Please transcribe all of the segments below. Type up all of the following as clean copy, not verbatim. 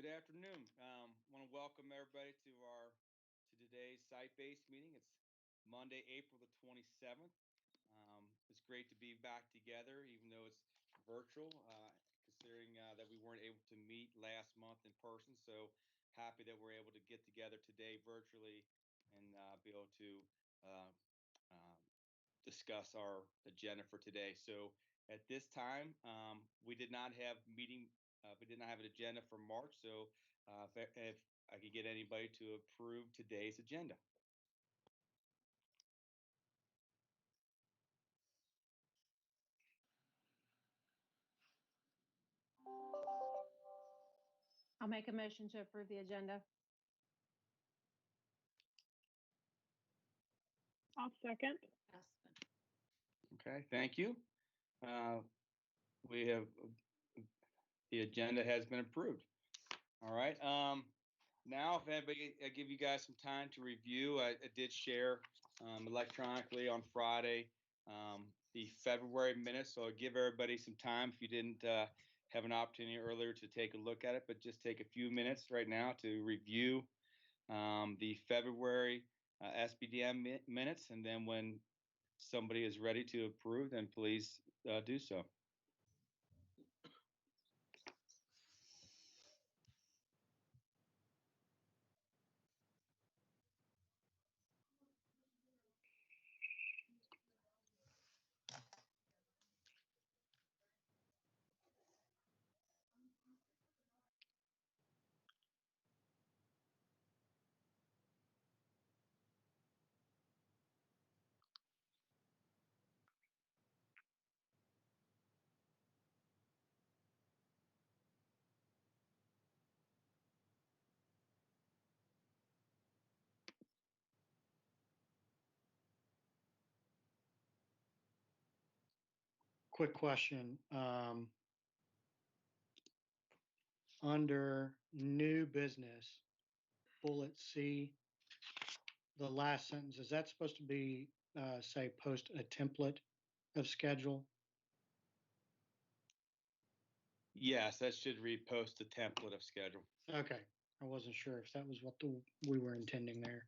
Good afternoon. Want to welcome everybody to today's site-based meeting. It's Monday, April the 27th. It's great to be back together, even though it's virtual, considering that we weren't able to meet last month in person. So happy that we're able to get together today virtually and be able to uh, uh, discuss our agenda for today. So at this time, we did not have we did not have an agenda for March. So if I could get anybody to approve today's agenda. I'll make a motion to approve the agenda. I'll second. Okay, thank you. We have the agenda has been approved. All right. Now, if anybody, I give you guys some time to review. I did share electronically on Friday the February minutes, so I'll give everybody some time if you didn't have an opportunity earlier to take a look at it, but just take a few minutes right now to review the February SBDM minutes, and then when somebody is ready to approve, then please do so. Quick question. Under new business, bullet C, the last sentence, is that supposed to be, say, post a template of schedule? Yes, that should read post the template of schedule. Okay. I wasn't sure if that was what we were intending there.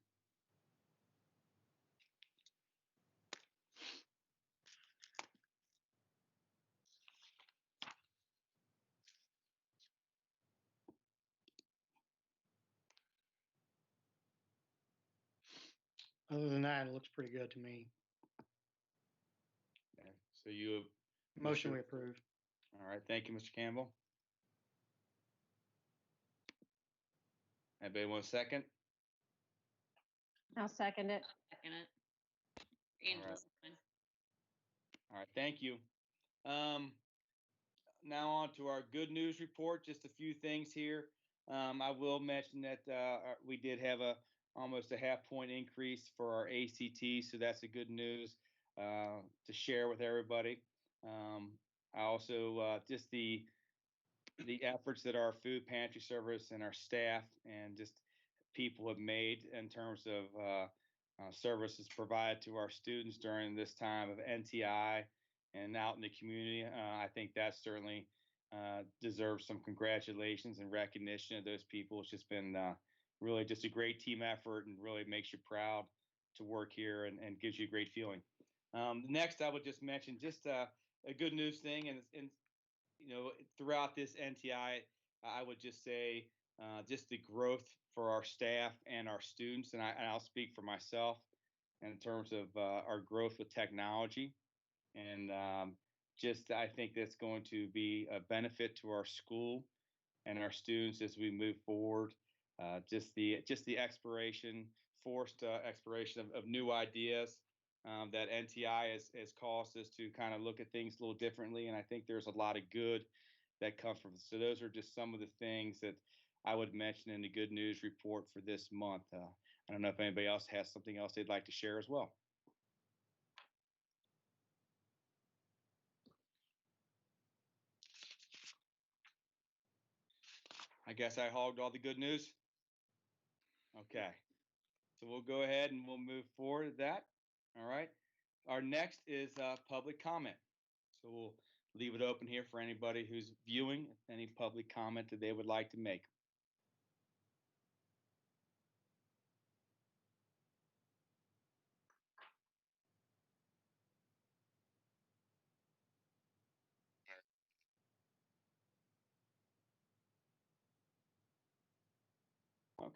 Other than that, it looks pretty good to me. Okay. So you Motion we approve. All right. Thank you, Mr. Campbell. Anybody want a second? I'll second it. Second it. Angela's fine. All right. Thank you. Now on to our good news report. Just a few things here. I will mention that we did have almost a half-point increase for our ACT, so that's a good news to share with everybody. I also just the efforts that our food pantry service and our staff and just people have made in terms of services provided to our students during this time of NTI and out in the community. I think that certainly deserves some congratulations and recognition of those people. It's just been really just a great team effort and really makes you proud to work here and gives you a great feeling. Next, I would just mention just a good news thing, and you know, throughout this NTI, I would just say just the growth for our staff and our students, and I'll speak for myself in terms of our growth with technology, and just I think that's going to be a benefit to our school and our students as we move forward. Just the forced exploration of new ideas that NTI has caused us to kind of look at things a little differently, and I think there's a lot of good that comes from it. So those are just some of the things that I would mention in the good news report for this month. I don't know if anybody else has something else they'd like to share as well. I guess I hogged all the good news. Okay, so we'll go ahead and we'll move forward to that. All right. Our next is public comment. So we'll leave it open here for anybody who's viewing, any public comment that they would like to make.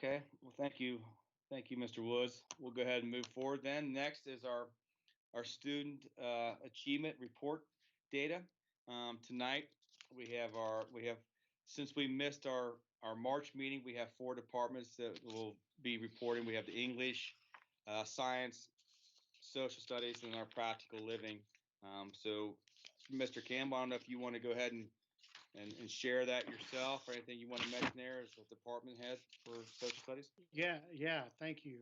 Okay, well, thank you. Thank you, Mr. Woods. We'll go ahead and move forward then. Next is our student achievement report data. Tonight since we missed our March meeting, we have 4 departments that will be reporting. We have the English, science, social studies, and our practical living. So, Mr. Campbell, I don't know if you want to go ahead and share that yourself, or anything you want to mention there as a department head for social studies. Yeah, thank you.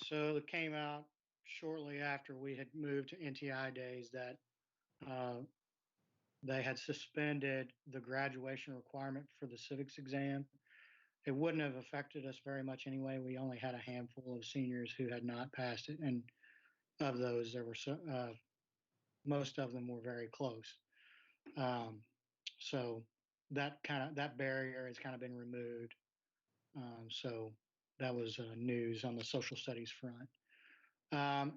So it came out shortly after we had moved to NTI days that uh, they had suspended the graduation requirement for the civics exam. It wouldn't have affected us very much anyway. We only had a handful of seniors who had not passed it, and of those, there were most of them were very close. So that barrier has kind of been removed. So that was news on the social studies front.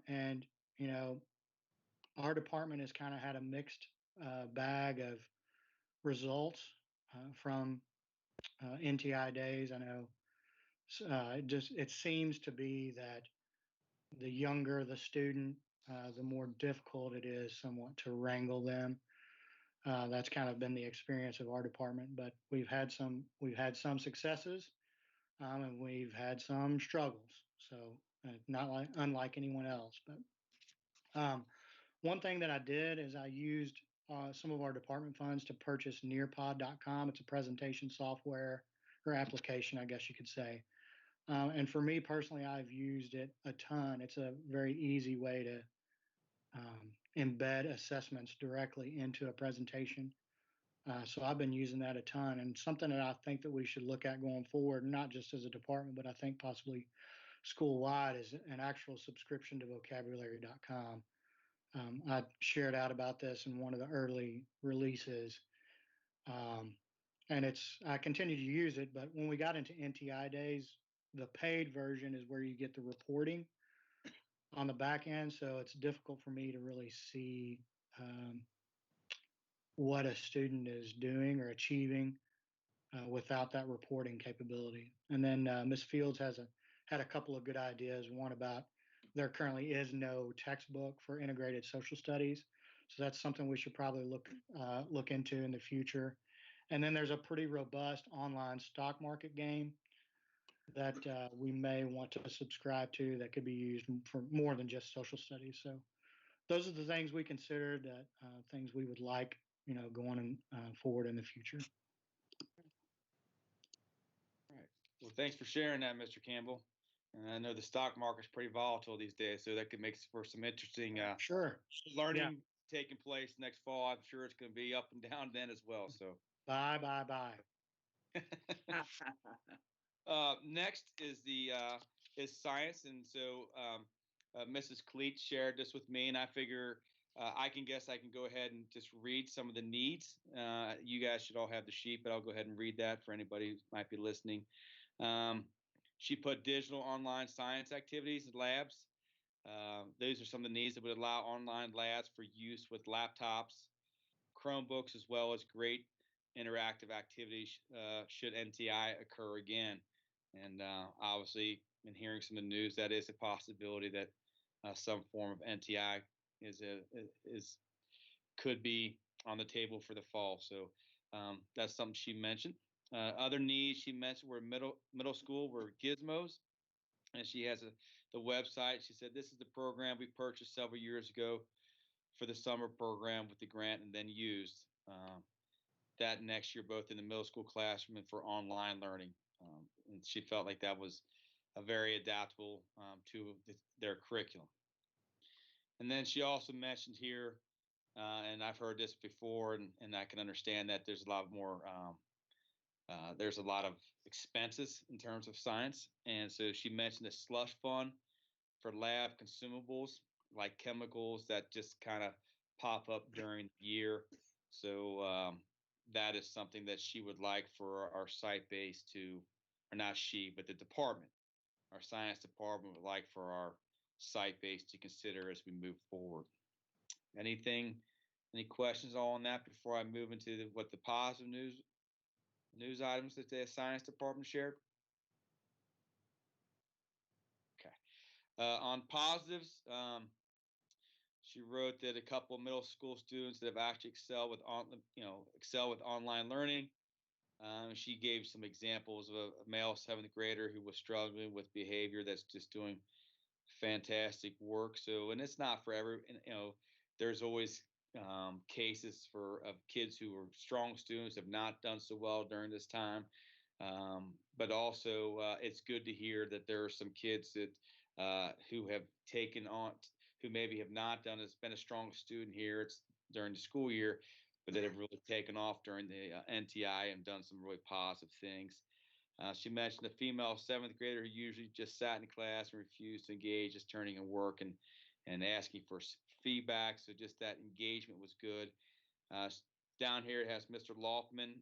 And you know, our department has kind of had a mixed bag of results from NTI days. I know it seems to be that the younger the student, the more difficult it is somewhat to wrangle them. That's kind of been the experience of our department, but we've had some successes, and we've had some struggles. So not like unlike anyone else. But one thing that I did is I used some of our department funds to purchase nearpod.com. It's a presentation software or application, I guess you could say. And for me personally, I've used it a ton. It's a very easy way to embed assessments directly into a presentation. So I've been using that a ton, and something that I think that we should look at going forward, not just as a department, but I think possibly school wide, is an actual subscription to vocabulary.com. I shared out about this in one of the early releases, um, and I continue to use it. But when we got into NTI days, the paid version is where you get the reporting on the back end, so it's difficult for me to really see what a student is doing or achieving without that reporting capability. And then Ms. Fields had a couple of good ideas. One about there currently is no textbook for integrated social studies, so that's something we should probably look into in the future. And then there's a pretty robust online stock market game that we may want to subscribe to that could be used for more than just social studies. So those are the things we considered, that things we would like, going forward in the future. All right. Well, thanks for sharing that, Mr. Campbell. And I know the stock market's pretty volatile these days, so that could make for some interesting Sure. learning taking place next fall. I'm sure it's going to be up and down then as well. So bye. Next is is science, and so Mrs. Cleet shared this with me, and I figure I can go ahead and just read some of the needs. You guys should all have the sheet, but I'll go ahead and read that for anybody who might be listening. She put digital online science activities and labs. Those are some of the needs that would allow online labs for use with laptops, Chromebooks, as well as great interactive activities should NTI occur again. And obviously, in hearing some of the news, that is a possibility that some form of NTI could be on the table for the fall. So that's something she mentioned. Other needs she mentioned were middle school were gizmos, and she has the website. She said this is the program we purchased several years ago for the summer program with the grant, and then used that next year both in the middle school classroom and for online learning. And she felt like that was a very adaptable to their curriculum. And then she also mentioned here, and I've heard this before, and I can understand that there's a lot more, there's a lot of expenses in terms of science. And so she mentioned a slush fund for lab consumables like chemicals that just kind of pop up during the year. So that is something that she would like for our site base to, or not she, but the department, our science department would like for our site base to consider as we move forward. Any questions on that before I move into what the positive news News items that the science department shared? Okay. On positives, she wrote that a couple of middle school students that have actually excel with online learning. She gave some examples of a male seventh grader who was struggling with behavior that's just doing fantastic work. So, and it's not for there's always cases of kids who are strong students have not done so well during this time. But also, it's good to hear that there are some kids that who have taken on, who maybe have not done has been a strong student here. It's during the school year, but that have really taken off during the NTI and done some really positive things. She mentioned a female seventh grader who usually just sat in class and refused to engage, just turning in work and asking for feedback. So just that engagement was good. Down here it has Mr. Loftman.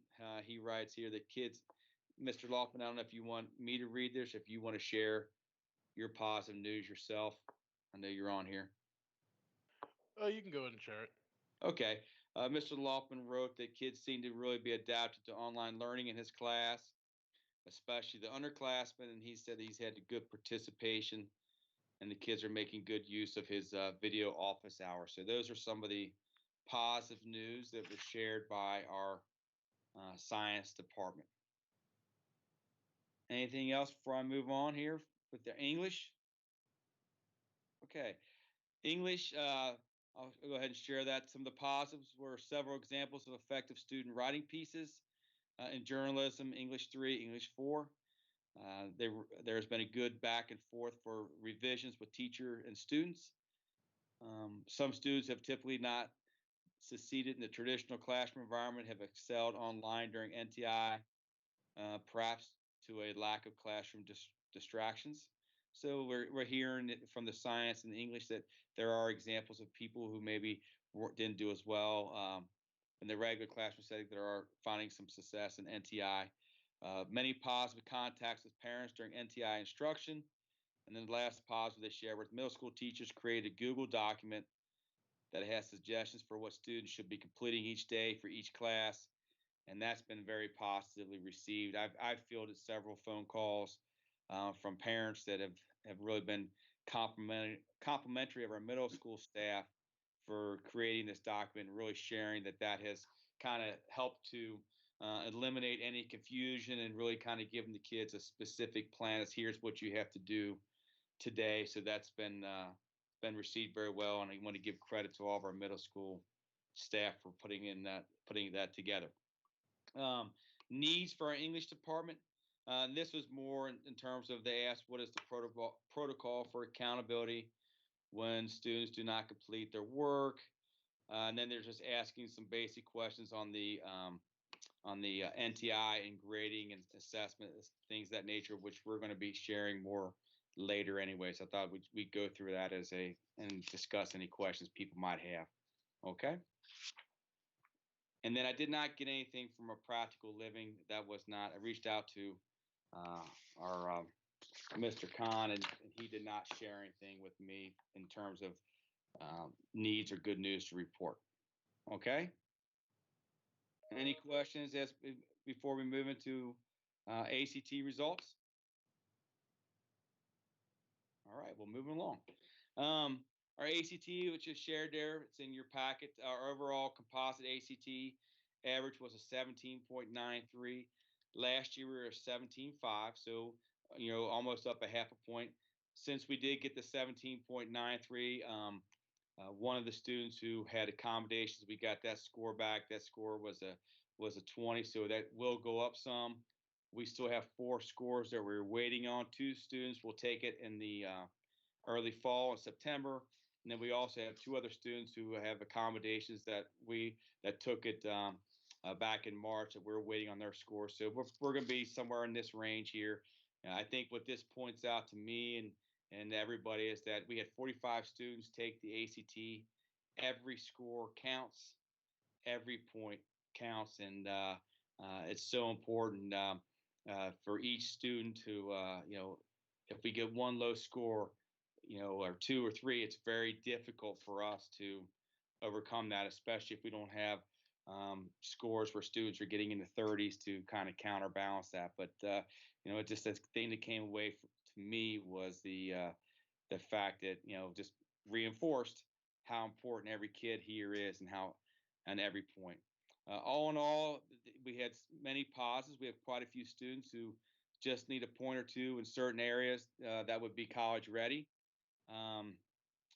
He writes here that kids, Mr. Loftman, I don't know if you want me to read this, if you want to share your positive news yourself. I know you're on here. Oh, you can go ahead and share it. Okay. Mr. Loftman wrote that kids seem to really be adapted to online learning in his class, especially the underclassmen, and he said he's had good participation and the kids are making good use of his video office hours. So those are some of the positive news that was shared by our science department. Anything else before I move on here with the English? Okay, English, I'll go ahead and share that. Some of the positives were several examples of effective student writing pieces in journalism, English 3, English 4. There's been a good back and forth for revisions with teacher and students. Some students have typically not succeeded in the traditional classroom environment, have excelled online during NTI, perhaps to a lack of classroom distractions. So we're hearing from the science and the English that there are examples of people who maybe didn't do as well in the regular classroom setting that are finding some success in NTI. Many positive contacts with parents during NTI instruction. And then the last positive they share with middle school teachers created a Google document that has suggestions for what students should be completing each day for each class. And that's been very positively received. I've fielded several phone calls from parents that have really been complimentary of our middle school staff for creating this document and really sharing that has kind of helped to eliminate any confusion and really kind of giving the kids a specific plan as here's what you have to do today. So that's been received very well, and I want to give credit to all of our middle school staff for putting that together. Needs for our English department. This was more in terms of they asked what is the protocol for accountability when students do not complete their work, and then they're just asking some basic questions on the NTI and grading and assessment, things of that nature, which we're going to be sharing more later anyway. So I thought we'd go through that and discuss any questions people might have. Okay. And then I did not get anything from a practical living. That was not, I reached out to our Mr. Khan, and he did not share anything with me in terms of needs or good news to report. Okay. Any questions before we move into ACT results? All right, well, moving along. Our ACT, which is shared there, it's in your packet. Our overall composite ACT average was a 17.93. Last year we were 17.5, so almost up a half a point. Since we did get the 17.93, one of the students who had accommodations, we got that score back. That score was a 20, so that will go up some. We still have 4 scores that we're waiting on. 2 students will take it in the early fall in September. And then we also have 2 other students who have accommodations that took it back in March that we're waiting on their scores. So we're going to be somewhere in this range here. I think what this points out to me and everybody is that we had 45 students take the ACT. Every score counts. Every point counts. And it's so important for each student to, if we get one low score, or 2 or 3, it's very difficult for us to overcome that, especially if we don't have scores where students are getting in the 30s to kind of counterbalance that. But it just the thing that came away to me was the fact that just reinforced how important every kid here is and how on every point. All in all, we had many positives. We have quite a few students who just need a point or two in certain areas that would be college ready.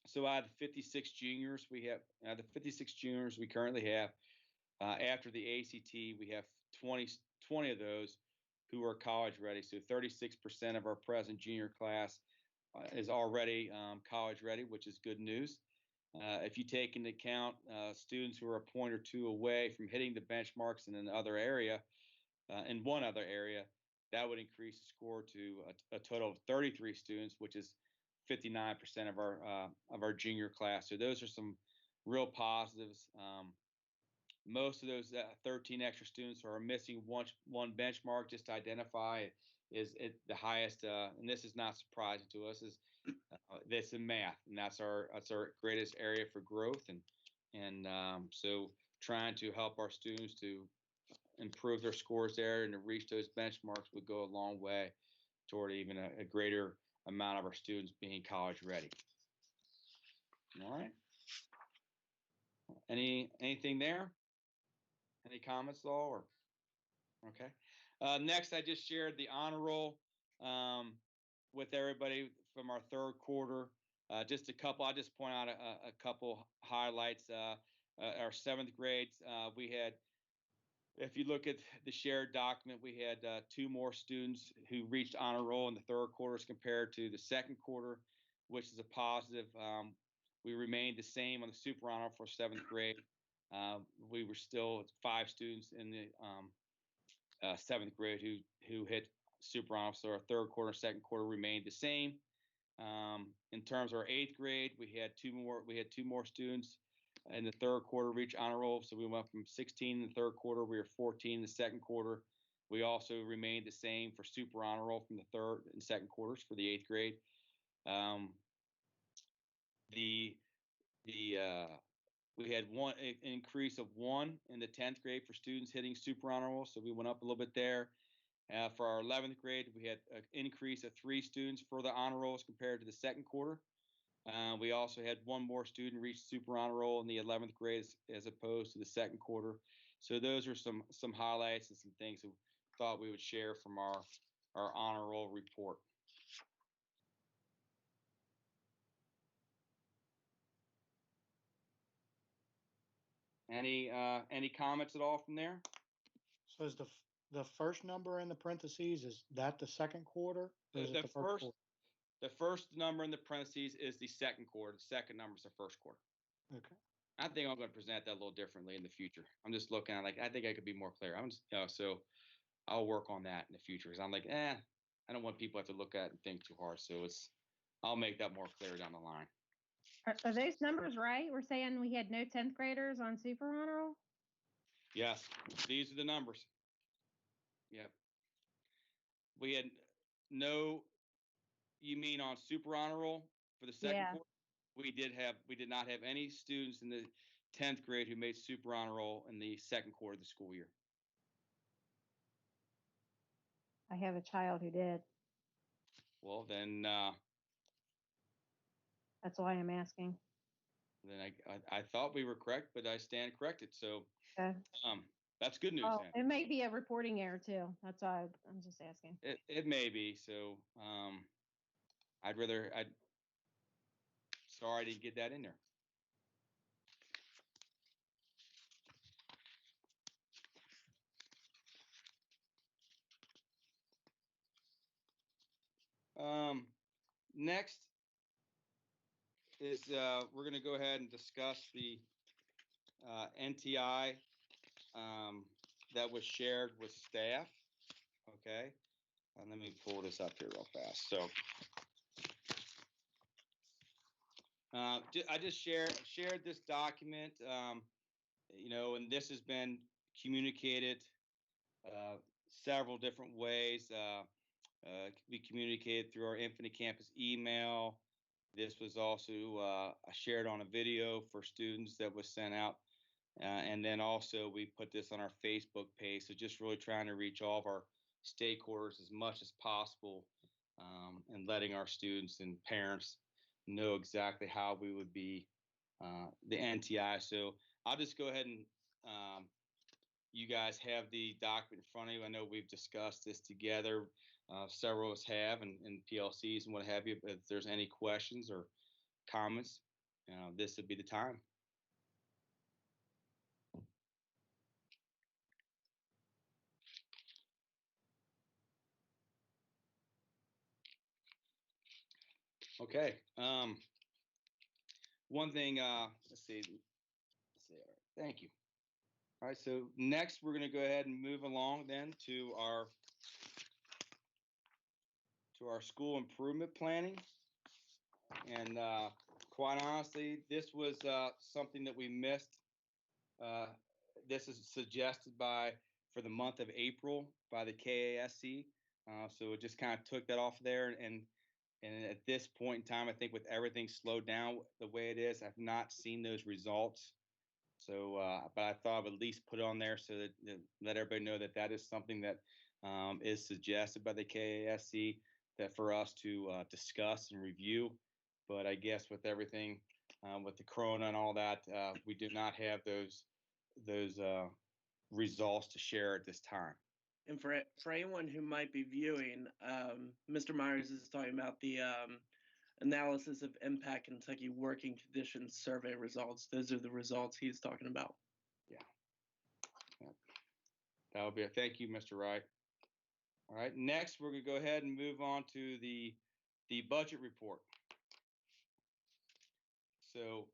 So out of the 56 juniors, we have the 56 juniors we currently have. After the ACT, we have 20 of those who are college ready. So 36% of our present junior class is already college ready, which is good news. If you take into account students who are a point or two away from hitting the benchmarks in another area, in one other area, that would increase the score to a total of 33 students, which is 59% of our junior class. So those are some real positives. Most of those 13 extra students are missing one benchmark just to identify is it the highest, and this is not surprising to us, is this in math, and that's our greatest area for growth, and so trying to help our students to improve their scores there and to reach those benchmarks would go a long way toward even a greater amount of our students being college ready. All right. Anything there? Any comments at all? Or okay. Next, I just shared the honor roll with everybody from our third quarter. Just a couple. I'll just point out a couple highlights. Our seventh grades, we had. If you look at the shared document, we had 2 more students who reached honor roll in the third quarter as compared to the second quarter, which is a positive. We remained the same on the super honor for 7th grade. We were still 5 students in the 7th grade who hit super honor. So our third quarter, second quarter remained the same. In terms of our 8th grade, we had 2 more students in the third quarter reach honor roll. So we went from 16 in the third quarter. We were 14 in the second quarter. We also remained the same for super honor roll from the third and second quarters for the 8th grade. We had an increase of 1 in the 10th grade for students hitting super honor roll. So we went up a little bit there. For our 11th grade, we had an increase of 3 students for the honor rolls compared to the second quarter. We also had 1 more student reach super honor roll in the 11th grade as opposed to the second quarter. So those are some highlights and some things that we thought we would share from our honor roll report. Any comments at all from there? So is the first number in the parentheses, is that the second quarter? Or is it the first quarter? The first number in the parentheses is the second quarter. The second number is the first quarter. Okay. I think I'm going to present that a little differently in the future. I'm just looking at I think I could be more clear. So I'll work on that in the future because I'm I don't want people to have to look at it and think too hard. So I'll make that more clear down the line. Are those numbers right? We're saying we had no 10th graders on super honor roll? Yes, these are the numbers. Yep. We had no. You mean on super honor roll for the second quarter? We did not have any students in the 10th grade who made super honor roll in the second quarter of the school year. I have a child who did. Well, then. That's why I'm asking. Then I thought we were correct, but I stand corrected. So okay. That's good news. Oh, it may be a reporting error too. That's why I'm just asking. It may be. So sorry I didn't get that in there. Next is we're going to go ahead and discuss the NTI that was shared with staff. Okay, and let me pull this up here real fast. So I just shared this document, and this has been communicated several different ways. We communicated through our Infinite Campus email. This was also shared on a video for students that was sent out And then also we put this on our Facebook page. So just really trying to reach all of our stakeholders as much as possible, and letting our students and parents know exactly how we would be the NTI. So I'll just go ahead and you guys have the document in front of you. I know we've discussed this together. Several of us have, and PLCs and what have you. But if there's any questions or comments, this would be the time. Okay. One thing. Let's see. All right. Thank you. All right. So next, we're going to go ahead and move along then to our school improvement planning. And quite honestly, this was something that we missed. This is suggested for the month of April by the KASC. So it just kind of took that off there. And at this point in time, I think with everything slowed down the way it is, I've not seen those results. So, but I thought I would at least put it on there so that let everybody know that that is something that is suggested by the KASC that for us to discuss and review. But I guess with everything, with the corona and all that, we do not have those results to share at this time. And for anyone who might be viewing, Mr. Myers is talking about the analysis of impact Kentucky working conditions survey results. Those are the results he's talking about. Yeah. That would be a thank you, Mr. Wright. All right. Next, we're going to go ahead and move on to the budget report. So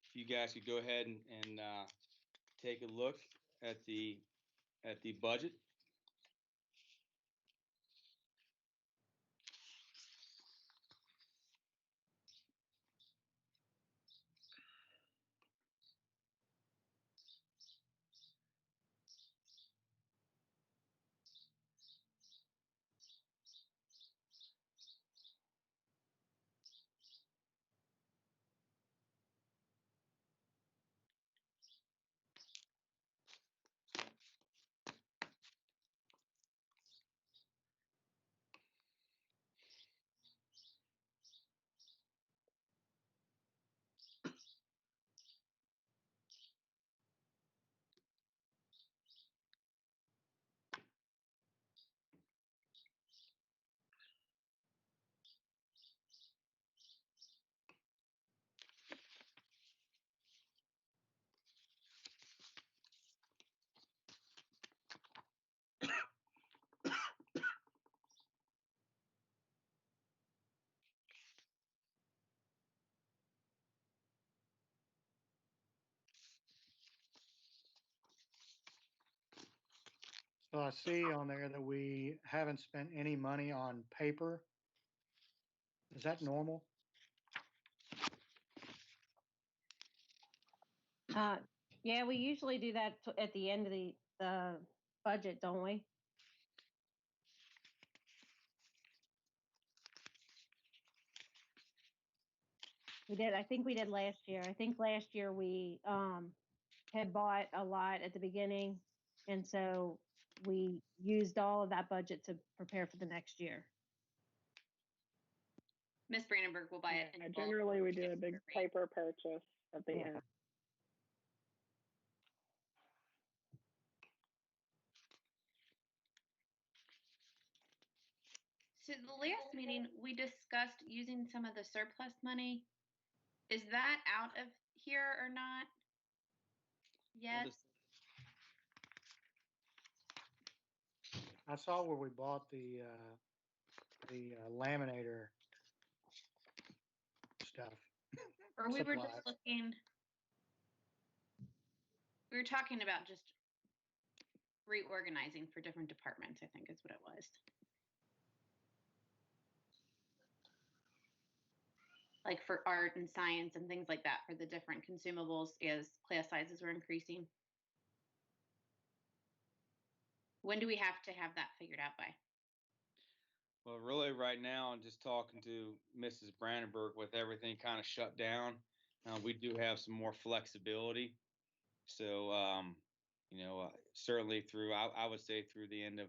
if you guys could go ahead and take a look at the budget. So I see on there that we haven't spent any money on paper. Is that normal? Yeah, we usually do that at the end of the budget, don't we? We did. I think we did last year. I think last year we had bought a lot at the beginning, and so we used all of that budget to prepare for the next year. Miss Brandenburg will buy it. Yeah, generally, we do a big paper purchase at the end. So the last meeting, we discussed using some of the surplus money. Is that out of here or not yet? I saw where we bought the laminator stuff. Or we were supplies. just looking, we were talking about just reorganizing for different departments, I think is what it was. Like for art and science and things like that for the different consumables as class sizes were increasing. When do we have to have that figured out by? Well, really right now, I'm just talking to Mrs. Brandenburg with everything kind of shut down. we do have some more flexibility. So, certainly through, I would say through the end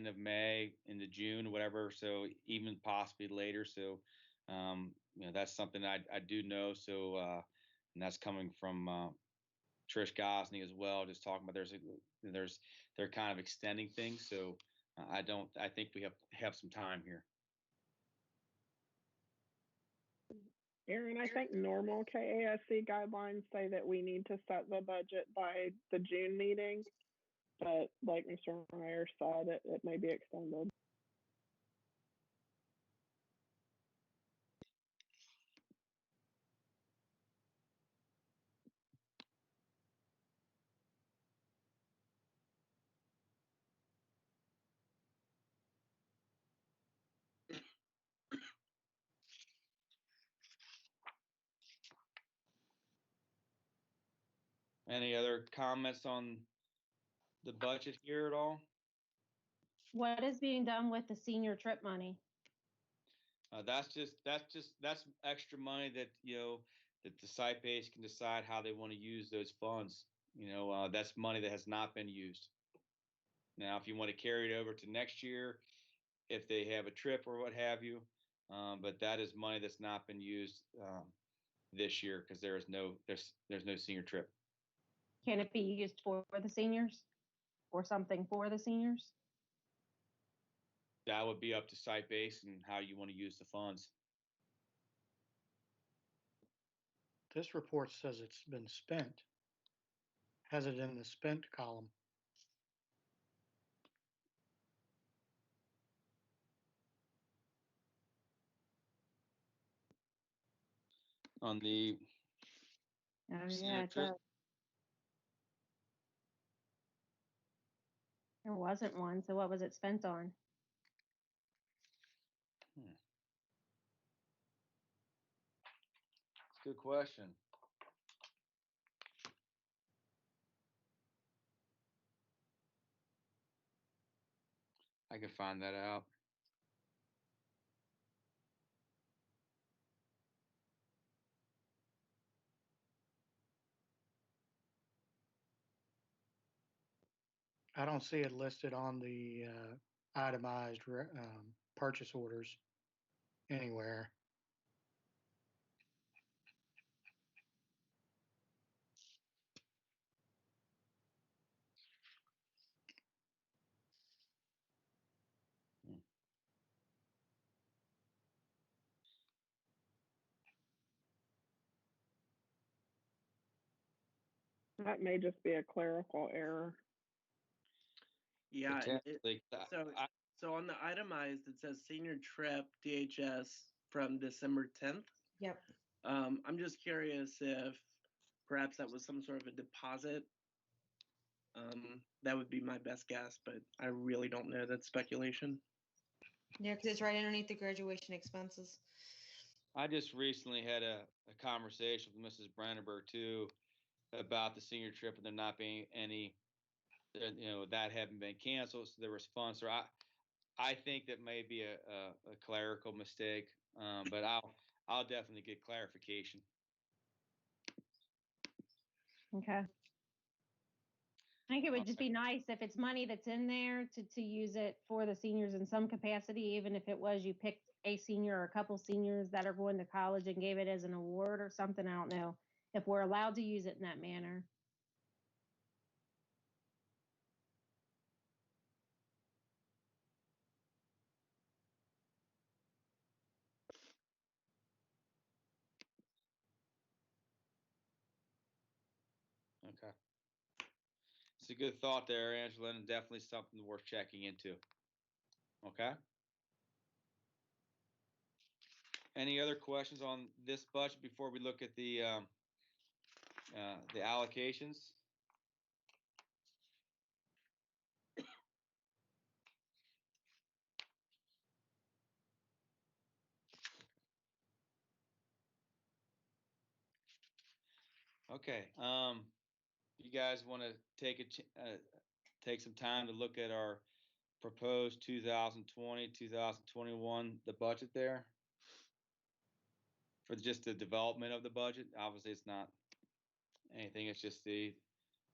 of May into June, whatever. So even possibly later. So, that's something I do know. So, and that's coming from Trish Gosney as well. Just talking about they're kind of extending things. So I think we have some time here. Aaron, I think normal KASC guidelines say that we need to set the budget by the June meeting, but like Mr. Meyer said, it may be extended. Any other comments on the budget here at all? What is being done with the senior trip money? That's extra money that that the site base can decide how they want to use those funds. That's money that has not been used. Now, if you want to carry it over to next year, if they have a trip or what have you, but that is money that's not been used this year because there's no senior trip. Can it be used for the seniors or something for the seniors? That would be up to site base and how you want to use the funds. This report says it's been spent. Has it in the spent column? On the Oh, senior yeah, it trip, does. There wasn't one, so what was it spent on? good question. I can find that out. I don't see it listed on the itemized purchase orders anywhere. That may just be a clerical error. Yeah, and Potentially. so on the itemized, it says senior trip DHS from December 10th. Yep. I'm just curious if perhaps that was some sort of a deposit. That would be my best guess, but I really don't know. That's speculation. Yeah, because it's right underneath the graduation expenses. I just recently had a conversation with Mrs. Brandenburg too about the senior trip and there not being any, that having been canceled. So there was funds. So I think that may be a clerical mistake, but I'll definitely get clarification. Okay. I think it would just be nice if it's money that's in there to use it for the seniors in some capacity, even if it was you picked a senior or a couple seniors that are going to college and gave it as an award or something. I don't know if we're allowed to use it in that manner. Okay. It's a good thought there, Angela, and definitely something worth checking into. Okay. Any other questions on this budget before we look at the allocations? Okay. You guys want to take some time to look at our proposed 2020, 2021, the budget there? for just the development of the budget. Obviously, it's not anything. It's just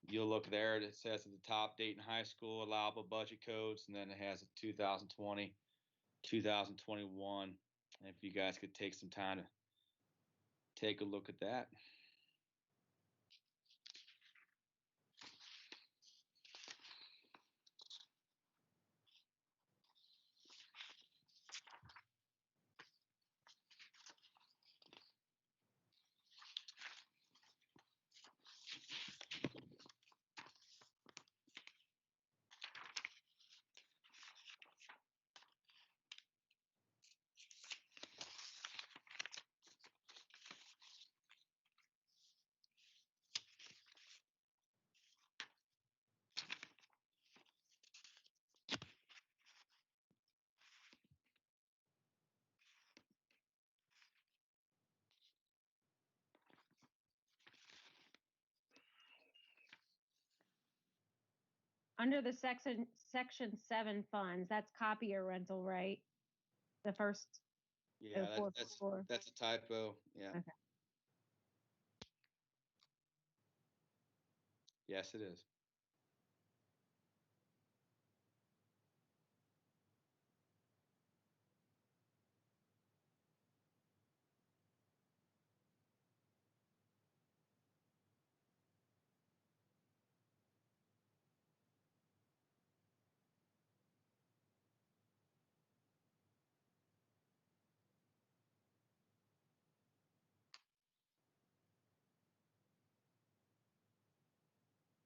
you'll look there. It says at the top, Dayton High School allowable budget codes, and then it has a 2020, 2021. And if you guys could take some time to take a look at that. Under the section 7 funds, that's copier rental, right? The first. Yeah, 0444. that's a typo. Yeah. Okay. Yes, it is.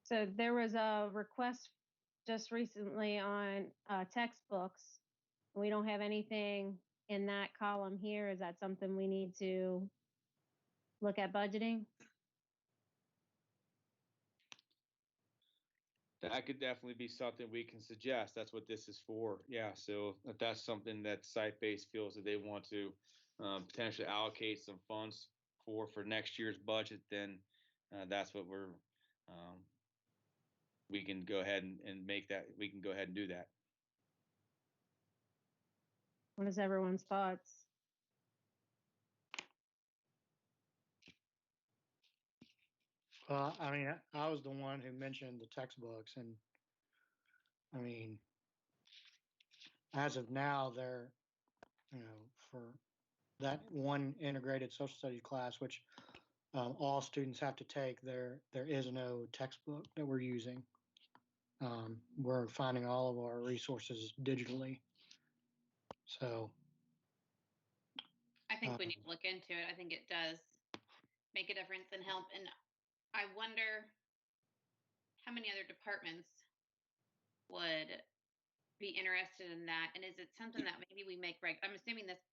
So there was a request just recently on textbooks. We don't have anything in that column here. Is that something we need to look at budgeting? That could definitely be something we can suggest. That's what this is for. Yeah. So if that's something that site-based feels that they want to potentially allocate some funds for next year's budget, then that's what we can go ahead and make that. We can go ahead and do that. What is everyone's thoughts? Well, I mean, I was the one who mentioned the textbooks, and I mean, as of now, they're, for that one integrated social studies class, which all students have to take, there is no textbook that we're using. We're finding all of our resources digitally. So I think we need to look into it. I think it does make a difference and help. And I wonder how many other departments would be interested in that. And is it something that maybe we make I'm assuming this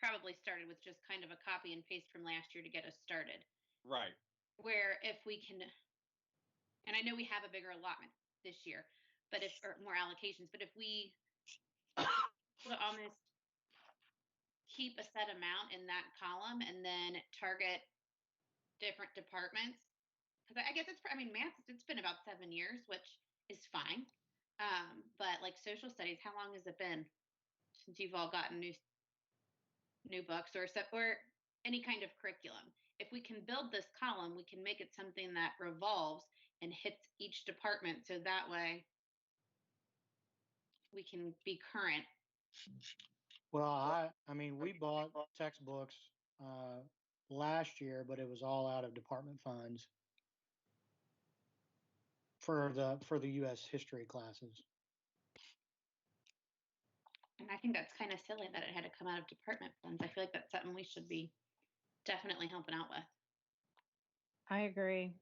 probably started with just kind of a copy and paste from last year to get us started. Right. Where if we can, and I know we have a bigger allotment this year, but or more allocations, but if we would almost keep a set amount in that column and then target different departments, because I guess math, it's been about 7 years, which is fine. But like social studies, how long has it been since you've all gotten new books or any kind of curriculum? If we can build this column, we can make it something that revolves and hits each department, so that way we can be current. well, I mean, we bought textbooks last year, but it was all out of department funds for the U.S. history classes. And I think that's kind of silly that it had to come out of department funds. I feel like that's something we should be definitely helping out with. I agree.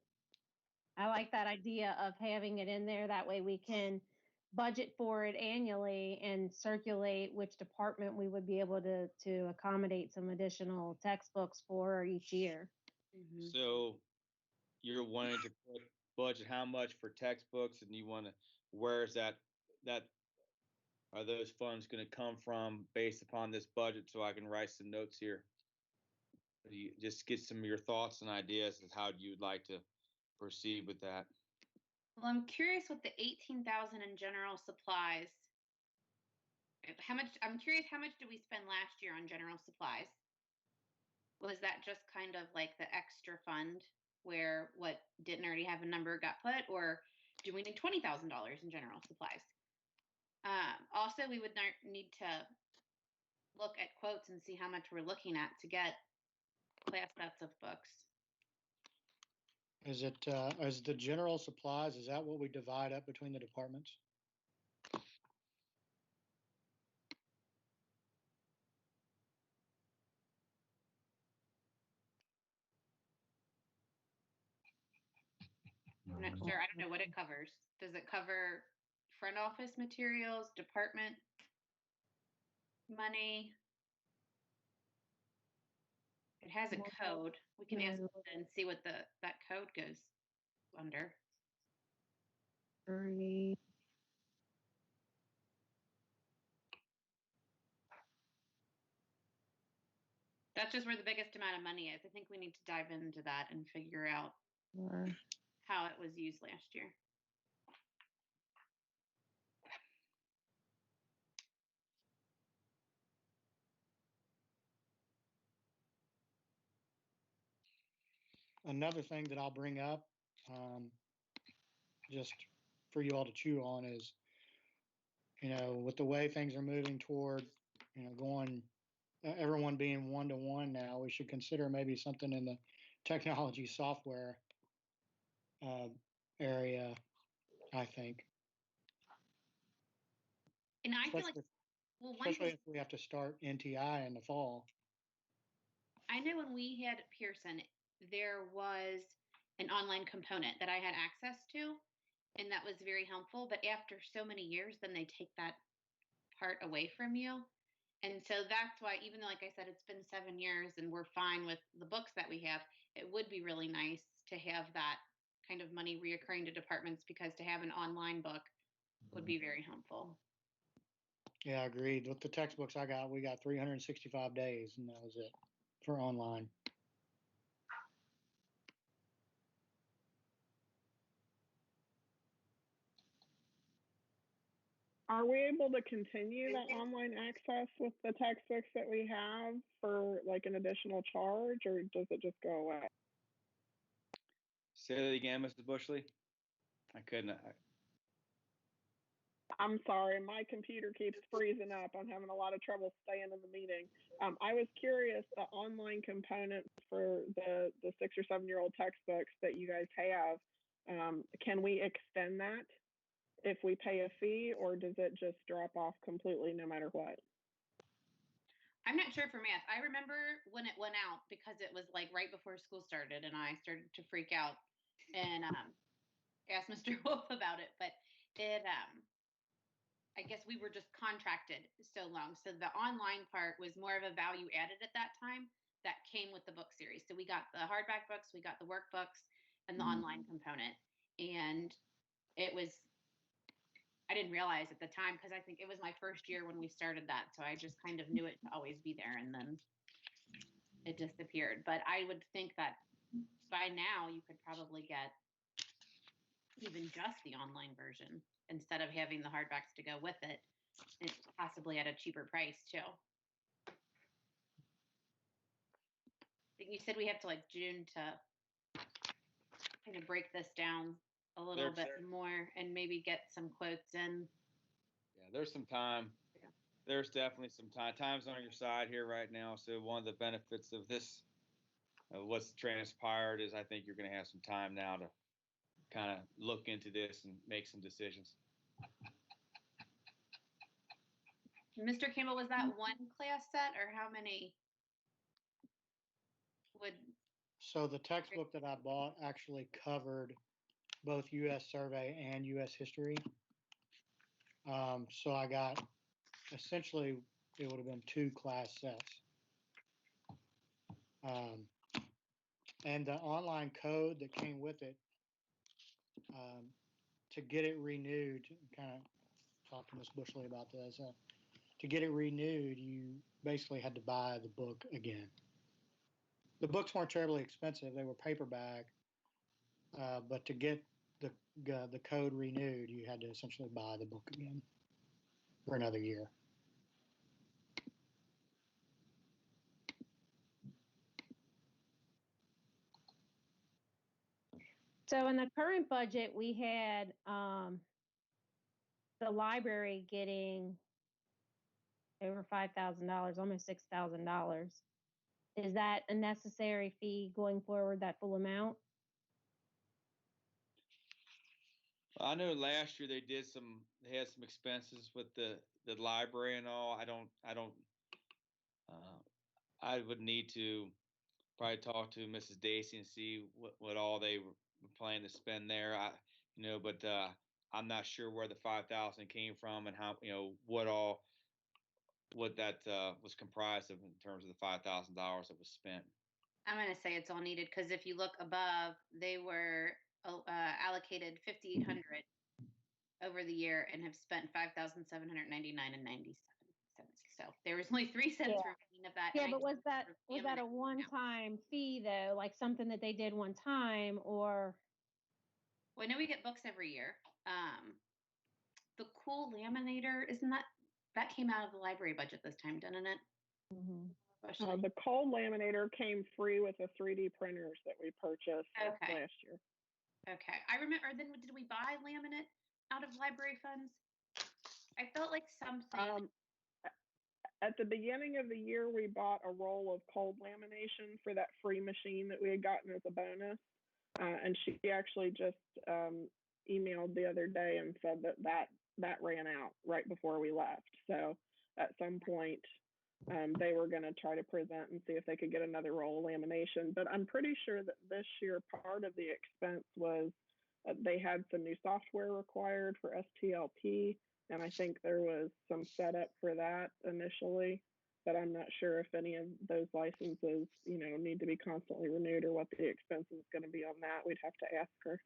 I like that idea of having it in there. That way we can budget for it annually and circulate which department we would be able to accommodate some additional textbooks for each year. Mm-hmm. So you're wanting to budget how much for textbooks, and you want to, where is that are those funds going to come from based upon this budget, so I can write some notes here? You just get some of your thoughts and ideas of how you'd like to proceed with that. Well, I'm curious with the 18,000 in general supplies. I'm curious, how much did we spend last year on general supplies? Was that just kind of like the extra fund where what didn't already have a number got put, or do we need $20,000 in general supplies? Also, we would need to look at quotes and see how much we're looking at to get class sets of books. Is it, is the general supplies, is that what we divide up between the departments? I'm not sure. I don't know what it covers. Does it cover front office materials, department money? It has a code. We can ask and see what that code goes under. That's just where the biggest amount of money is. I think we need to dive into that and figure out how it was used last year. Another thing that I'll bring up, just for you all to chew on is, with the way things are moving toward, going, everyone being one-to-one now, we should consider maybe something in the technology software area, I think. And I feel like, well, especially if we have to start NTI in the fall. I know when we had Pearson, there was an online component that I had access to, and that was very helpful. But after so many years, then they take that part away from you. And so that's why, even though, like I said, it's been 7 years and we're fine with the books that we have, it would be really nice to have that kind of money reoccurring to departments, because to have an online book would be very helpful. Yeah, agreed. With the textbooks I got, we got 365 days, and that was it for online. Are we able to continue that online access with the textbooks that we have for like an additional charge, or does it just go away? Say that again, Mrs. Bushley. I couldn't. I'm sorry, my computer keeps freezing up. I'm having a lot of trouble staying in the meeting. I was curious, the online component for the 6 or 7 year old textbooks that you guys have, can we extend that if we pay a fee, or does it just drop off completely no matter what? I'm not sure for math. I remember when it went out, because it was like right before school started, and I started to freak out and asked Mr. Wolf about it. But it, I guess we were just contracted so long. So the online part was more of a value added at that time that came with the book series. So we got the hardback books, we got the workbooks, and the online component. And it was, I didn't realize at the time, because I think it was my first year when we started that. So I just kind of knew it to always be there, and then it disappeared. But I would think that by now you could probably get even just the online version instead of having the hardbacks to go with it, and possibly at a cheaper price too. I think you said we have to like June to kind of break this down a little bit more and maybe get some quotes in. Yeah, there's some time. Yeah. There's definitely some time. Time's on your side here right now. So one of the benefits of this, what's transpired, is I think you're going to have some time now to kind of look into this and make some decisions. Mr. Campbell, was that one class set, or how many would? So the textbook that I bought actually covered both U.S. Survey and U.S. History. So I got, essentially, it would have been 2 class sets. And the online code that came with it, to get it renewed, kind of talked to Ms. Bushley about this, to get it renewed, you basically had to buy the book again. The books weren't terribly expensive. They were paperback, but to get the code renewed, you had to essentially buy the book again for another year. So in the current budget, we had the library getting over $5,000, almost $6,000. Is that a necessary fee going forward, that full amount? I know last year they had some expenses with the library and all. I would need to probably talk to Mrs. Dacey and see what all they were planning to spend there. But I'm not sure where the 5,000 came from and how, what that was comprised of in terms of the $5,000 that was spent. I'm going to say it's all needed because if you look above, they were allocated 5,800 over the year and have spent 5,799 and 97 cents. So there was only 3 cents remaining of that. Yeah, but was that a one-time fee though, like something that they did one time, or? Well, I know we get books every year. The cool laminator, isn't that came out of the library budget this time, didn't it? Mm-hmm. The cold laminator came free with the 3D printers that we purchased last year. Okay. I remember, then did we buy laminate out of library funds? I felt like something. At the beginning of the year, we bought a roll of cold lamination for that free machine that we had gotten as a bonus. And she actually just emailed the other day and said that ran out right before we left. So at some point, they were going to try to present and see if they could get another roll of lamination. But I'm pretty sure that this year, part of the expense was they had some new software required for STLP. And I think there was some setup for that initially, but I'm not sure if any of those licenses, need to be constantly renewed or what the expense is going to be on that. We'd have to ask her.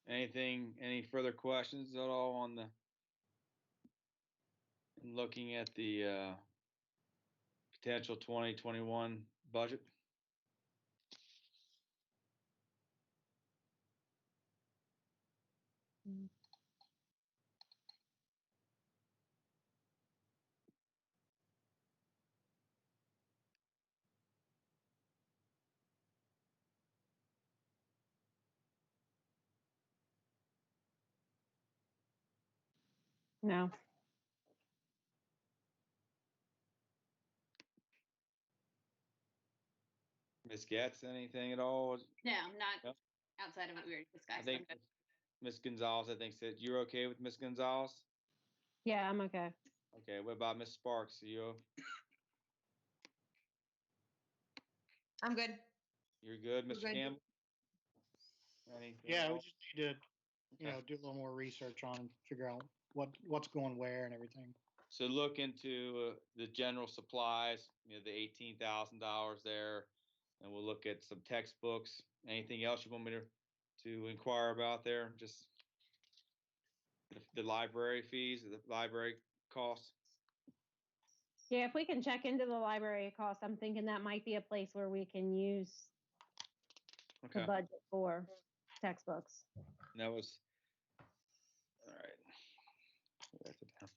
Any further questions at all on looking at the potential 2021 budget? No. Ms. Getz, anything at all? No, not outside of what we were discussing. I think Ms. Gonzalez, said you're okay with Ms. Gonzalez? Yeah, I'm okay. Okay, what about Ms. Sparks? I'm good. You're good, Mr. Good. Campbell? Anything Yeah, we else? just need to, do a little more research on, figure out what's going where and everything. So look into the general supplies, the $18,000 there, and we'll look at some textbooks. Anything else you want me to inquire about there? Just the library fees, the library costs. Yeah, if we can check into the library costs, I'm thinking that might be a place where we can use the budget for textbooks. And that was all right. Write it down.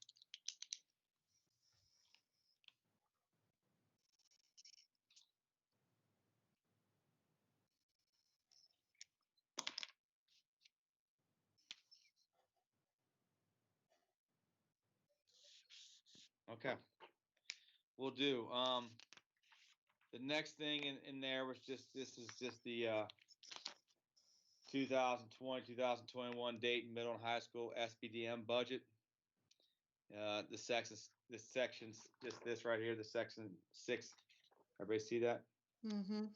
Okay, we'll do. The next thing in there was this is just the 2020-2021 Dayton Middle and High School SBDM budget. The sections, this right here, the section 6. Everybody see that? Mm-hmm. All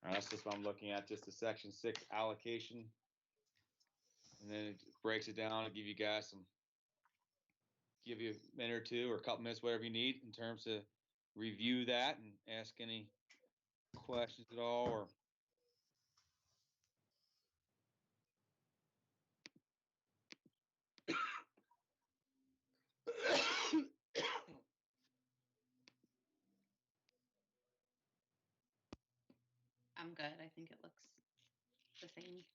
right, that's just what I'm looking at, just the section 6 allocation. And then it breaks it down and give you a minute or two or a couple minutes, whatever you need in terms of review that and ask any questions at all or I'm good. I think it looks the same.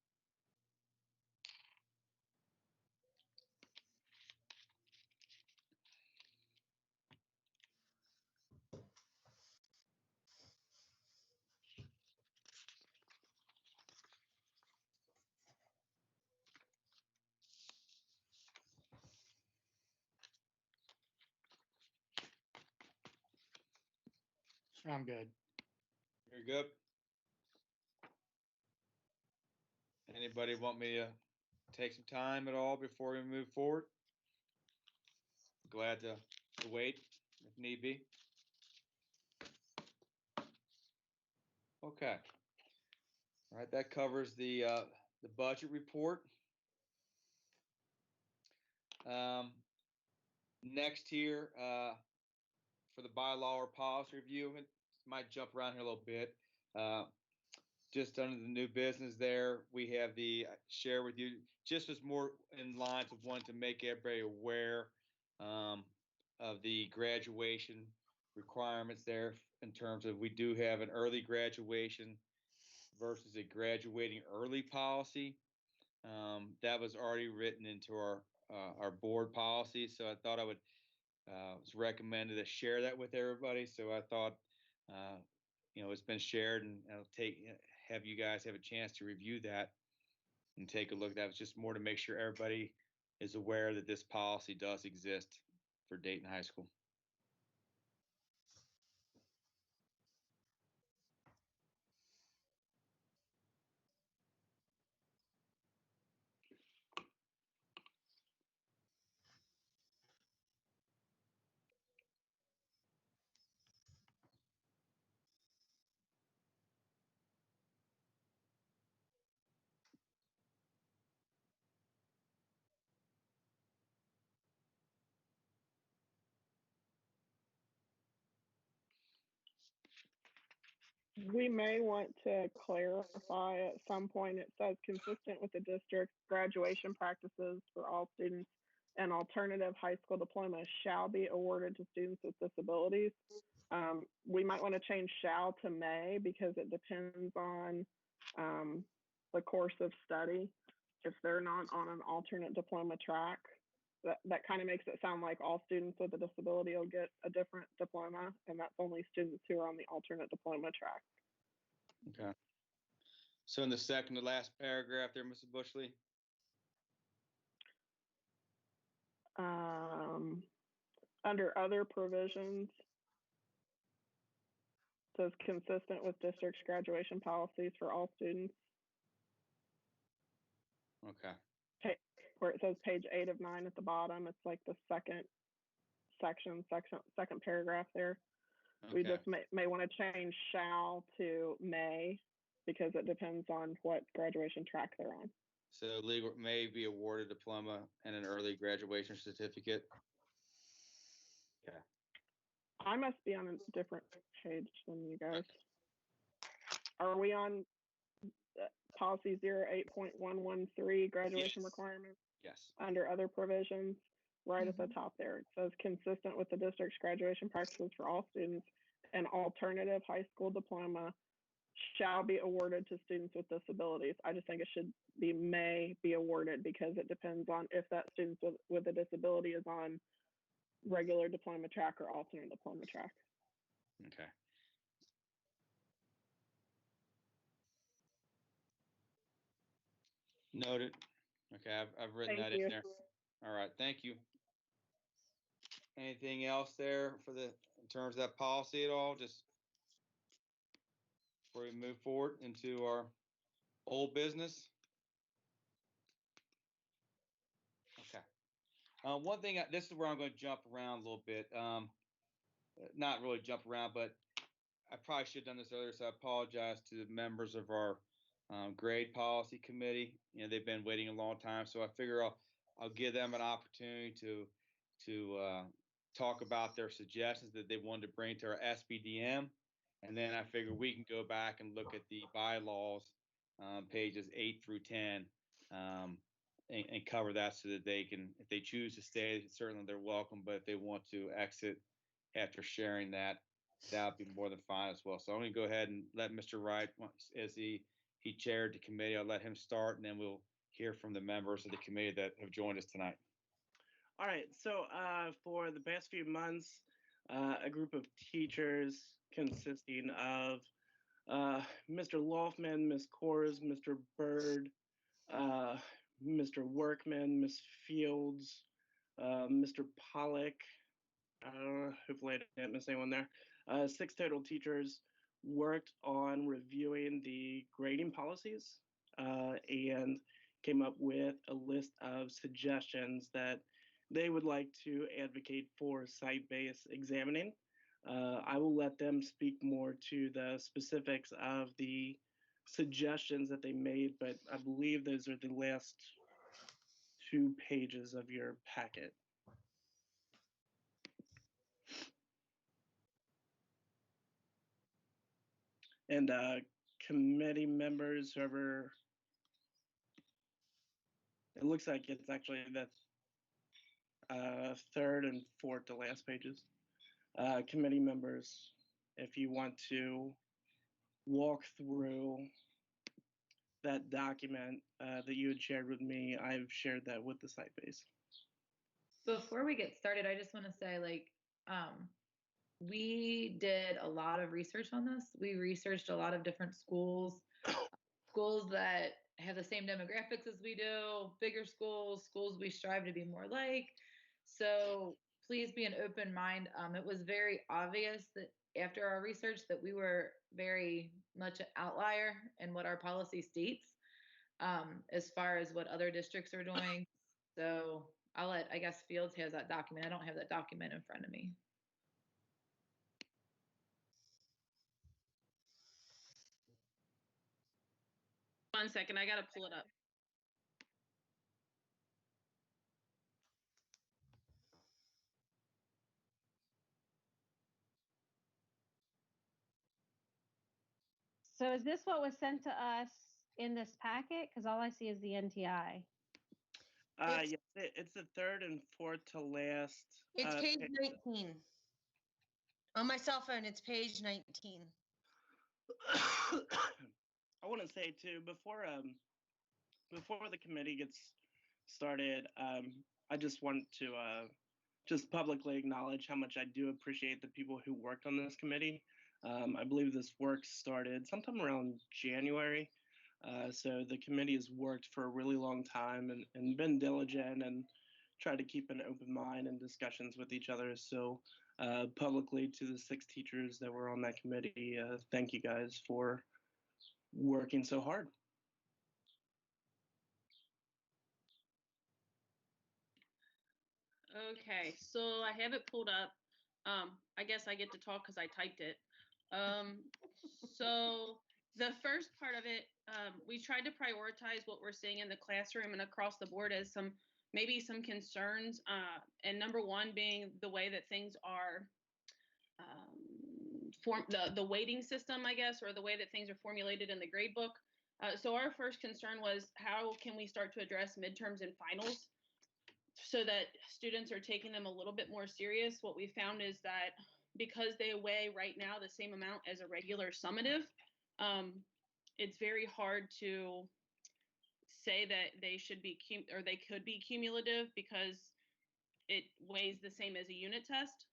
I'm good. You're good. Anybody want me to take some time at all before we move forward? Glad to wait if need be. Okay. All right, that covers the budget report. Next here, for the bylaw or policy review, it might jump around here a little bit. Just under the new business there, we have the share with you, just as more in lines of wanting to make everybody aware of the graduation requirements there in terms of we do have an early graduation versus a graduating early policy. That was already written into our board policy, so I thought I would was recommended to share that with everybody. So I thought it's been shared, and I'll have you guys have a chance to review that and take a look. That was just more to make sure everybody is aware that this policy does exist for Dayton High School. We may want to clarify at some point. It says consistent with the district's graduation practices for all students, an alternative high school diploma shall be awarded to students with disabilities. We might want to change shall to may, because it depends on the course of study. If they're not on an alternate diploma track, that kind of makes it sound like all students with a disability will get a different diploma, and that's only students who are on the alternate diploma track. Okay. So in the second to last paragraph there, Mrs. Bushley? Under other provisions, it says consistent with district's graduation policies for all students. Okay. Where it says page 8 of 9 at the bottom, it's like the second paragraph there. Okay. We just may want to change shall to may, because it depends on what graduation track they're on. So legal may be awarded diploma and an early graduation certificate. Okay. I must be on a different page than you guys. Are we on policy 08.113 graduation requirements? Yes. Under other provisions, right at the top there, it says consistent with the district's graduation practices for all students, an alternative high school diploma shall be awarded to students with disabilities. I just think it should be may be awarded, because it depends on if that student with a disability is on regular diploma track or alternate diploma track. Okay. Noted. Okay, I've written that in there. All right, thank you. Anything else there in terms of that policy at all? Just before we move forward into our old business. Okay. One thing, this is where I'm going to jump around a little bit. Not really jump around, but I probably should have done this earlier, so I apologize to the members of our grade policy committee. They've been waiting a long time, so I figure I'll give them an opportunity to talk about their suggestions that they wanted to bring to our SBDM, and then I figure we can go back and look at the bylaws, pages 8 through 10, and cover that, so that they can, if they choose to stay, certainly they're welcome, but if they want to exit after sharing that, that would be more than fine as well. So I'm going to go ahead and let Mr. Wright, as he chaired the committee, I'll let him start, and then we'll hear from the members of the committee that have joined us tonight. All right, so for the past few months, a group of teachers consisting of Mr. Loftman, Ms. Kors, Mr. Bird, Mr. Workman, Ms. Fields, Mr. Pollock, hopefully I didn't miss anyone there. 6 total teachers worked on reviewing the grading policies and came up with a list of suggestions that they would like to advocate for site-based examining. I will let them speak more to the specifics of the suggestions that they made, but I believe those are the last 2 pages of your packet. And committee members, whoever, it looks like it's actually the 3rd and 4th to last pages. Committee members, if you want to walk through that document that you had shared with me, I've shared that with the site base. Before we get started, I just want to say, we did a lot of research on this. We researched a lot of different schools that have the same demographics as we do, bigger schools we strive to be more like. So please be an open mind. It was very obvious that after our research that we were very much an outlier in what our policy states as far as what other districts are doing. So I guess Fields has that document. I don't have that document in front of me. One second, I gotta pull it up. So is this what was sent to us in this packet? Because all I see is the NTI. Yes, it's the 3rd and 4th to last. It's page 19. On my cell phone, it's page 19. I want to say too, before the committee gets started, I just want to just publicly acknowledge how much I do appreciate the people who worked on this committee. I believe this work started sometime around January. So the committee has worked for a really long time and been diligent and tried to keep an open mind and discussions with each other. So publicly to the 6 teachers that were on that committee, thank you guys for working so hard. Okay, so I have it pulled up. I guess I get to talk because I typed it. So the first part of it, we tried to prioritize what we're seeing in the classroom and across the board as maybe some concerns. And number 1 being the way that things are the weighting system, I guess, or the way that things are formulated in the grade book. So our first concern was how can we start to address midterms and finals so that students are taking them a little bit more serious. What we found is that because they weigh right now the same amount as a regular summative, it's very hard to say that they should be or they could be cumulative because it weighs the same as a unit test.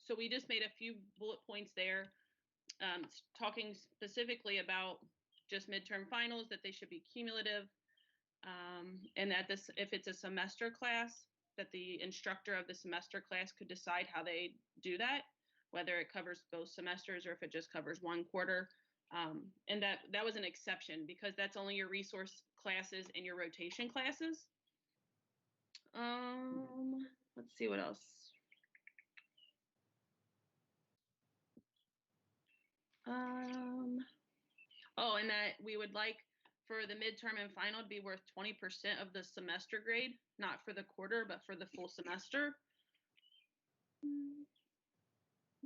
So we just made a few bullet points there, talking specifically about just midterm finals, that they should be cumulative, and that if it's a semester class, that the instructor of the semester class could decide how they do that, whether it covers both semesters or if it just covers 1 quarter. And that was an exception because that's only your resource classes and your rotation classes. Let's see what else. And that we would like for the midterm and final to be worth 20% of the semester grade, not for the quarter, but for the full semester.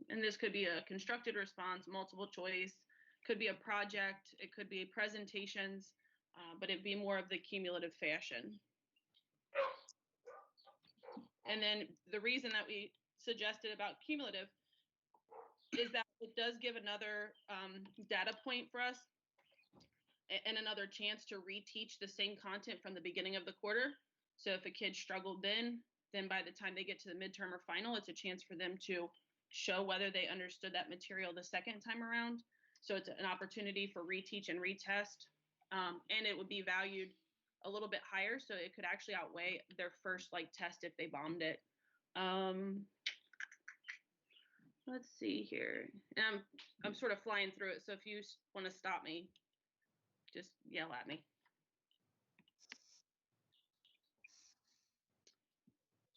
And this could be a constructed response, multiple choice, could be a project, it could be presentations, but it'd be more of the cumulative fashion. And then the reason that we suggested about cumulative is that it does give another data point for us and another chance to reteach the same content from the beginning of the quarter. So if a kid struggled then by the time they get to the midterm or final, it's a chance for them to show whether they understood that material the second time around. So it's an opportunity for reteach and retest. And it would be valued a little bit higher. So it could actually outweigh their first test if they bombed it. let's see here. And I'm sort of flying through it, so if you want to stop me, just yell at me.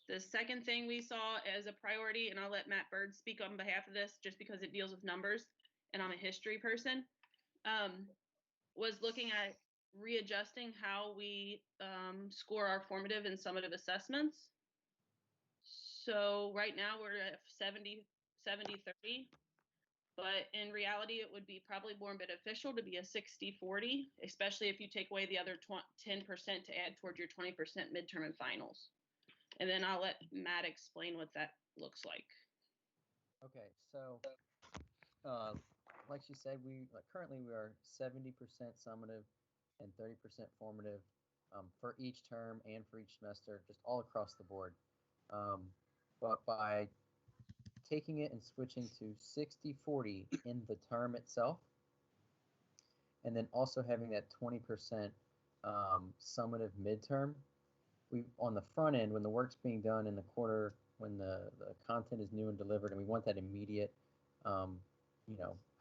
The second thing we saw as a priority, and I'll let Matt Bird speak on behalf of this just because it deals with numbers and I'm a history person, was looking at readjusting how we score our formative and summative assessments. So right now we're at 70, 30, but in reality, it would be probably more beneficial to be a 60-40, especially if you take away the other 10% to add towards your 20% midterm and finals. And then I'll let Matt explain what that looks like. Okay, so like she said, currently we are 70% summative and 30% formative for each term and for each semester, just all across the board. But by taking it and switching to 60-40 in the term itself, and then also having that 20% summative midterm, we on the front end, when the work's being done in the quarter, when the content is new and delivered, and we want that immediate,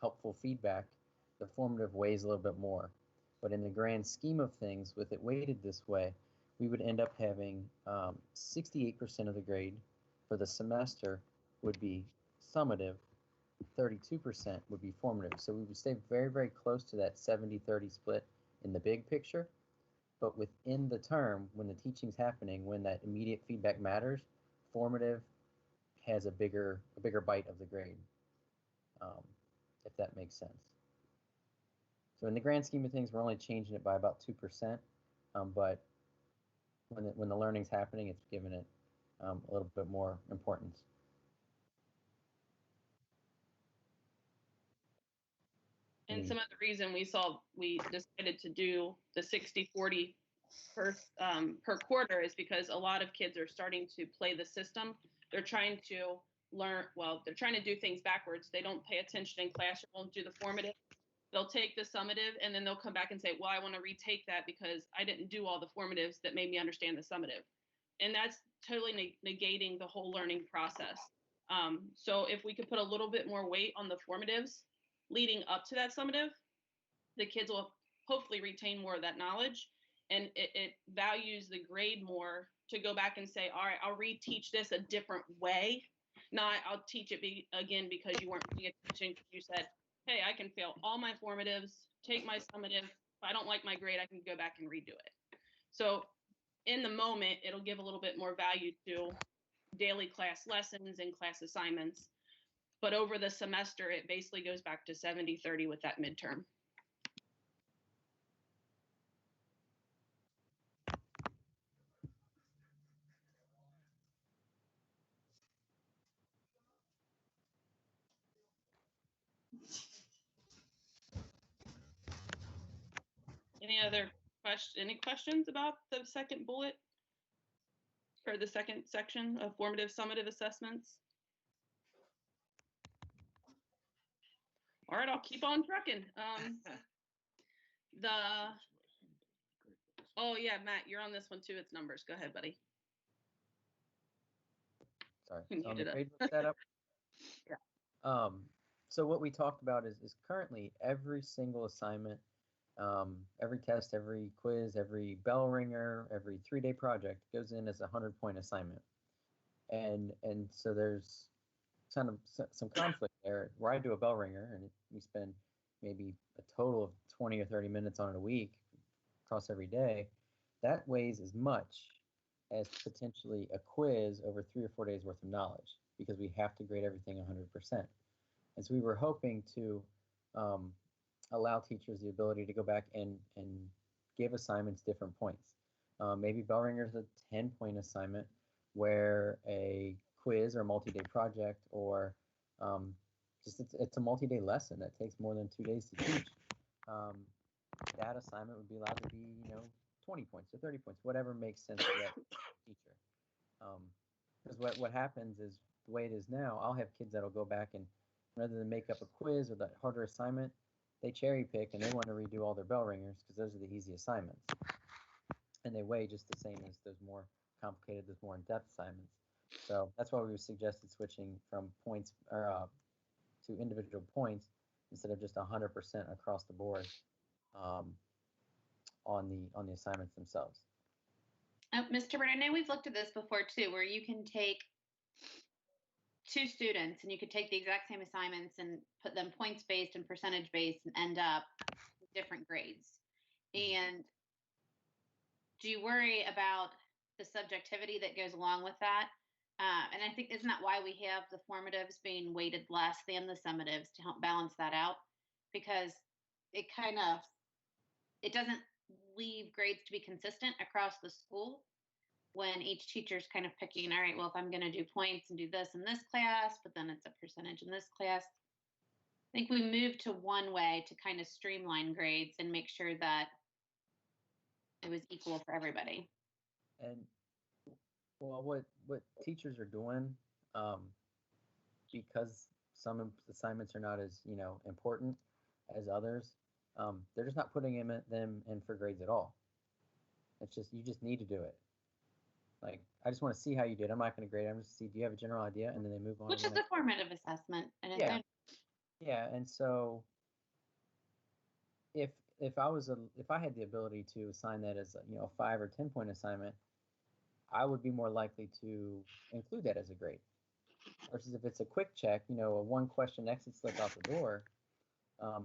helpful feedback, the formative weighs a little bit more. But in the grand scheme of things, with it weighted this way, we would end up having 68% of the grade for the semester would be summative, 32% would be formative. So we would stay very, very close to that 70-30 split in the big picture. But within the term, when the teaching's happening, when that immediate feedback matters, formative has a bigger bite of the grade, if that makes sense. So in the grand scheme of things, we're only changing it by about 2%, but when the learning's happening, it's giving it a little bit more importance. And some of the reason we decided to do the 60-40 per quarter is because a lot of kids are starting to play the system. They're trying to they're trying to do things backwards. They don't pay attention in class or won't do the formative. They'll take the summative and then they'll come back and say, well, I want to retake that because I didn't do all the formatives that made me understand the summative. And that's totally negating the whole learning process. So if we could put a little bit more weight on the formatives leading up to that summative, the kids will hopefully retain more of that knowledge, and it values the grade more to go back and say, all right, I'll reteach this a different way. Not I'll teach it again because you weren't paying attention. You said, hey, I can fail all my formatives, take my summative. If I don't like my grade, I can go back and redo it. So in the moment, it'll give a little bit more value to daily class lessons and class assignments. But over the semester, it basically goes back to 70-30 with that midterm. Any questions about the second bullet or the second section of formative summative assessments? All right, I'll keep on trucking. Oh yeah, Matt, you're on this one too. It's numbers. Go ahead, buddy. Sorry. So on the gradebook setup. Yeah. So what we talked about is currently every single assignment, every test, every quiz, every bell ringer, every 3-day project goes in as a 100-point assignment. And so there's kind of some conflict there where I do a bell ringer and we spend maybe a total of 20 or 30 minutes on it a week across every day. That weighs as much as potentially a quiz over 3 or 4 days worth of knowledge because we have to grade everything 100%. And so we were hoping to allow teachers the ability to go back and give assignments different points. Maybe bell ringer is a 10-point assignment where a quiz or a multi-day project or it's a multi-day lesson that takes more than 2 days to teach. That assignment would be allowed to be 20 points or 30 points, whatever makes sense to that teacher. Because what happens is the way it is now, I'll have kids that'll go back and rather than make up a quiz or that harder assignment, they cherry pick and they want to redo all their bell ringers because those are the easy assignments. And they weigh just the same as those more complicated, those more in-depth assignments. So that's why we suggested switching from points or to individual points instead of just 100% across the board on the assignments themselves. Mr. Bird, I know we've looked at this before too, where you can take 2 students and you could take the exact same assignments and put them points based and percentage based and end up with different grades. And do you worry about the subjectivity that goes along with that? And I think, isn't that why we have the formatives being weighted less than the summatives to help balance that out? Because it doesn't leave grades to be consistent across the school when each teacher's kind of picking, all right, well, if I'm going to do points and do this in this class, but then it's a percentage in this class. I think we moved to one way to kind of streamline grades and make sure that it was equal for everybody. And well, what teachers are doing, because some assignments are not as important as others, they're just not putting them in for grades at all. It's just, you just need to do it. Like, I just want to see how you did. I'm not going to grade. I'm just see, do you have a general idea? And then they move on. Which is a formative assessment. And yeah. And so if I had the ability to assign that as a 5 or 10 point assignment, I would be more likely to include that as a grade. Versus if it's a quick check, a 1 question exit slip out the door,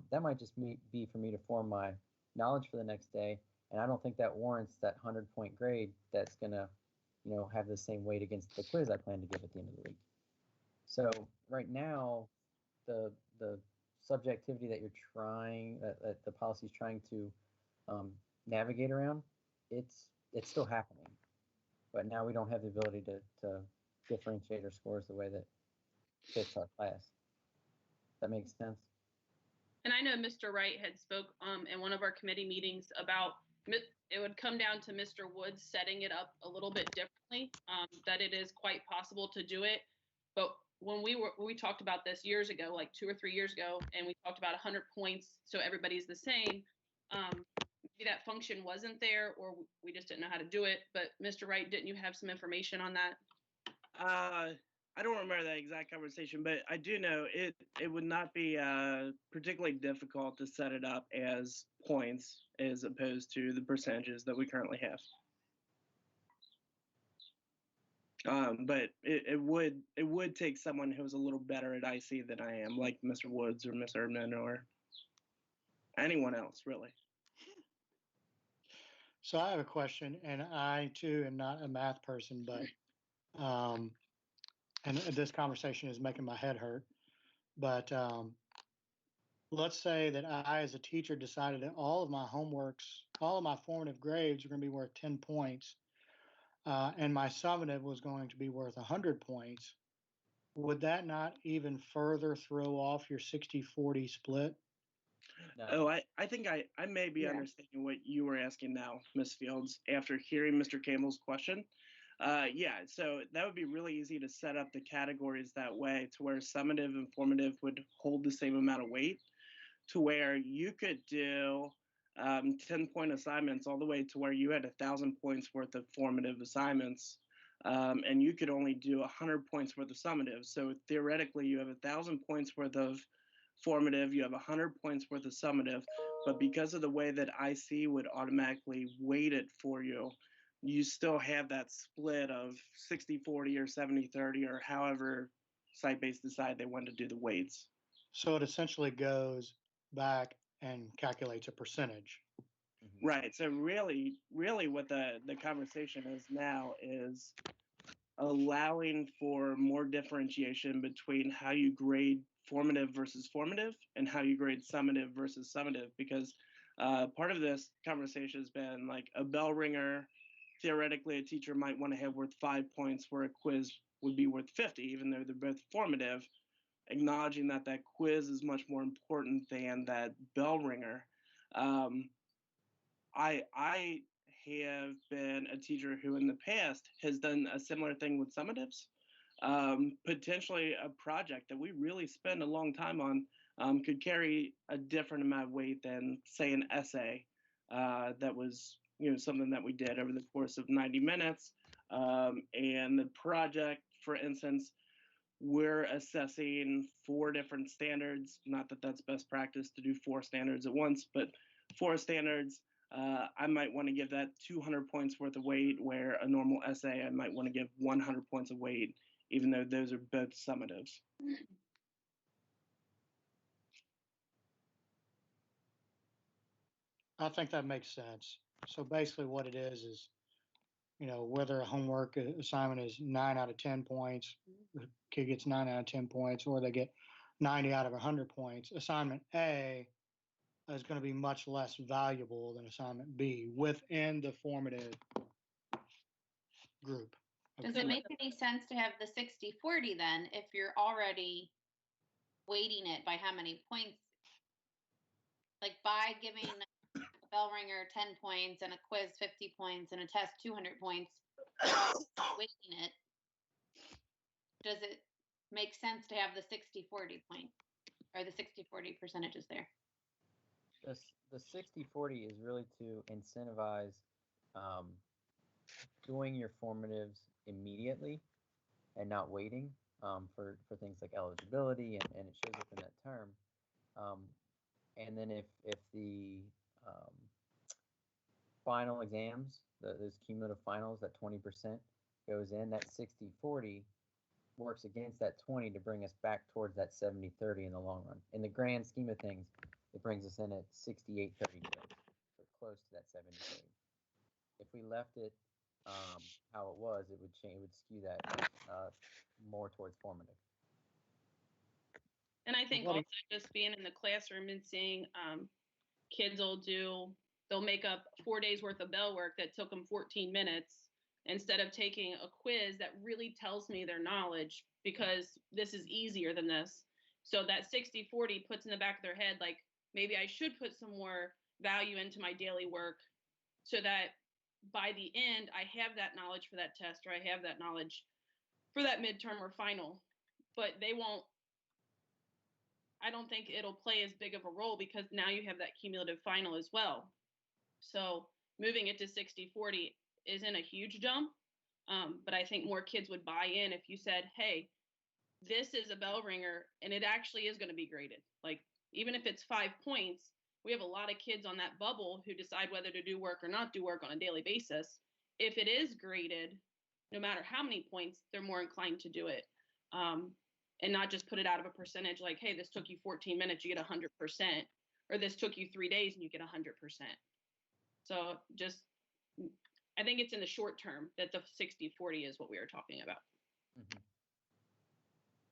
that might just be for me to form my knowledge for the next day. And I don't think that warrants that 100-point grade that's going to, have the same weight against the quiz I plan to give at the end of the week. So right now, the subjectivity that you're trying, that the policy is trying to navigate around, it's still happening. But now we don't have the ability to differentiate our scores the way that fits our class. That makes sense? And I know Mr. Wright had spoke in one of our committee meetings about it would come down to Mr. Woods setting it up a little bit differently, that it is quite possible to do it. But when we talked about this years ago, like 2 or 3 years ago, and we talked about 100 points, so everybody's the same, maybe that function wasn't there, or we just didn't know how to do it. But Mr. Wright, didn't you have some information on that? I don't remember that exact conversation, but I do know it would not be particularly difficult to set it up as points as opposed to the percentages that we currently have. But it would take someone who's a little better at IC than I am, like Mr. Woods or Miss Erdman or anyone else, really. So I have a question, and I too am not a math person, but and this conversation is making my head hurt. But let's say that I, as a teacher, decided that all of my homeworks, all of my formative grades are going to be worth 10 points, and my summative was going to be worth 100 points. Would that not even further throw off your 60-40 split? No. Oh, I think I may be understanding what you were asking now, Ms. Fields, after hearing Mr. Campbell's question. Yeah, so that would be really easy to set up the categories that way to where summative and formative would hold the same amount of weight, to where you could do 10-point assignments all the way to where you had 1,000 points worth of formative assignments, and you could only do 100 points worth of summative. So theoretically, you have 1,000 points worth of formative, you have 100 points worth of summative, but because of the way that IC would automatically weight it for you, you still have that split of 60-40 or 70-30 or however site-based decide they want to do the weights. So it essentially goes back and calculates a percentage. Mm-hmm. Right. So really what the conversation is now is allowing for more differentiation between how you grade formative versus formative and how you grade summative versus summative, because part of this conversation has been like a bell ringer. Theoretically, a teacher might want to have worth 5 points where a quiz would be worth 50, even though they're both formative, acknowledging that that quiz is much more important than that bell ringer. I have been a teacher who in the past has done a similar thing with summatives. Potentially a project that we really spend a long time on could carry a different amount of weight than, say, an essay that was something that we did over the course of 90 minutes. And the project, for instance, we're assessing 4 different standards. Not that that's best practice to do 4 standards at once, but 4 standards. I might want to give that 200 points worth of weight, where a normal essay I might want to give 100 points of weight, even though those are both summatives. I think that makes sense. So basically what it is, you know, whether a homework assignment is 9 out of 10 points, the kid gets 9 out of 10 points, or they get 90 out of 100 points, assignment A is going to be much less valuable than assignment B within the formative group. Does Okay. it make any sense to have the 60-40 then if you're already weighting it by how many points? Like by giving a bell ringer 10 points and a quiz 50 points and a test 200 points, weighting it, does it make sense to have the 60-40 point or the 60-40 percentages there? The 60-40 is really to incentivize doing your formatives immediately and not waiting for things like eligibility, and it shows up in that term. And then if the final exams, those cumulative finals, that 20% goes in, that 60-40 works against that 20 to bring us back towards that 70-30 in the long run. In the grand scheme of things, it brings us in at 68-32, so close to that 70-30. If we left it how it was, it would change. It would skew that more towards formative. And I think also just being in the classroom and seeing kids they'll make up 4 days worth of bell work that took them 14 minutes instead of taking a quiz that really tells me their knowledge, because this is easier than this. So that 60-40 puts in the back of their head, like, maybe I should put some more value into my daily work so that by the end, I have that knowledge for that test, or I have that knowledge for that midterm or final. But I don't think it'll play as big of a role because now you have that cumulative final as well. So moving it to 60-40 isn't a huge jump, but I think more kids would buy in if you said, hey, this is a bell ringer and it actually is going to be graded. Like, even if it's 5 points, we have a lot of kids on that bubble who decide whether to do work or not do work on a daily basis. If it is graded, no matter how many points, they're more inclined to do it. And not just put it out of a percentage like, hey, this took you 14 minutes, you get 100%, or this took you 3 days and you get 100%. So I think it's in the short term that the 60-40 is what we are talking about. Mm-hmm.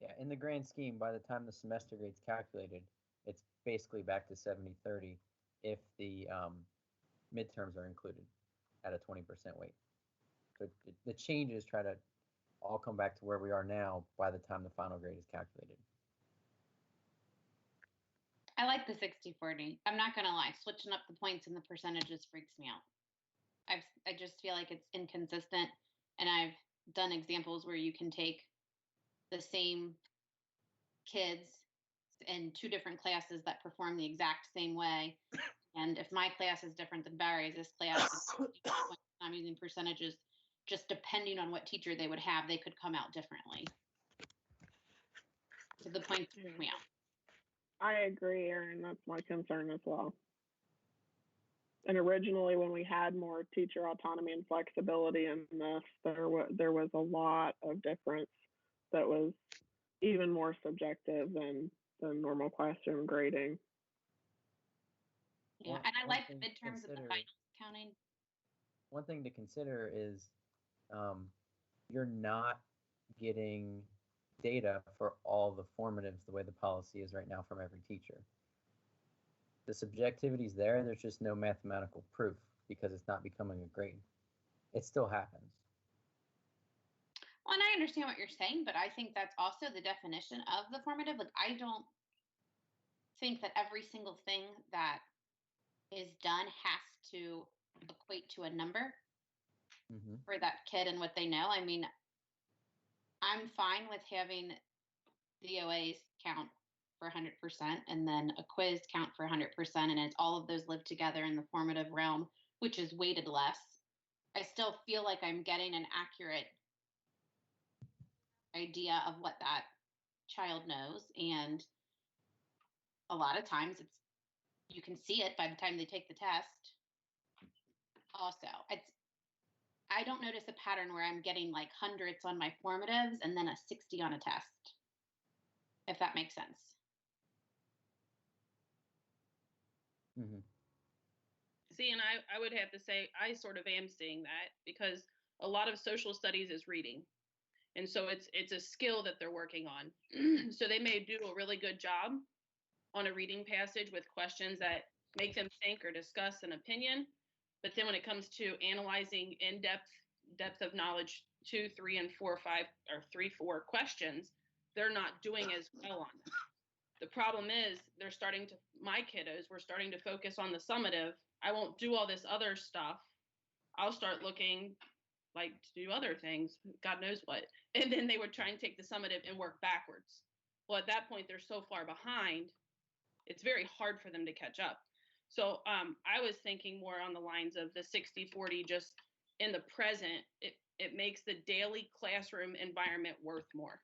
Yeah, in the grand scheme, by the time the semester grade's calculated, it's basically back to 70-30 if the midterms are included at a 20% weight. So the changes try to all come back to where we are now by the time the final grade is calculated. I like the 60-40. I'm not gonna lie, switching up the points and the percentages freaks me out. I just feel like it's inconsistent, and I've done examples where you can take the same kids in 2 different classes that perform the exact same way, and if my class is different than Barry's class, I'm using percentages. Just depending on what teacher they would have, they could come out differently. So the points freak me out. I agree, Erin. That's my concern as well. And originally, when we had more teacher autonomy and flexibility in this, there was a lot of difference that was even more subjective than normal classroom grading. Yeah, and I like the midterms and the finals counting. One thing to consider is you're not getting data for all the formatives the way the policy is right now from every teacher. The subjectivity is there, there's just no mathematical proof because it's not becoming a grade. It still happens. Well, and I understand what you're saying, but I think that's also the definition of the formative. Like, I don't think that every single thing that is done has to equate to a number for that kid and what they know. I mean, I'm fine with having the OAs count for 100% and then a quiz count for 100%, and it's all of those live together in the formative realm, which is weighted less. I still feel like I'm getting an accurate idea of what that child knows. And a lot of times you can see it by the time they take the test. Also, I don't notice a pattern where I'm getting like hundreds on my formatives and then a 60 on a test, if that makes sense. Mm-hmm. See, and I would have to say I sort of am seeing that, because a lot of social studies is reading. And so it's a skill that they're working on. So they may do a really good job on a reading passage with questions that make them think or discuss an opinion. But then when it comes to analyzing depth of knowledge, 2, 3, and 4, 5, or 3, 4 questions, they're not doing as well on them. The problem is my kiddos, we're starting to focus on the summative. I won't do all this other stuff. I'll start looking like to do other things, God knows what. And then they would try and take the summative and work backwards. Well, at that point, they're so far behind, it's very hard for them to catch up. So I was thinking more on the lines of the 60-40, just in the present, it makes the daily classroom environment worth more.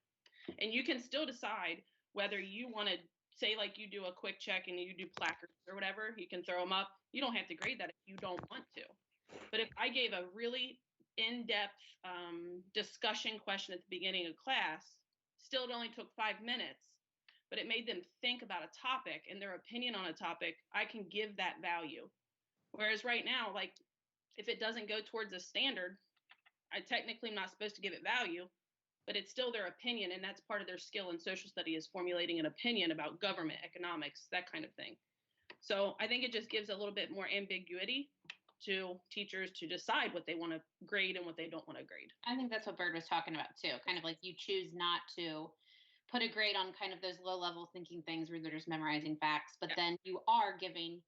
And you can still decide whether you want to say, like, you do a quick check and you do placards or whatever, you can throw them up. You don't have to grade that if you don't want to. But if I gave a really in-depth discussion question at the beginning of class, still it only took 5 minutes, but it made them think about a topic and their opinion on a topic, I can give that value. Whereas right now, like, if it doesn't go towards a standard, I technically am not supposed to give it value, but it's still their opinion, and that's part of their skill in social study, is formulating an opinion about government, economics, that kind of thing. So I think it just gives a little bit more ambiguity to teachers to decide what they want to grade and what they don't want to grade. I think that's what Bird was talking about too. Kind of like you choose not to put a grade on kind of those low level thinking things where they're just memorizing facts, but then you are giving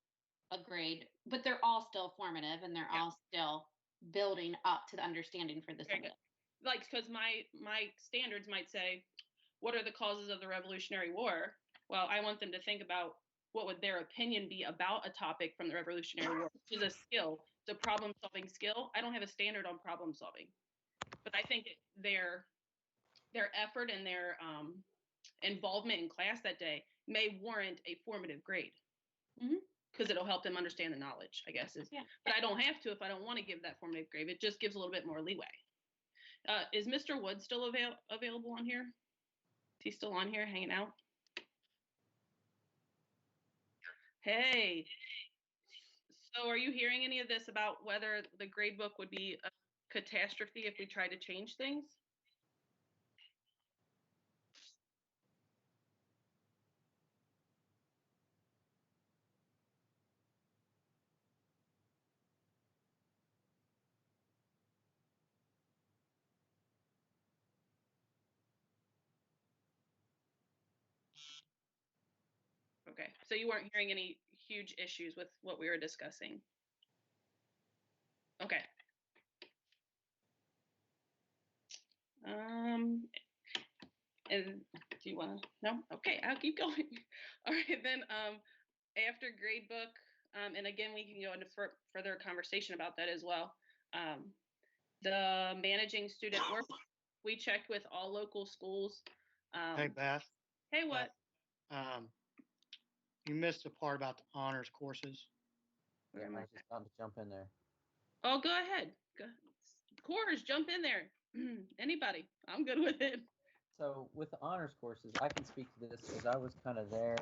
a grade, but they're all still formative and they're all still building up to the understanding for this. Like, because my standards might say, what are the causes of the Revolutionary War? Well, I want them to think about what would their opinion be about a topic from the Revolutionary War, which is a skill. It's a problem-solving skill. I don't have a standard on problem solving, but I think their effort and their involvement in class that day may warrant a formative grade, because it'll help them understand the knowledge, I guess. But I don't have to if I don't want to give that formative grade. It just gives a little bit more leeway. Is Mr. Wood still available on here? Is he still on here hanging out? Hey, so are you hearing any of this about whether the grade book would be a catastrophe if we try to change things? Okay, so you weren't hearing any huge issues with what we were discussing. Okay. And do you want to? No? Okay, I'll keep going. All right, then after grade book, and again, we can go into further conversation about that as well. The managing student work, we checked with all local schools. Hey, Beth. Hey, what? You missed the part about the honors courses. I was just about to jump in there. Oh, go ahead. Go. Cores, jump in there. Anybody. I'm good with it. So with the honors courses, I can speak to this because I was kind of there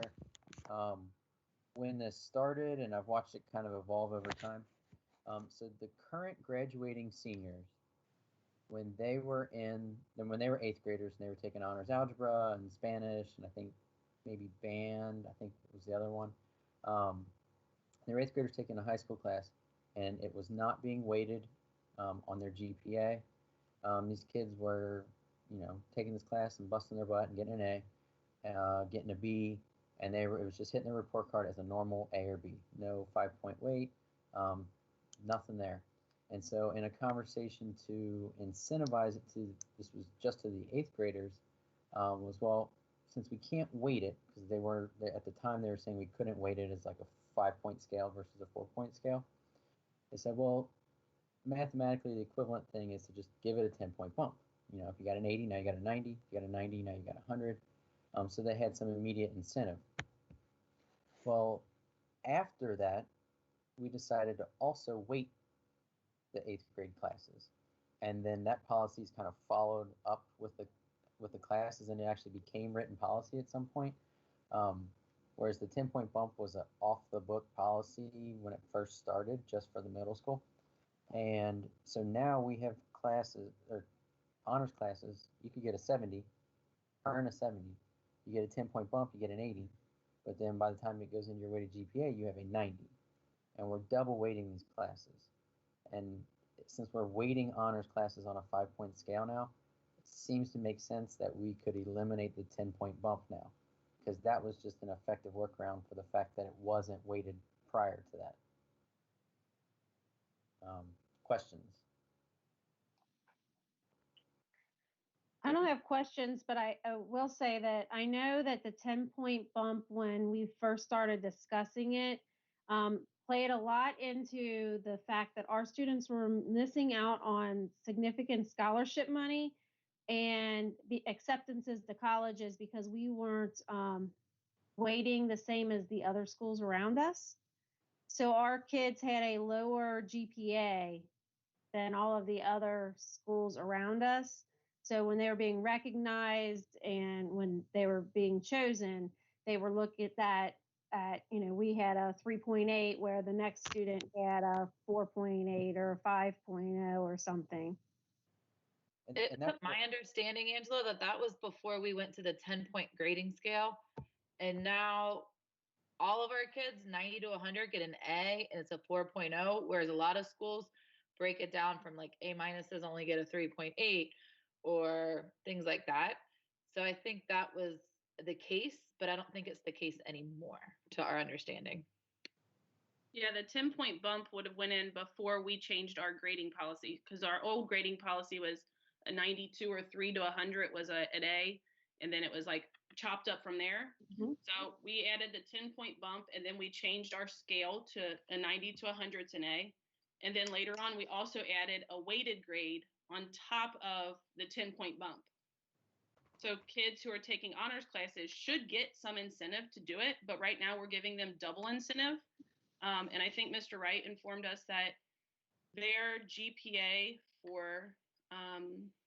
when this started, and I've watched it kind of evolve over time. So the current graduating seniors, when they were 8th graders and they were taking honors algebra and Spanish, and I think maybe band, I think it was the other one. They were 8th graders taking a high school class, and it was not being weighted on their GPA. These kids were, taking this class and busting their butt and getting an A, getting a B, and it was just hitting their report card as a normal A or B. No 5-point weight, nothing there. And so in a conversation to incentivize it this was just to the 8th graders, was, well, since we can't weight it, because at the time they were saying we couldn't weight it as like a 5-point scale versus a 4-point scale. They said, well, mathematically the equivalent thing is to just give it a 10-point bump. You know, if you got an 80, now you got a 90. If you got a 90, now you got 100. So they had some immediate incentive. Well, after that, we decided to also weight the 8th grade classes, and then that policy's kind of followed up with the classes, and it actually became written policy at some point. Whereas the 10-point bump was an off-the-book policy when it first started, just for the middle school. And so now we have classes, or honors classes, you could get a 70, earn a 70. You get a 10-point bump, you get an 80. But then by the time it goes into your weighted GPA, you have a 90. And we're double weighting these classes. And since we're weighting honors classes on a 5-point scale now, it seems to make sense that we could eliminate the 10-point bump now, because that was just an effective workaround for the fact that it wasn't weighted prior to that. Questions? I don't have questions, but I will say that I know that the 10-point bump, when we first started discussing it, played a lot into the fact that our students were missing out on significant scholarship money and the acceptances to colleges because we weren't weighting the same as the other schools around us. So our kids had a lower GPA than all of the other schools around us. So when they were being recognized and when they were being chosen, they were looking at that at, you know, we had a 3.8 where the next student had a 4.8 or a 5.0 or something. It's my understanding, Angela, that was before we went to the 10-point grading scale. And now all of our kids, 90 to 100, get an A, and it's a 4.0, whereas a lot of schools break it down from like A minuses only get a 3.8 or things like that. So I think that was the case, but I don't think it's the case anymore, to our understanding. Yeah, the 10-point bump would have went in before we changed our grading policy, because our old grading policy was a 92 or 3 to 100 was an A, and then it was like chopped up from there. Mm-hmm. So we added the 10-point bump, and then we changed our scale to a 90 to 100 is an A. And then later on, we also added a weighted grade on top of the 10-point bump. So kids who are taking honors classes should get some incentive to do it, but right now we're giving them double incentive. And I think Mr. Wright informed us that their GPA for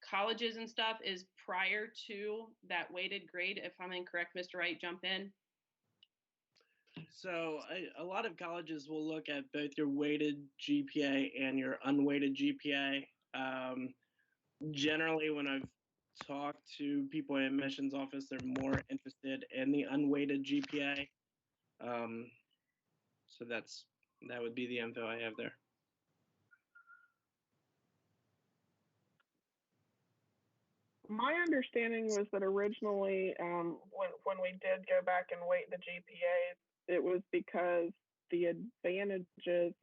colleges and stuff is prior to that weighted grade. If I'm incorrect, Mr. Wright, jump in. So a lot of colleges will look at both your weighted GPA and your unweighted GPA. Generally, when I've talked to people in admissions office, they're more interested in the unweighted GPA. So that would be the info I have there. My understanding was that originally, when we did go back and weight the GPAs, it was because the advantages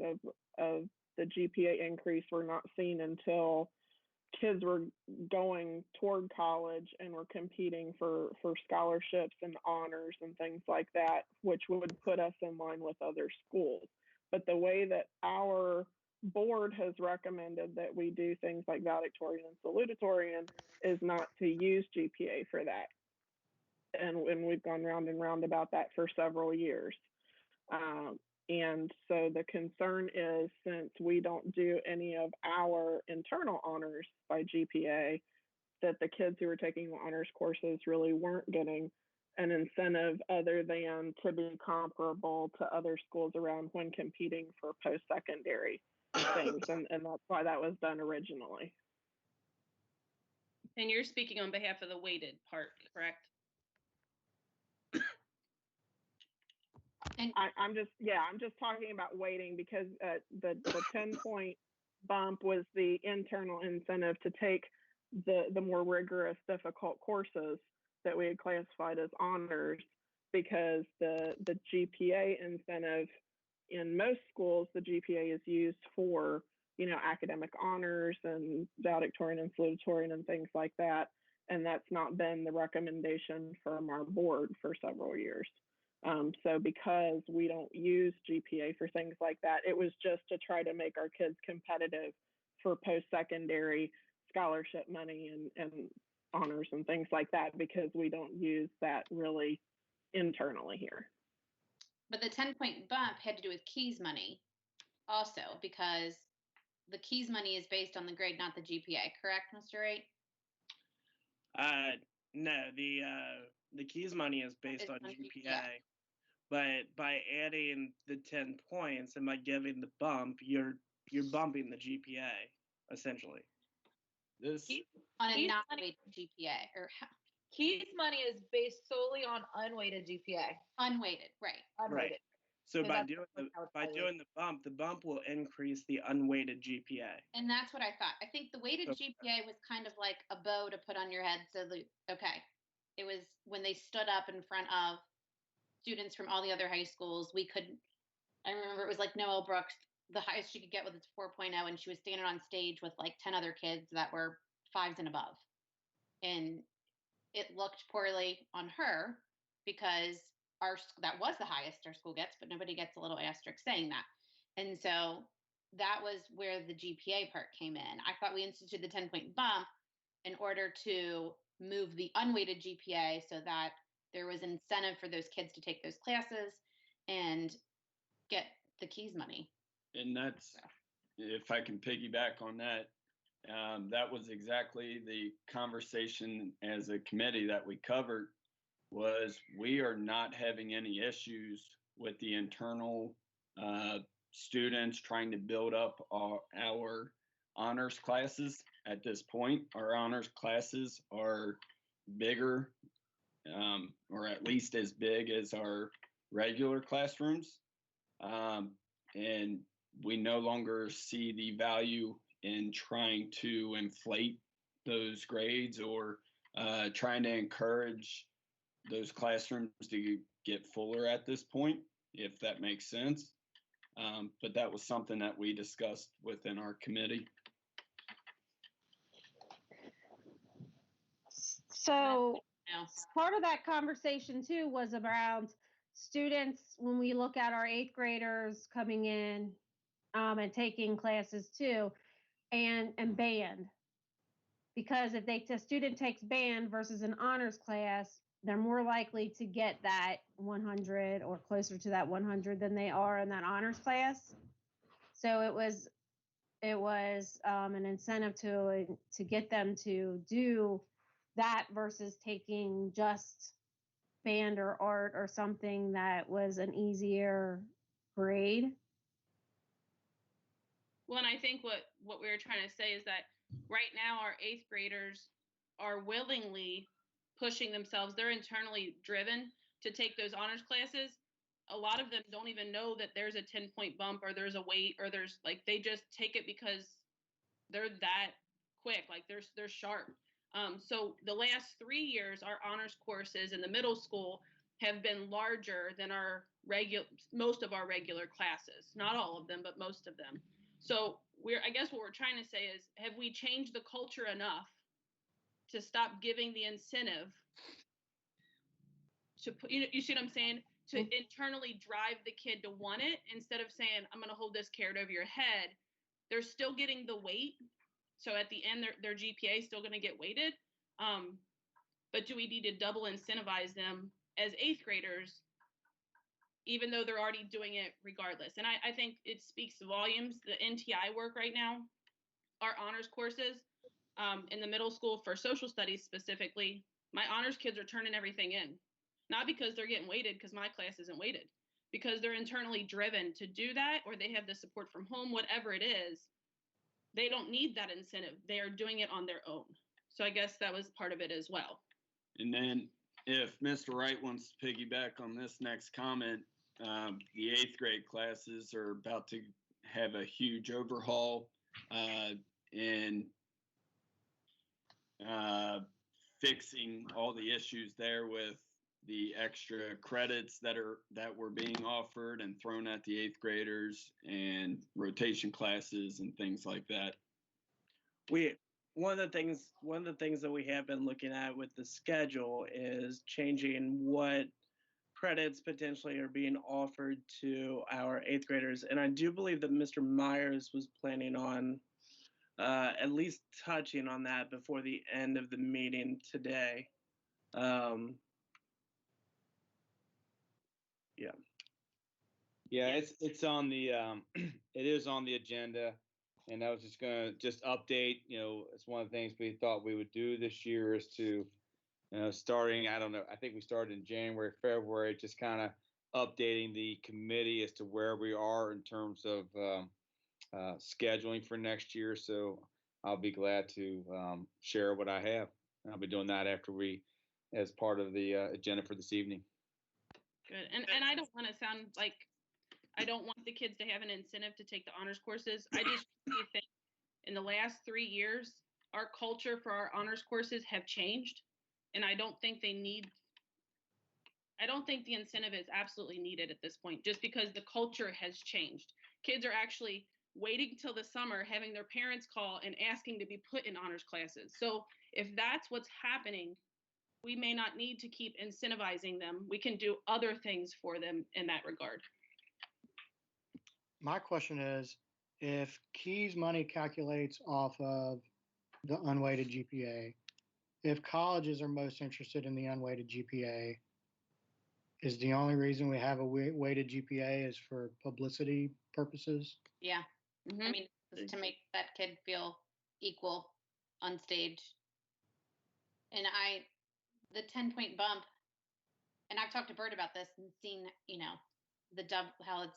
of the GPA increase were not seen until kids were going toward college and were competing for scholarships and honors and things like that, which would put us in line with other schools. But the way that our board has recommended that we do things like valedictorian and salutatorian is not to use GPA for that. And we've gone round and round about that for several years. And so the concern is, since we don't do any of our internal honors by GPA, that the kids who are taking the honors courses really weren't getting an incentive other than to be comparable to other schools around when competing for post-secondary things. And that's why that was done originally. And you're speaking on behalf of the weighted part, correct? And I'm just talking about weighting because the 10-point bump was the internal incentive to take the more rigorous, difficult courses that we had classified as honors, because the GPA incentive in most schools, the GPA is used for, you know, academic honors and valedictorian and salutatorian and things like that. And that's not been the recommendation from our board for several years. So because we don't use GPA for things like that, it was just to try to make our kids competitive for post-secondary scholarship money and honors and things like that, because we don't use that really internally here. But the 10-point bump had to do with Keys money also, because the Keys money is based on the grade, not the GPA, correct, Mr. Wright? No, the Keys money is based on GPA. But by adding the 10 points and by giving the bump, you're bumping the GPA essentially. This On a Keys non-weighted GPA, or Keys money is based solely on unweighted GPA. unweighted, right? Unweighted. Right. So So by that's doing what I was doing the bump will increase the unweighted GPA. And that's what I thought. I think the weighted Okay. GPA was kind of like a bow to put on your head. So, okay, it was when they stood up in front of students from all the other high schools. I remember it was like Noelle Brooks, the highest she could get was 4.0, and she was standing on stage with like 10 other kids that were 5s and above. And it looked poorly on her because that was the highest our school gets, but nobody gets a little asterisk saying that. And so that was where the GPA part came in. I thought we instituted the 10-point bump in order to move the unweighted GPA so that there was incentive for those kids to take those classes and get the Keys money. And that's, if I can piggyback on that, that was exactly the conversation as a committee that we covered. Was we are not having any issues with the internal students trying to build up our honors classes at this point. Our honors classes are bigger, or at least as big as our regular classrooms. And we no longer see the value in trying to inflate those grades or trying to encourage those classrooms to get fuller at this point, if that makes sense. But that was something that we discussed within our committee. So part of that conversation too was around students, when we look at our 8th graders coming in and taking classes too, and band. Because if a student takes band versus an honors class, they're more likely to get that 100 or closer to that 100 than they are in that honors class. So it was an incentive to get them to do that versus taking just band or art or something that was an easier grade. Well, and I think what we were trying to say is that right now our 8th graders are willingly pushing themselves. They're internally driven to take those honors classes. A lot of them don't even know that there's a 10-point bump or there's a weight or there's like, they just take it because they're that quick, like they're sharp. So the last 3 years, our honors courses in the middle school have been larger than most of our regular classes. Not all of them, but most of them. So I guess what we're trying to say is, have we changed the culture enough to stop giving the incentive to put, you see what I'm saying? To internally drive the kid to want it instead of saying, I'm going to hold this carrot over your head. They're still getting the weight. So at the end, their GPA is still going to get weighted. But do we need to double incentivize them as 8th graders, even though they're already doing it regardless? And I think it speaks volumes. The NTI work right now, our honors courses in the middle school for social studies specifically, my honors kids are turning everything in. Not because they're getting weighted, because my class isn't weighted, because they're internally driven to do that, or they have the support from home, whatever it is. They don't need that incentive. They are doing it on their own. So I guess that was part of it as well. And then if Mr. Wright wants to piggyback on this next comment, the 8th grade classes are about to have a huge overhaul in fixing all the issues there with the extra credits that were being offered and thrown at the 8th graders and rotation classes and things like that. One of the things that we have been looking at with the schedule is changing what credits potentially are being offered to our 8th graders. And I do believe that Mr. Myers was planning on at least touching on that before the end of the meeting today. Yeah, it's on the it is on the agenda, and I was just gonna update. It's one of the things we thought we would do this year is to, starting, I don't know, I think we started in January, February, just kind of updating the committee as to where we are in terms of scheduling for next year. So I'll be glad to share what I have. I'll be doing that as part of the agenda for this evening. Good. And I don't want to sound like I don't want the kids to have an incentive to take the honors courses. I just really think in the last 3 years, our culture for our honors courses have changed. And I don't think the incentive is absolutely needed at this point, just because the culture has changed. Kids are actually waiting till the summer, having their parents call and asking to be put in honors classes. So if that's what's happening, we may not need to keep incentivizing them. We can do other things for them in that regard. My question is, if Keys money calculates off of the unweighted GPA, if colleges are most interested in the unweighted GPA, is the only reason we have a weighted GPA is for publicity purposes? Yeah. I mean, it's to make that kid feel equal on stage. And the 10-point bump, and I've talked to Bert about this and seen, how it's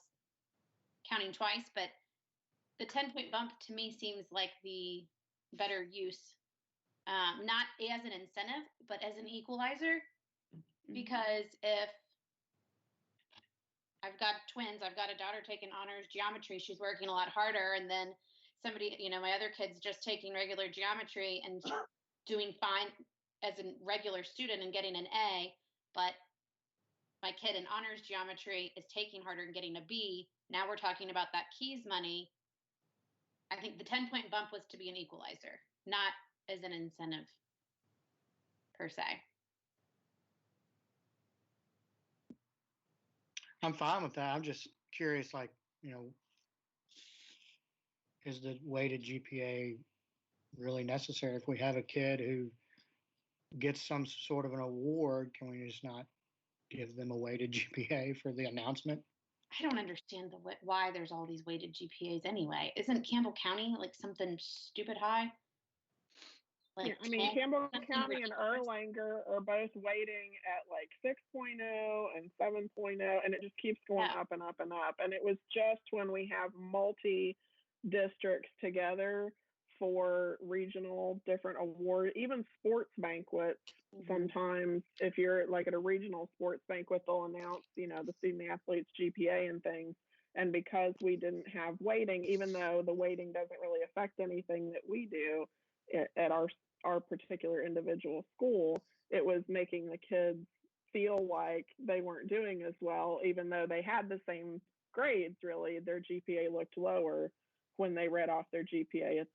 counting twice, but the 10-point bump to me seems like the better use, not as an incentive, but as an equalizer. Because if I've got twins, I've got a daughter taking honors geometry, she's working a lot harder, and then somebody, my other kid's just taking regular geometry and doing fine as a regular student and getting an A, but my kid in honors geometry is taking harder and getting a B. Now we're talking about that Keys money. I think the 10-point bump was to be an equalizer, not as an incentive per se. I'm fine with that. I'm just curious, is the weighted GPA really necessary? If we have a kid who gets some sort of an award, can we just not give them a weighted GPA for the announcement? I don't understand why there's all these weighted GPAs anyway. Isn't Campbell County like something stupid high? Like, yeah, I mean, Campbell County and Erlanger are both weighting at like 6.0 and 7.0, and it just keeps going up and up and up. And it was just when we have multi-districts together for regional different awards, even sports banquets. Sometimes if you're like at a regional sports banquet, they'll announce, the student athletes GPA and things. And because we didn't have weighting, even though the weighting doesn't really affect anything that we do at our particular individual school, it was making the kids feel like they weren't doing as well, even though they had the same grades. Really, their GPA looked lower when they read off their GPA at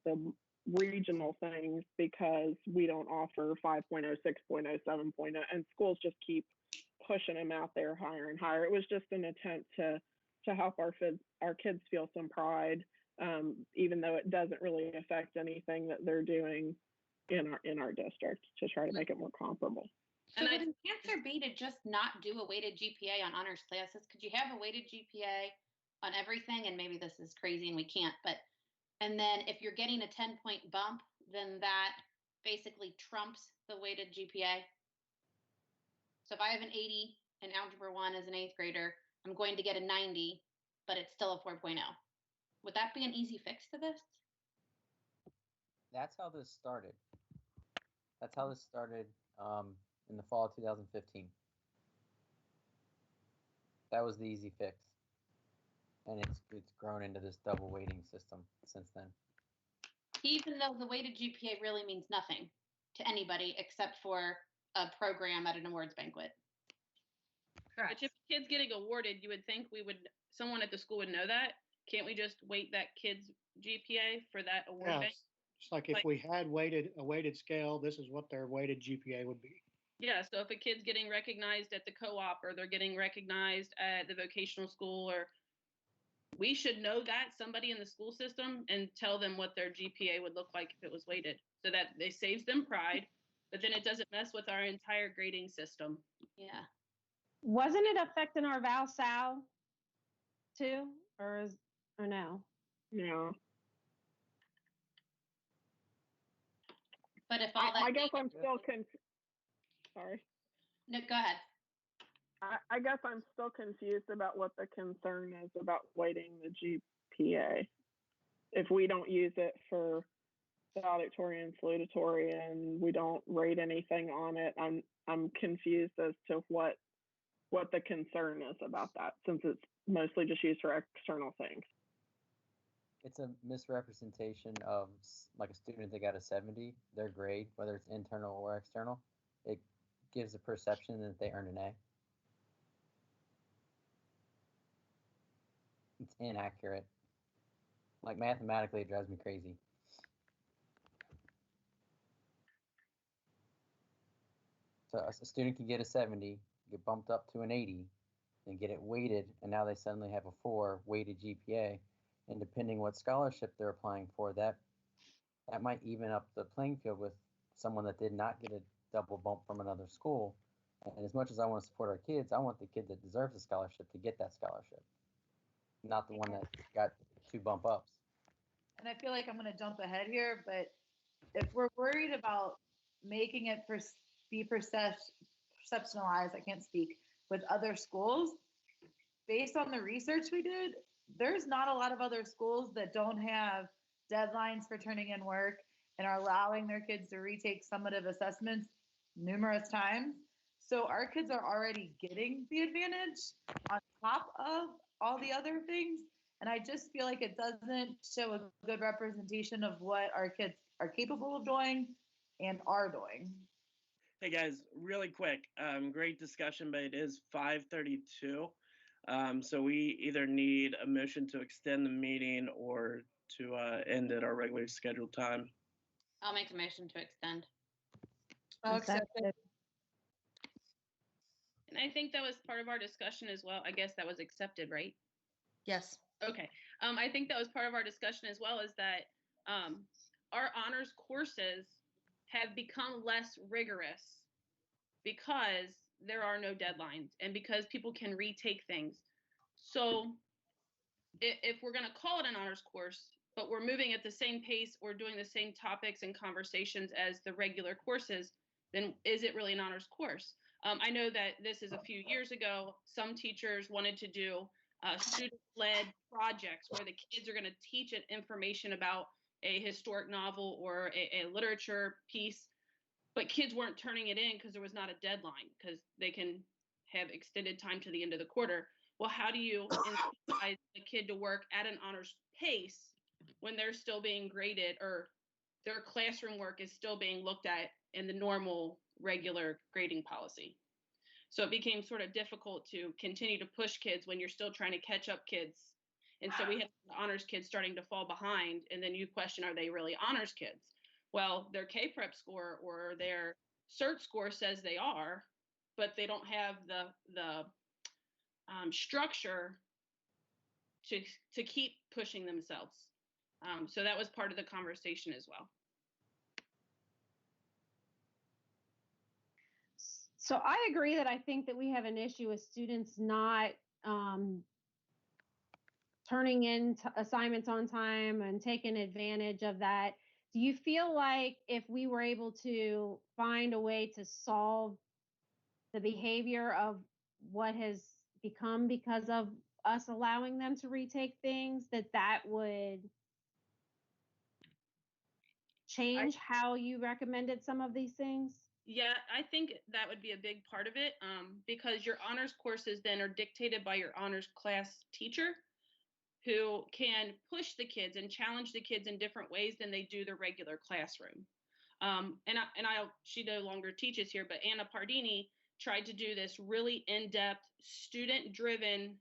the regional things, because we don't offer 5.0, 6.0, 7.0, and schools just keep pushing them out there higher and higher. It was just an attempt to help our kids feel some pride, even though it doesn't really affect anything that they're doing in our district, to try to make it more comparable. So would an answer be to just not do a weighted GPA on honors classes? Could you have a weighted GPA on everything? And maybe this is crazy and we can't, and then if you're getting a 10-point bump, then that basically trumps the weighted GPA. So if I have an 80 in Algebra 1 as an 8th grader, I'm going to get a 90, but it's still a 4.0. Would that be an easy fix to this? That's how this started. In the fall of 2015. That was the easy fix. And it's grown into this double weighting system since then. Even though the weighted GPA really means nothing to anybody except for a program at an awards banquet. Correct. But if a kid's getting awarded, you would think someone at the school would know that. Can't we just weight that kid's GPA for that award bank? It's like if we had a weighted scale, this is what their weighted GPA would be. Yeah, so if a kid's getting recognized at the co-op, or they're getting recognized at the vocational school, or we should know that, somebody in the school system, and tell them what their GPA would look like if it was weighted, so that it saves them pride, but then it doesn't mess with our entire grading system. Yeah. Wasn't it affecting our Val Sal too, or no? No. But if all that, I guess I'm still sorry. No, go ahead. I guess I'm still confused about what the concern is about weighting the GPA. If we don't use it for valedictorian and salutatorian, we don't rate anything on it. I'm confused as to what the concern is about that, since it's mostly just used for external things. It's a misrepresentation of like a student that got a 70, their grade, whether it's internal or external. It gives a perception that they earned an A. It's inaccurate. Like mathematically, it drives me crazy. So a student can get a 70, get bumped up to an 80, and get it weighted, and now they suddenly have a 4 weighted GPA. And depending what scholarship they're applying for, that might even up the playing field with someone that did not get a double bump from another school. And as much as I want to support our kids, I want the kid that deserves a scholarship to get that scholarship, not the one that got 2 bump ups. And I feel like I'm going to jump ahead here, but if we're worried about making it be perceptionalized, I can't speak, with other schools, based on the research we did, there's not a lot of other schools that don't have deadlines for turning in work and are allowing their kids to retake summative assessments numerous times. So our kids are already getting the advantage on top of all the other things. And I just feel like it doesn't show a good representation of what our kids are capable of doing and are doing. Hey guys, really quick, great discussion, but it is 5:32. So we either need a motion to extend the meeting or to end at our regularly scheduled time. I'll make a motion to extend. I'll accept it. And I think that was part of our discussion as well. I guess that was accepted, right? Yes. Okay. I think that was part of our discussion as well, is that our honors courses have become less rigorous because there are no deadlines and because people can retake things. So if we're going to call it an honors course, but we're moving at the same pace or doing the same topics and conversations as the regular courses, then is it really an honors course? I know that this is a few years ago. Some teachers wanted to do student-led projects where the kids are going to teach it information about a historic novel or a literature piece, but kids weren't turning it in because there was not a deadline, because they can have extended time to the end of the quarter. Well, how do you incentivize the kid to work at an honors pace when they're still being graded, or their classroom work is still being looked at in the normal regular grading policy? So it became sort of difficult to continue to push kids when you're still trying to catch up kids. And so we had the honors kids starting to fall behind, and then you question, are they really honors kids? Well, their K-Prep score or their CERT score says they are, but they don't have the structure to keep pushing themselves. So that was part of the conversation as well. So I agree that I think that we have an issue with students not turning in assignments on time and taking advantage of that. Do you feel like if we were able to find a way to solve the behavior of what has become because of us allowing them to retake things, that would change how you recommended some of these things? Yeah, I think that would be a big part of it, because your honors courses then are dictated by your honors class teacher, who can push the kids and challenge the kids in different ways than they do the regular classroom. She no longer teaches here, but Anna Pardini tried to do this really in-depth, student-driven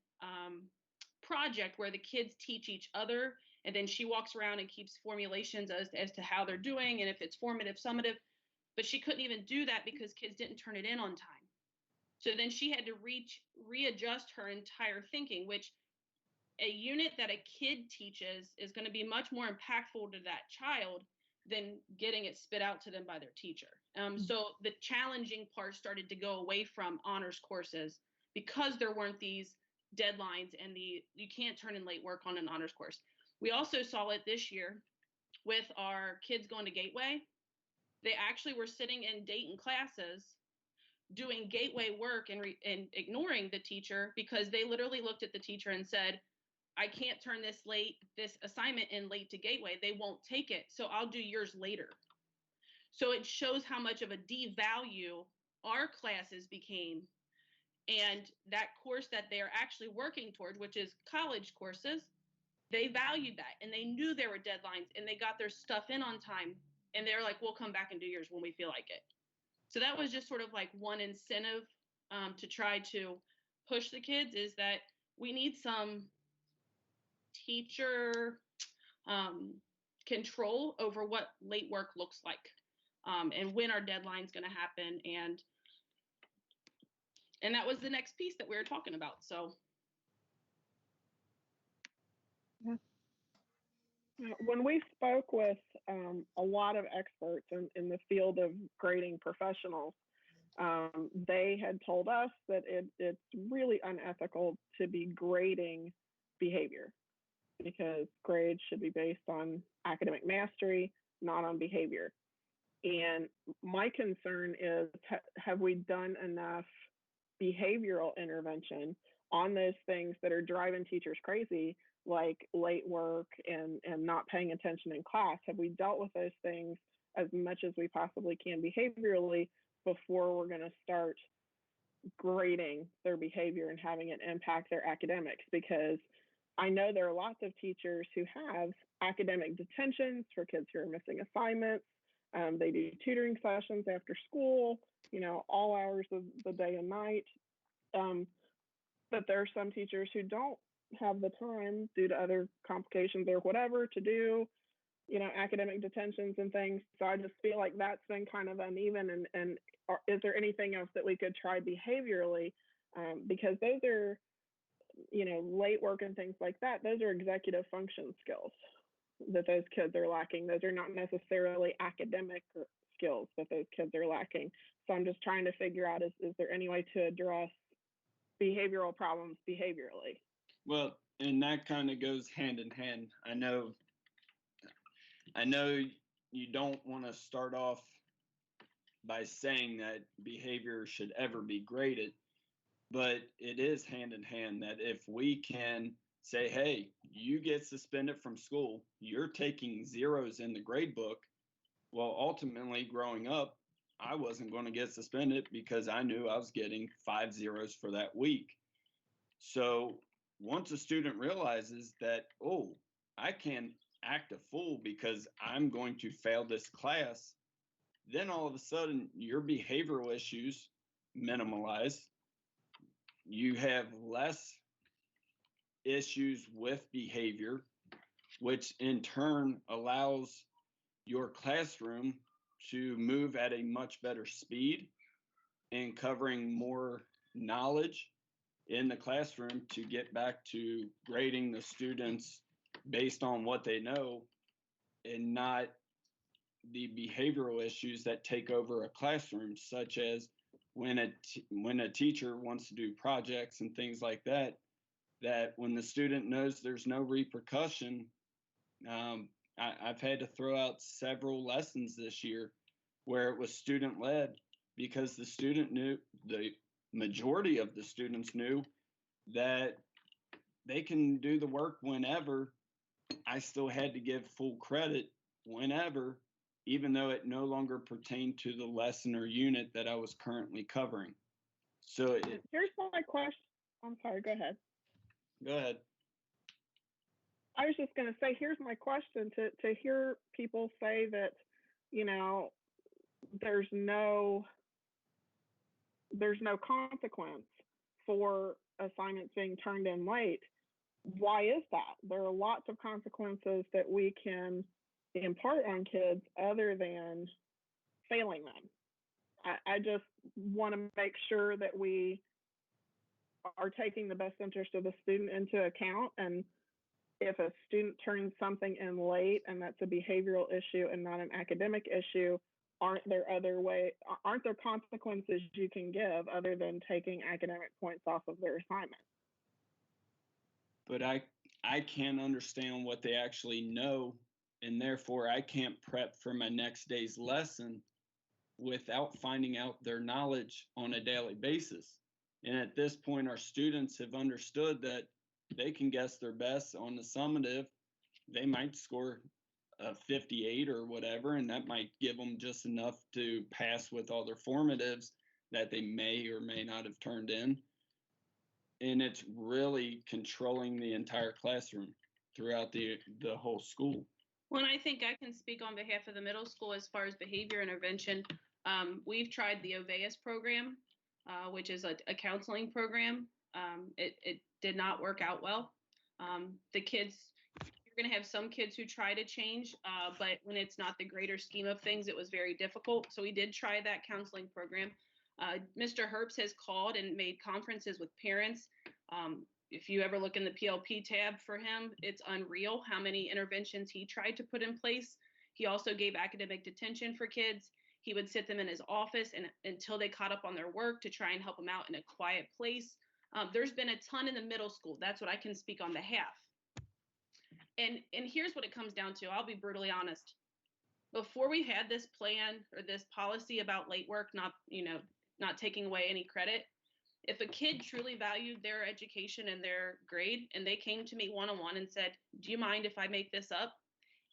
project where the kids teach each other, and then she walks around and keeps formulations as to how they're doing and if it's formative, summative. But she couldn't even do that because kids didn't turn it in on time. So then she had to readjust her entire thinking, which a unit that a kid teaches is going to be much more impactful to that child than getting it spit out to them by their teacher. So the challenging part started to go away from honors courses because there weren't these deadlines and you can't turn in late work on an honors course. We also saw it this year with our kids going to Gateway. They actually were sitting in Dayton classes doing Gateway work and ignoring the teacher because they literally looked at the teacher and said, I can't turn this assignment in late to Gateway. They won't take it. So I'll do yours later. So it shows how much of a devalue our classes became. And that course that they're actually working toward, which is college courses, they valued that and they knew there were deadlines and they got their stuff in on time. And they're like, we'll come back and do yours when we feel like it. So that was just sort of like one incentive to try to push the kids, is that we need some teacher control over what late work looks like and when our deadline's going to happen. And that was the next piece that we were talking about. So. Yeah. When we spoke with a lot of experts in the field of grading professionals, they had told us that it's really unethical to be grading behavior, because grades should be based on academic mastery, not on behavior. And my concern is, have we done enough behavioral intervention on those things that are driving teachers crazy, like late work and not paying attention in class? Have we dealt with those things as much as we possibly can behaviorally before we're going to start grading their behavior and having it impact their academics? Because I know there are lots of teachers who have academic detentions for kids who are missing assignments. They do tutoring sessions after school, all hours of the day and night. But there are some teachers who don't have the time due to other complications or whatever to do, academic detentions and things. So I just feel like that's been kind of uneven. And is there anything else that we could try behaviorally? Because those are, late work and things like that, those are executive function skills that those kids are lacking. Those are not necessarily academic skills that those kids are lacking. So I'm just trying to figure out, is there any way to address behavioral problems behaviorally? Well, and that kind of goes hand in hand. I know you don't want to start off by saying that behavior should ever be graded, but it is hand in hand that if we can say, hey, you get suspended from school, you're taking zeros in the grade book. Well, ultimately, growing up, I wasn't going to get suspended because I knew I was getting 5 zeros for that week. So once a student realizes that, oh, I can act a fool because I'm going to fail this class, then all of a sudden your behavioral issues minimalize. You have less issues with behavior, which in turn allows your classroom to move at a much better speed and covering more knowledge in the classroom to get back to grading the students based on what they know and not the behavioral issues that take over a classroom, such as when a teacher wants to do projects and things like that, that when the student knows there's no repercussion, I've had to throw out several lessons this year where it was student-led because the majority of the students knew that they can do the work whenever. I still had to give full credit whenever, even though it no longer pertained to the lesson or unit that I was currently covering. So here's my question. I'm sorry, go ahead. Go ahead. I was just going to say, here's my question. To hear people say that, there's no consequence for assignments being turned in late. Why is that? There are lots of consequences that we can impart on kids other than failing them. I just want to make sure that we are taking the best interest of the student into account. And if a student turns something in late and that's a behavioral issue and not an academic issue, aren't there consequences you can give other than taking academic points off of their assignment? But I can't understand what they actually know, and therefore I can't prep for my next day's lesson without finding out their knowledge on a daily basis. And at this point, our students have understood that they can guess their best on the summative. They might score a 58 or whatever, and that might give them just enough to pass with all their formatives that they may or may not have turned in. And it's really controlling the entire classroom throughout the whole school. Well, and I think I can speak on behalf of the middle school as far as behavior intervention. We've tried the OVEAS program, which is a counseling program. It did not work out well. The kids, you're going to have some kids who try to change, but when it's not the greater scheme of things, it was very difficult. So we did try that counseling program. Mr. Herbst has called and made conferences with parents. If you ever look in the PLP tab for him, it's unreal how many interventions he tried to put in place. He also gave academic detention for kids. He would sit them in his office and until they caught up on their work to try and help them out in a quiet place. There's been a ton in the middle school. That's what I can speak on behalf. And here's what it comes down to. I'll be brutally honest. Before we had this plan or this policy about late work, not taking away any credit, if a kid truly valued their education and their grade and they came to me one-on-one and said, do you mind if I make this up?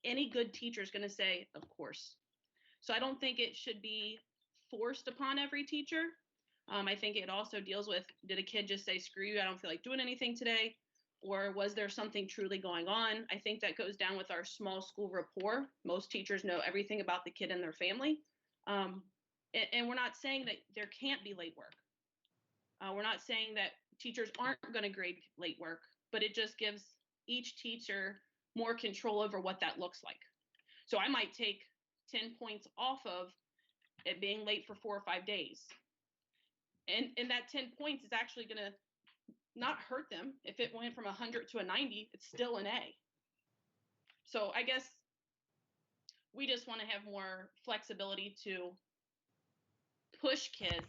Any good teacher is going to say, of course. So I don't think it should be forced upon every teacher. I think it also deals with, did a kid just say, screw you, I don't feel like doing anything today? Or was there something truly going on? I think that goes down with our small school rapport. Most teachers know everything about the kid and their family. And we're not saying that there can't be late work. We're not saying that teachers aren't going to grade late work, but it just gives each teacher more control over what that looks like. So I might take 10 points off of it being late for 4 or 5 days. And that 10 points is actually going to not hurt them. If it went from 100 to a 90, it's still an A. So I guess we just want to have more flexibility to push kids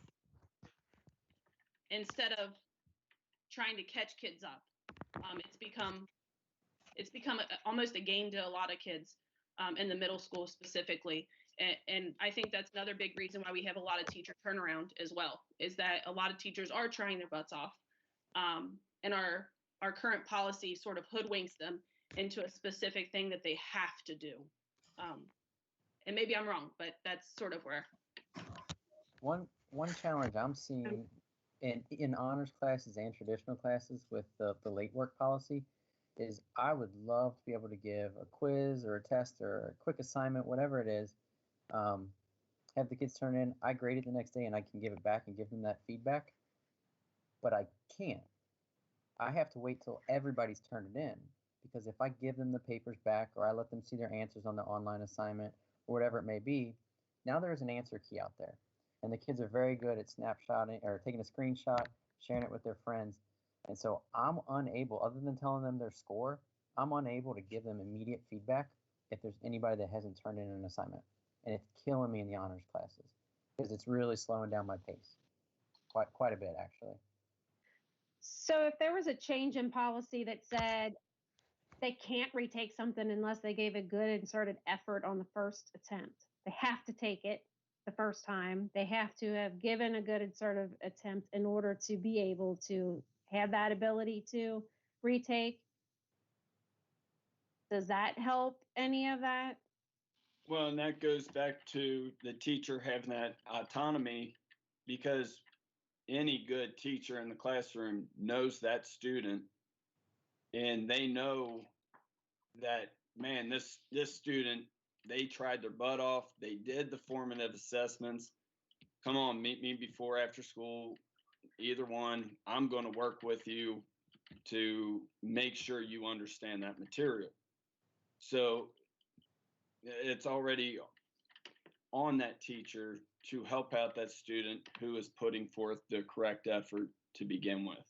instead of trying to catch kids up. It's become almost a game to a lot of kids in the middle school specifically. And I think that's another big reason why we have a lot of teacher turnaround as well, is that a lot of teachers are trying their butts off. And our current policy sort of hoodwinks them into a specific thing that they have to do. And maybe I'm wrong, but that's sort of where. One challenge I'm seeing in honors classes and traditional classes with the late work policy is I would love to be able to give a quiz or a test or a quick assignment, whatever it is, have the kids turn in, I grade it the next day and I can give it back and give them that feedback, but I can't. I have to wait till everybody's turned it in, because if I give them the papers back or I let them see their answers on the online assignment or whatever it may be, now there's an answer key out there. And the kids are very good at snapshotting or taking a screenshot, sharing it with their friends. And so I'm unable, other than telling them their score, I'm unable to give them immediate feedback if there's anybody that hasn't turned in an assignment. And it's killing me in the honors classes because it's really slowing down my pace quite a bit, actually. So if there was a change in policy that said they can't retake something unless they gave a good concerted effort on the first attempt, they have to take it the first time. They have to have given a good concerted attempt in order to be able to have that ability to retake. Does that help any of that? Well, and that goes back to the teacher having that autonomy, because any good teacher in the classroom knows that student, and they know that, man, this student, they tried their butt off. They did the formative assessments. Come on, meet me before, after school, either one. I'm going to work with you to make sure you understand that material. So it's already on that teacher to help out that student who is putting forth the correct effort to begin with.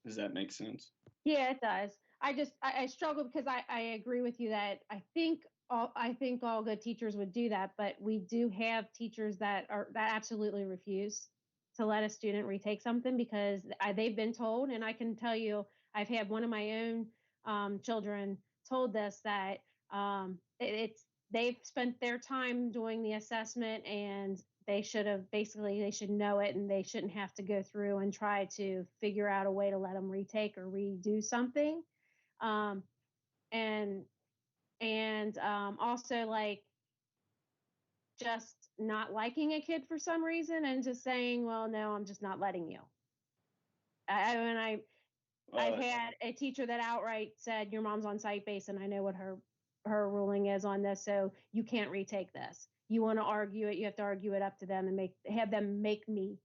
Does that make sense? Yeah, it does. I struggle because I agree with you that I think all good teachers would do that, but we do have teachers that absolutely refuse to let a student retake something because they've been told, and I can tell you, I've had one of my own children told this that they've spent their time doing the assessment and they should know it and they shouldn't have to go through and try to figure out a way to let them retake or redo something. And also like just not liking a kid for some reason and just saying, well, no, I'm just not letting you. I've had a teacher that outright said, your mom's on site base and I know what her ruling is on this, so you can't retake this. You want to argue it, you have to argue it up to them and have them make me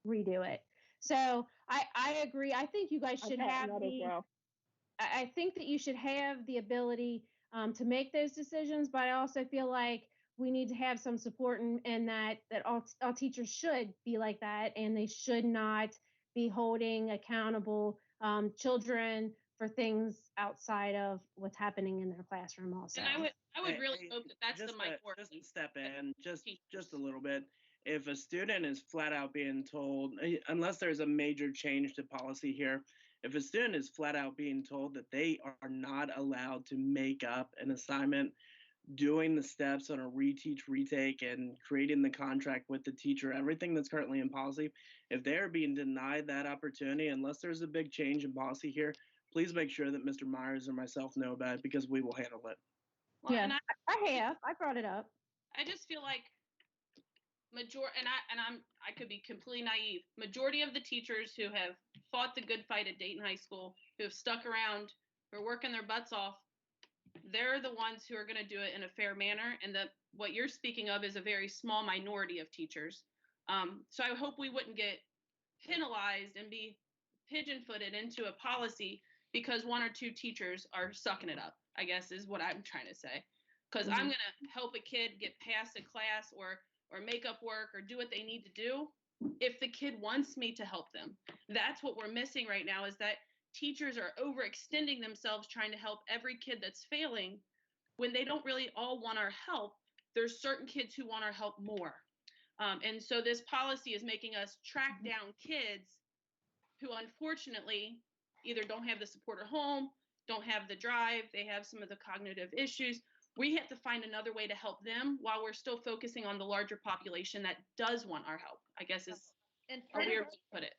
redo it. So I agree. I think you guys should have I think that you should have the ability to make those decisions, but I also feel like we need to have some support and that all teachers should be like that, and they should not be holding accountable children for things outside of what's happening in their classroom also. And I would really hope that that's the minority. Just step in, just a little bit. If a student is flat out being told, unless there's a major change to policy here, if a student is flat out being told that they are not allowed to make up an assignment, doing the steps on a reteach, retake, and creating the contract with the teacher, everything that's currently in policy, if they're being denied that opportunity, unless there's a big change in policy here, please make sure that Mr. Myers or myself know about it because we will handle it. Well, yeah, I brought it up. I just feel like I could be completely naive. Majority of the teachers who have fought the good fight at Dayton High School, who have stuck around, who are working their butts off, they're the ones who are going to do it in a fair manner. And what you're speaking of is a very small minority of teachers. So I hope we wouldn't get penalized and be pigeon-footed into a policy because one or two teachers are sucking it up, I guess is what I'm trying to say. Because I'm going to help a kid get past a class or make up work or do what they need to do if the kid wants me to help them. That's what we're missing right now, is that teachers are overextending themselves trying to help every kid that's failing when they don't really all want our help. There's certain kids who want our help more. And so this policy is making us track down kids who unfortunately either don't have the support at home, don't have the drive, they have some of the cognitive issues. We have to find another way to help them while we're still focusing on the larger population that does want our help, I guess is a weird way to put it.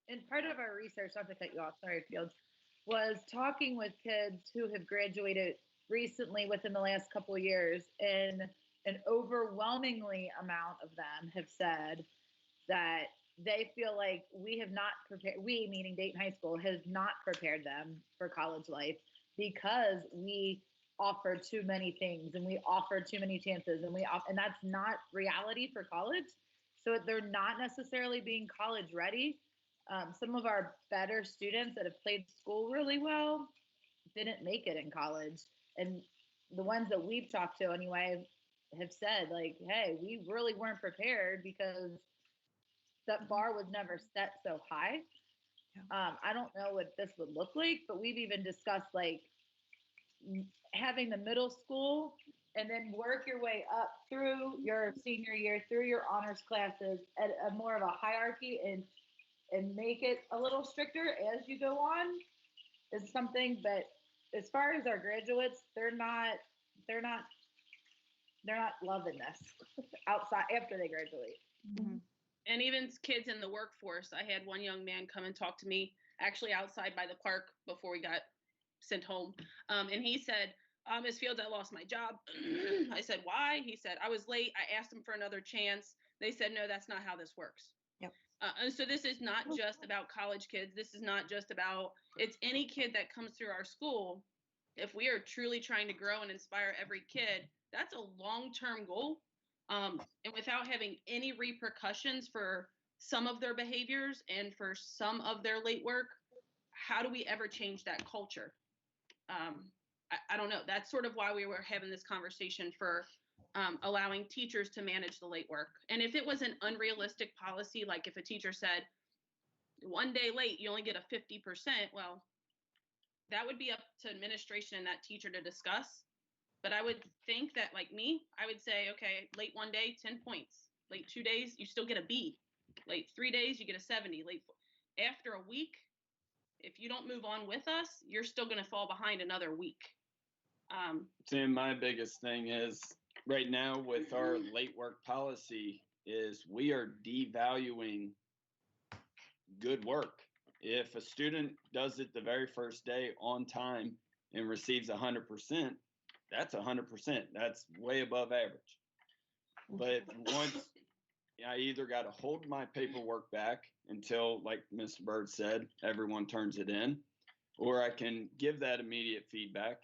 And part of our research, not to cut you off, sorry, Fields, was talking with kids who have graduated recently within the last couple of years, and an overwhelmingly amount of them have said that they feel like we have not prepared, we, meaning Dayton High School, has not prepared them for college life because we offer too many things and we offer too many chances and and that's not reality for college. So they're not necessarily being college ready. Some of our better students that have played school really well didn't make it in college. And the ones that we've talked to anyway have said like, hey, we really weren't prepared because that bar was never set so high. I don't know what this would look like, but we've even discussed like having the middle school and then work your way up through your senior year, through your honors classes at a more of a hierarchy and make it a little stricter as you go on is something. But as far as our graduates, they're not loving this outside after they graduate. Mm-hmm. And even kids in the workforce. I had one young man come and talk to me actually outside by the park before we got sent home. And he said, Ms. Fields, I lost my job. I said, why? He said, I was late. I asked them for another chance. They said, no, that's not how this works. Yep. And so this is not just about college kids. This is not just about, it's any kid that comes through our school. If we are truly trying to grow and inspire every kid, that's a long-term goal. And without having any repercussions for some of their behaviors and for some of their late work, how do we ever change that culture? I don't know. That's sort of why we were having this conversation for allowing teachers to manage the late work. And if it was an unrealistic policy, like if a teacher said, 1 day late, you only get a 50%. Well, that would be up to administration and that teacher to discuss. But I would think that, like me, I would say, okay, late 1 day, 10 points. Late 2 days, you still get a B. Late 3 days, you get a 70. After a week, if you don't move on with us, you're still going to fall behind another week. Tim, my biggest thing is right now with our late work policy is we are devaluing good work. If a student does it the very first day on time and receives 100%, that's 100%. That's way above average. But once I either got to hold my paperwork back until, like Mr. Bird said, everyone turns it in, or I can give that immediate feedback.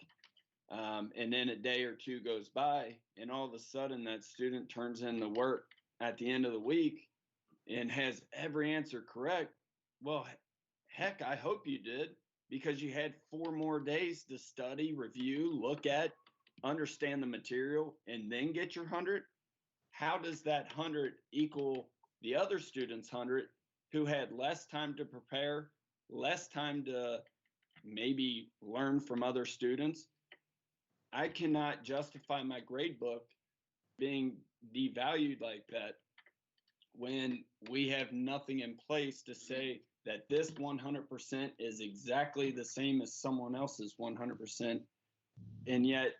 And then a day or two goes by, and all of a sudden that student turns in the work at the end of the week and has every answer correct. Well, heck, I hope you did, because you had 4 more days to study, review, look at, understand the material, and then get your 100. How does that 100 equal the other students' 100 who had less time to prepare, less time to maybe learn from other students? I cannot justify my grade book being devalued like that when we have nothing in place to say that this 100% is exactly the same as someone else's 100%. And yet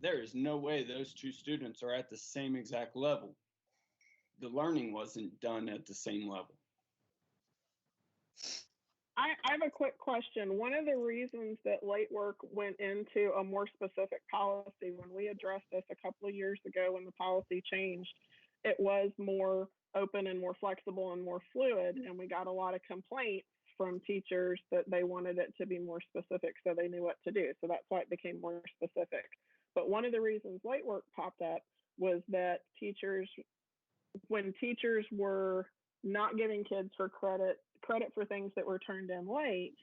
there is no way those 2 students are at the same exact level. The learning wasn't done at the same level. I have a quick question. One of the reasons that late work went into a more specific policy, when we addressed this a couple of years ago when the policy changed, it was more open and more flexible and more fluid, and we got a lot of complaints from teachers that they wanted it to be more specific so they knew what to do. So that's why it became more specific. But one of the reasons late work popped up was that when teachers were not giving kids for credit for things that were turned in late,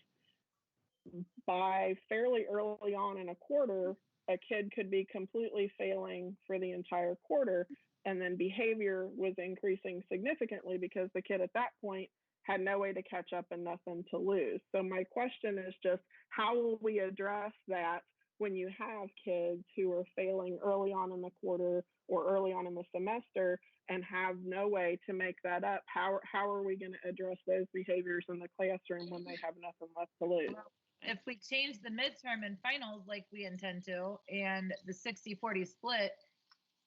by fairly early on in a quarter, a kid could be completely failing for the entire quarter, and then behavior was increasing significantly because the kid at that point had no way to catch up and nothing to lose. So my question is just, how will we address that when you have kids who are failing early on in the quarter or early on in the semester and have no way to make that up? How are we going to address those behaviors in the classroom when they have nothing left to lose? If we change the midterm and finals like we intend to, and the 60-40 split,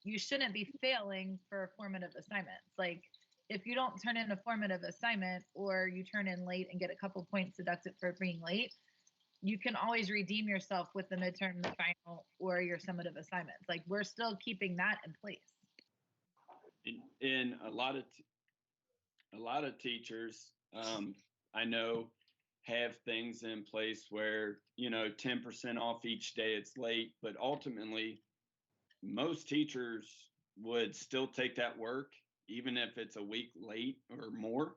you shouldn't be failing for formative assignments. Like, if you don't turn in a formative assignment or you turn in late and get a couple points deducted for being late, you can always redeem yourself with the midterm, the final, or your summative assignments. Like, we're still keeping that in place. In a lot of teachers, I know, have things in place where, 10% off each day it's late, but ultimately most teachers would still take that work even if it's a week late or more.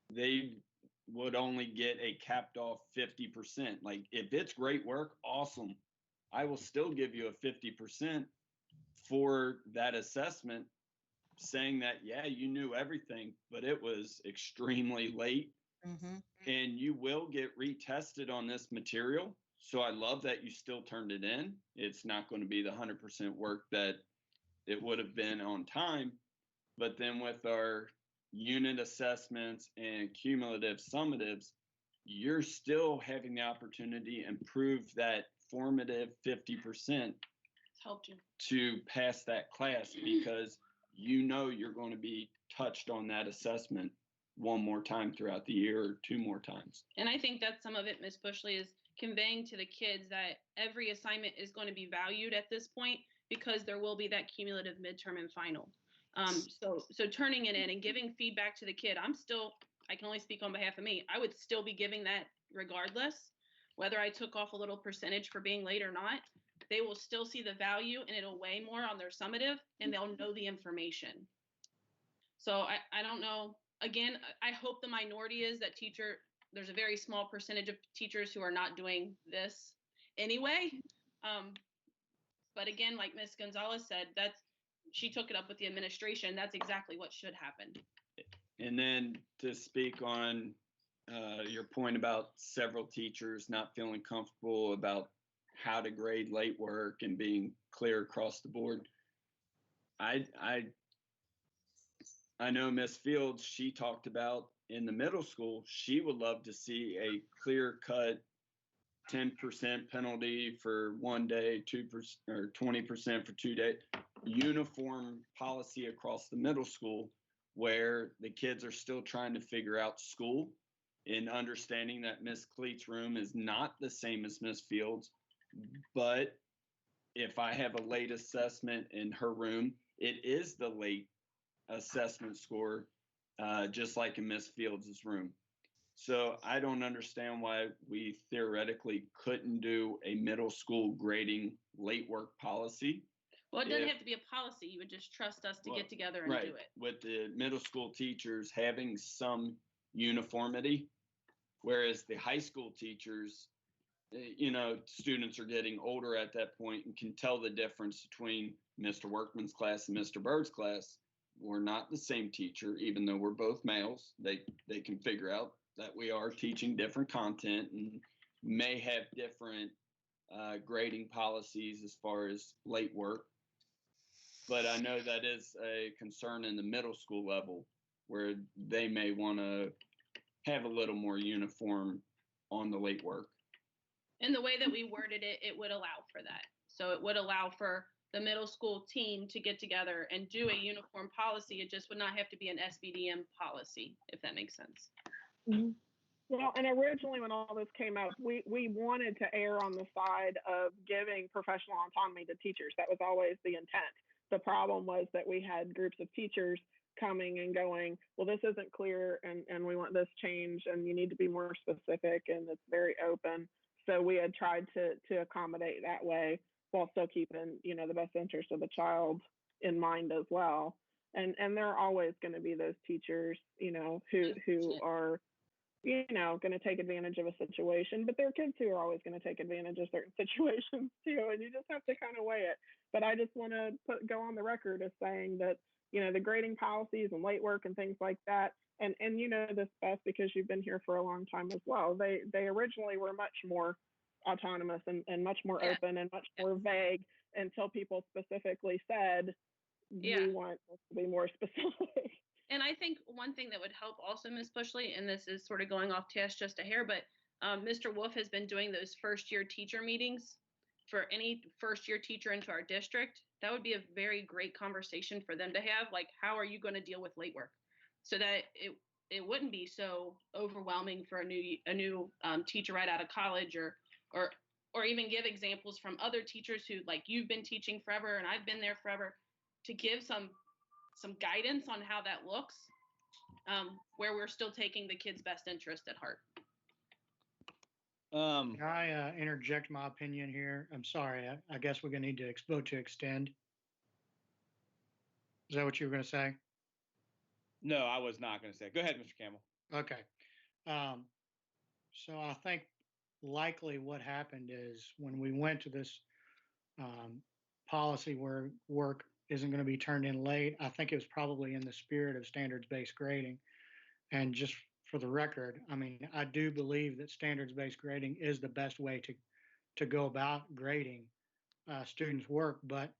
They would only get a capped off 50%. Like, if it's great work, awesome, I will still give you a 50% for that assessment, saying that, yeah, you knew everything, but it was extremely late. Mm-hmm. And you will get retested on this material. So I love that you still turned it in. It's not going to be the 100% work that it would have been on time. But then with our unit assessments and cumulative summatives, you're still having the opportunity to improve that formative 50% Helped you to pass that class, because you're going to be touched on that assessment one more time throughout the year or 2 more times. And I think that's some of it, Ms. Bushley, is conveying to the kids that every assignment is going to be valued at this point, because there will be that cumulative midterm and final. So turning it in and giving feedback to the kid, I can only speak on behalf of me. I would still be giving that regardless, whether I took off a little percentage for being late or not. They will still see the value, and it'll weigh more on their summative, and they'll know the information. So I don't know. Again, I hope the minority is that there's a very small percentage of teachers who are not doing this anyway. But again, like Ms. Gonzalez said, she took it up with the administration. That's exactly what should happen. And then to speak on your point about several teachers not feeling comfortable about how to grade late work and being clear across the board. I know Miss Fields, she talked about in the middle school, she would love to see a clear cut 10% penalty for 1 day, 2% or 20% for 2 days, uniform policy across the middle school where the kids are still trying to figure out school and understanding that Miss Cleet's room is not the same as Miss Fields. But if I have a late assessment in her room, it is the late assessment score, just like in Miss Fields' room. So I don't understand why we theoretically couldn't do a middle school grading late work policy. Well, it doesn't have to be a policy. You would just trust us to get together and do it. With the middle school teachers having some uniformity, whereas the high school teachers, students are getting older at that point and can tell the difference between Mr. Workman's class and Mr. Bird's class. We're not the same teacher, even though we're both males. They can figure out that we are teaching different content and may have different grading policies as far as late work. But I know that is a concern in the middle school level where they may want to have a little more uniform on the late work. And the way that we worded it, it would allow for that. So it would allow for the middle school team to get together and do a uniform policy. It just would not have to be an SBDM policy, if that makes sense. Mm-hmm. Well, and originally when all this came up, we wanted to err on the side of giving professional autonomy to teachers. That was always the intent. The problem was that we had groups of teachers coming and going, well, this isn't clear and we want this changed and you need to be more specific and it's very open. So we had tried to accommodate that way while still keeping, the best interest of the child in mind as well. And there are always going to be those teachers, who are, going to take advantage of a situation, but there are kids who are always going to take advantage of certain situations too. And you just have to kind of weigh it. But I just want to go on the record as saying that, the grading policies and late work and things like that, and you know this best because you've been here for a long time as well. They originally were much more autonomous and much more open and much more vague until people specifically said, we want this to be more specific. And I think one thing that would help also, Ms. Bushley, and this is sort of going off task just a hair, but Mr. Wolf has been doing those first-year teacher meetings for any first-year teacher into our district. That would be a very great conversation for them to have. Like, how are you going to deal with late work? So that it wouldn't be so overwhelming for a new teacher right out of college, or even give examples from other teachers who, like, you've been teaching forever and I've been there forever, to give some guidance on how that looks, where we're still taking the kids' best interest at heart. Can I interject my opinion here? I'm sorry. I guess we're going to need to vote to extend. Is that what you were going to say? No, I was not going to say. Go ahead, Mr. Campbell. Okay. So I think likely what happened is when we went to this policy where work isn't going to be turned in late, I think it was probably in the spirit of standards-based grading. And just for the record, I mean, I do believe that standards-based grading is the best way to go about grading students' work. But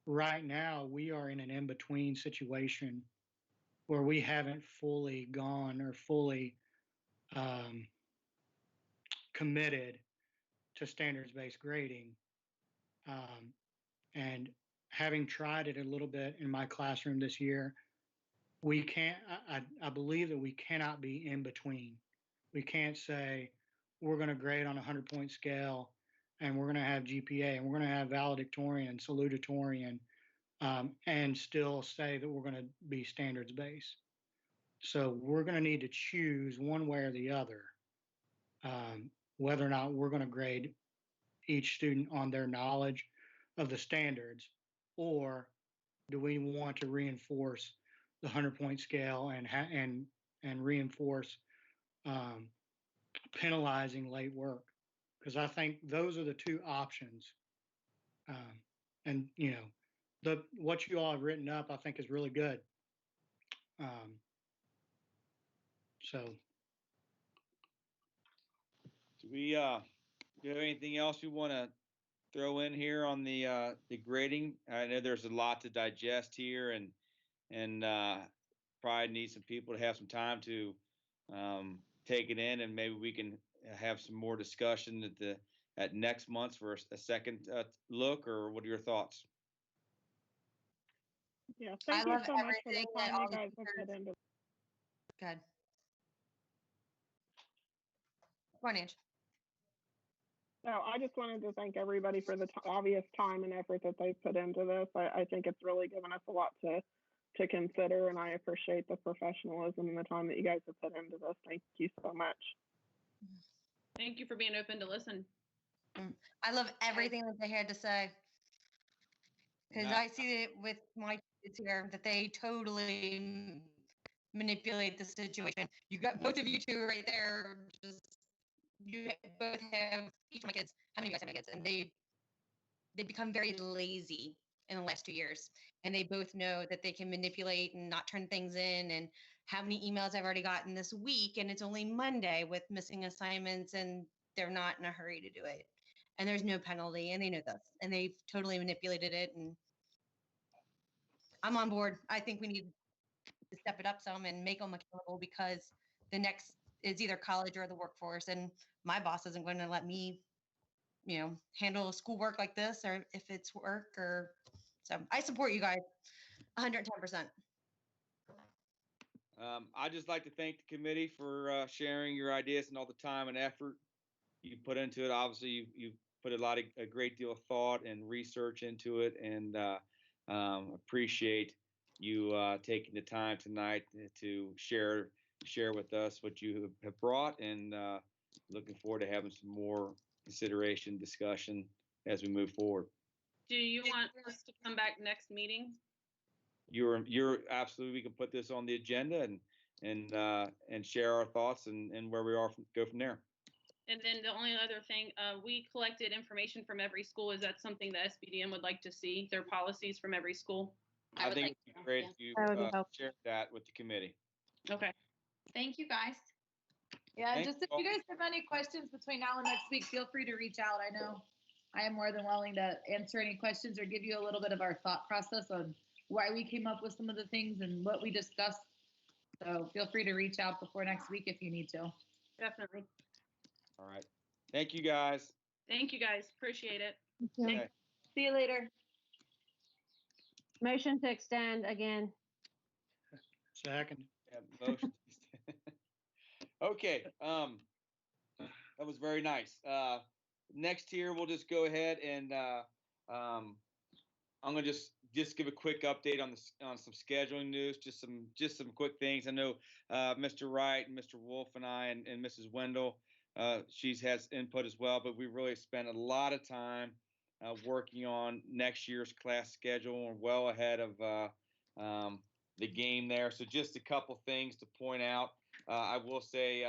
right now, we are in an in-between situation where we haven't fully gone or fully committed to standards-based grading. And having tried it a little bit in my classroom this year, we can't, I believe that we cannot be in between. We can't say we're going to grade on a 100-point scale and we're going to have GPA and we're going to have valedictorian, salutatorian, and still say that we're going to be standards-based. So we're going to need to choose one way or the other, whether or not we're going to grade each student on their knowledge of the standards, or do we want to reinforce the 100-point scale and reinforce penalizing late work? Because I think those are the two options. And what you all have written up, I think, is really good. So Do we do you have anything else you want to throw in here on the grading? I know there's a lot to digest here, and probably need some people to have some time to take it in, and maybe we can have some more discussion at next month for a second look. Or what are your thoughts? Yeah, I thank you love so much for the everything that time all you the guys have teachers. put into. Good. Come on, Ange. No, I just wanted to thank everybody for the obvious time and effort that they've put into this. I think it's really given us a lot to consider, and I appreciate the professionalism and the time that you guys have put into this. Thank you so much. Thank you for being open to listen. I love everything that they had to say. Because Nah. I see it with my kids here that they totally manipulate the situation. You got both of you two right there. Just you both have each of my kids. How many of you guys have my kids? And they become very lazy in the last 2 years, and they both know that they can manipulate and not turn things in. And how many emails I've already gotten this week, and it's only Monday with missing assignments, and they're not in a hurry to do it. And there's no penalty, and they know this, and they've totally manipulated it. And I'm on board. I think we need to step it up some and make them accountable, because the next is either college or the workforce. And my boss isn't going to let me, handle schoolwork like this, or if it's work or so. I support you guys 110%. I'd just like to thank the committee for sharing your ideas and all the time and effort you put into it. Obviously, you put a great deal of thought and research into it, and appreciate you taking the time tonight to share with us what you have brought, and looking forward to having some more consideration, discussion as we move forward. Do you want us to come back next meeting? You're absolutely. We can put this on the agenda and share our thoughts and where we are go from there. And then the only other thing, we collected information from every school. Is that something the SBDM would like to see? Their policies from every school? I think it'd be great if you share that with the committee. Okay. Thank you, guys. Yeah, Thanks, just if Paul. you guys have any questions between now and next week, feel free to reach out. I know I am more than willing to answer any questions or give you a little bit of our thought process on why we came up with some of the things and what we discussed. So feel free to reach out before next week if you need to. Definitely. All right. Thank you, guys. Thank you, guys. Appreciate it. Okay. See you later. Motion to extend again. second. Yeah, motion. Okay. That was very nice. Next here, we'll just go ahead and I'm gonna just give a quick update on some scheduling news, just some quick things. I know Mr. Wright and Mr. Wolf and I and Mrs. Wendell, she's has input as well, but we really spent a lot of time working on next year's class schedule and well ahead of the game there. So just a couple things to point out. I will say,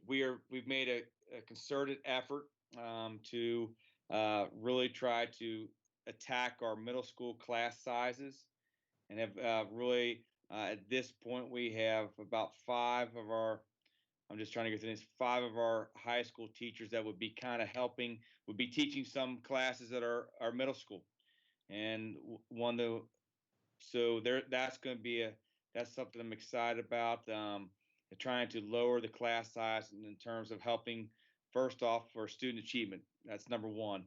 we've made a concerted effort to really try to attack our middle school class sizes, and have really at this point we have about 5 of our. I'm just trying to get through this. 5 of our high school teachers that would be kind of helping, would be teaching some classes that are middle school, and so there. That's going to be that's something I'm excited about. Trying to lower the class size in terms of helping, first off, for student achievement. That's number one.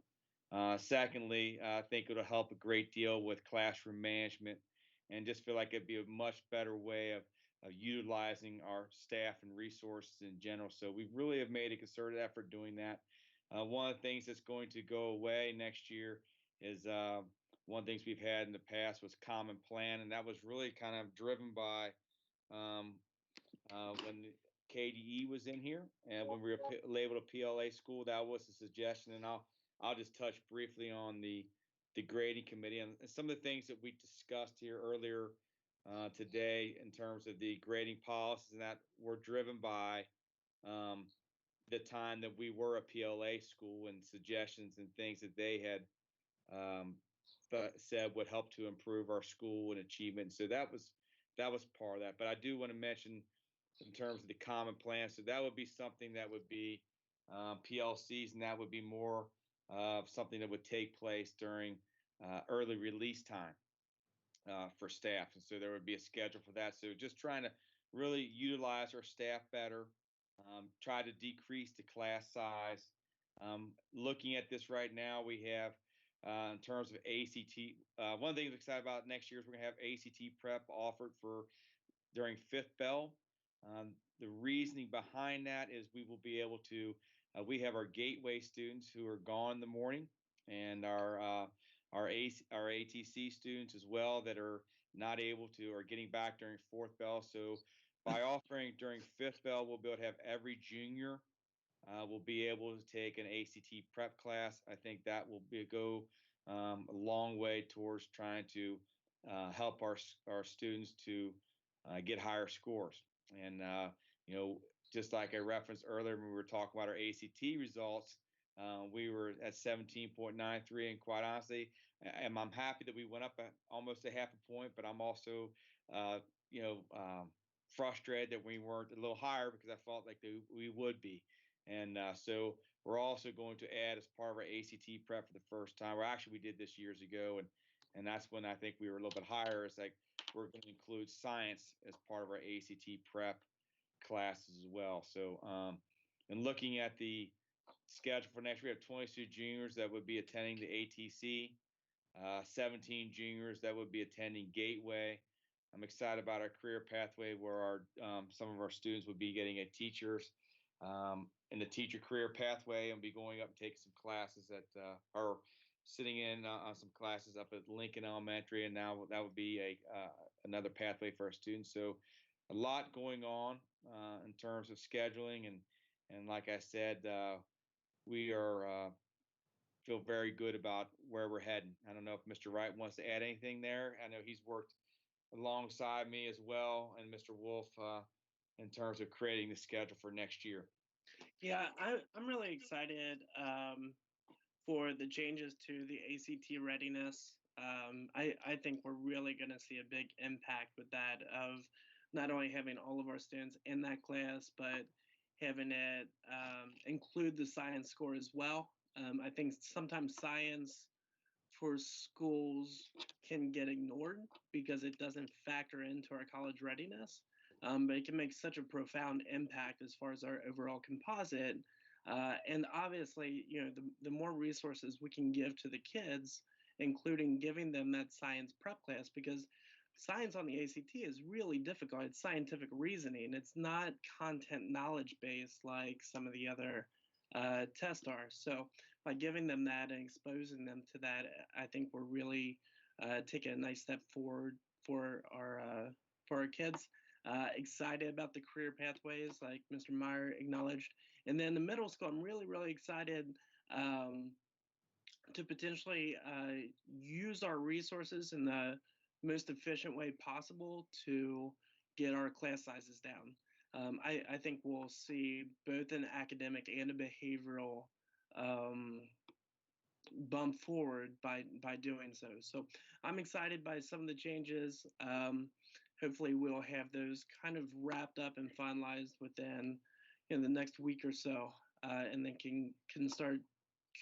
Secondly, I think it'll help a great deal with classroom management, and just feel like it'd be a much better way of utilizing our staff and resources in general. So we really have made a concerted effort doing that. One of the things that's going to go away next year is one of the things we've had in the past was common plan, and that was really kind of driven by when KDE was in here, and when we were labeled a PLA school. That was a suggestion, and I'll just touch briefly on the grading committee and some of the things that we discussed here earlier today in terms of the grading policies, and that were driven by the time that we were a PLA school and suggestions and things that they had said would help to improve our school and achievement. So that was part of that. But I do want to mention in terms of the common plan. So that would be something that would be PLCs, and that would be more of something that would take place during early release time for staff. And so there would be a schedule for that. So just trying to really utilize our staff better, try to decrease the class size. Looking at this right now, we have in terms of ACT, one of the things I'm excited about next year is we're going to have ACT prep offered for during fifth bell. The reasoning behind that is we will be able to, we have our gateway students who are gone in the morning, and our ATC students as well that are not able to or getting back during fourth bell. So by offering during fifth bell, we'll be able to have every junior will be able to take an ACT prep class. I think that will go a long way towards trying to help our students to get higher scores. And just like I referenced earlier when we were talking about our ACT results, we were at 17.93, and quite honestly, I'm happy that we went up almost a half a point, but I'm also frustrated that we weren't a little higher because I felt like we would be. And so we're also going to add as part of our ACT prep for the first time, or actually we did this years ago, and that's when I think we were a little bit higher. It's like we're going to include science as part of our ACT prep classes as well. So and looking at the schedule for next, we have 22 juniors that would be attending the ATC, 17 juniors that would be attending Gateway. I'm excited about our career pathway where some of our students would be getting a teacher's in the teacher career pathway and be going up and taking some classes or sitting in on some classes up at Lincoln Elementary, and now that would be another pathway for our students. So a lot going on in terms of scheduling, and like I said, we are feel very good about where we're heading. I don't know if Mr. Wright wants to add anything there. I know he's worked alongside me as well, and Mr. Wolf in terms of creating the schedule for next year. Yeah, I'm really excited for the changes to the ACT readiness. I think we're really going to see a big impact with that, of not only having all of our students in that class, but having it include the science score as well. I think sometimes science for schools can get ignored because it doesn't factor into our college readiness. But it can make such a profound impact as far as our overall composite. And obviously, the more resources we can give to the kids, including giving them that science prep class, because science on the ACT is really difficult. It's scientific reasoning. It's not content knowledge based like some of the other tests are. So by giving them that and exposing them to that, I think we're really taking a nice step forward for our kids. Excited about the career pathways, like Mr. Meyer acknowledged. And then the middle school, I'm really, really excited to potentially use our resources in the most efficient way possible to get our class sizes down. I think we'll see both an academic and a behavioral bump forward by doing so. So I'm excited by some of the changes. Hopefully we'll have those kind of wrapped up and finalized within the next week or so, and then can start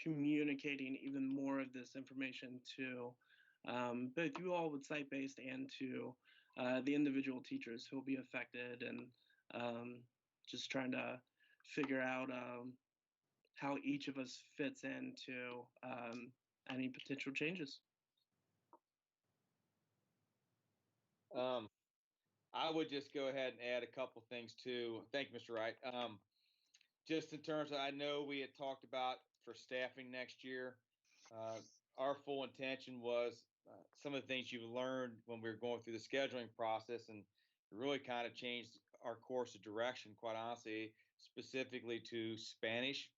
communicating even more of this information to both you all with site-based and to the individual teachers who will be affected, and just trying to figure out how each of us fits into any potential changes. I would just go ahead and add a couple things too. Thank you, Mr. Wright. Just in terms of, I know we had talked about for staffing next year, our full intention was some of the things you've learned when we were going through the scheduling process, and really kind of changed our course of direction, quite honestly, specifically to Spanish.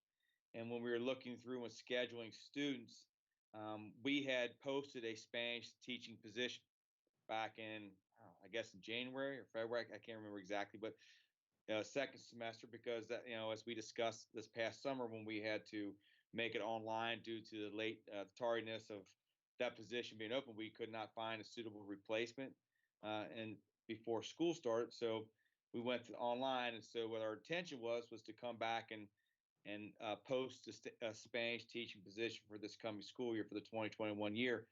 And when we were looking through and scheduling students, we had posted a Spanish teaching position back in, I guess in January or February, I can't remember exactly, but second semester, because that, as we discussed this past summer when we had to make it online due to the late tardiness of that position being open, we could not find a suitable replacement and before school started. So we went to online. And so what our intention was to come back and post a Spanish teaching position for this coming school year for the 2021 year.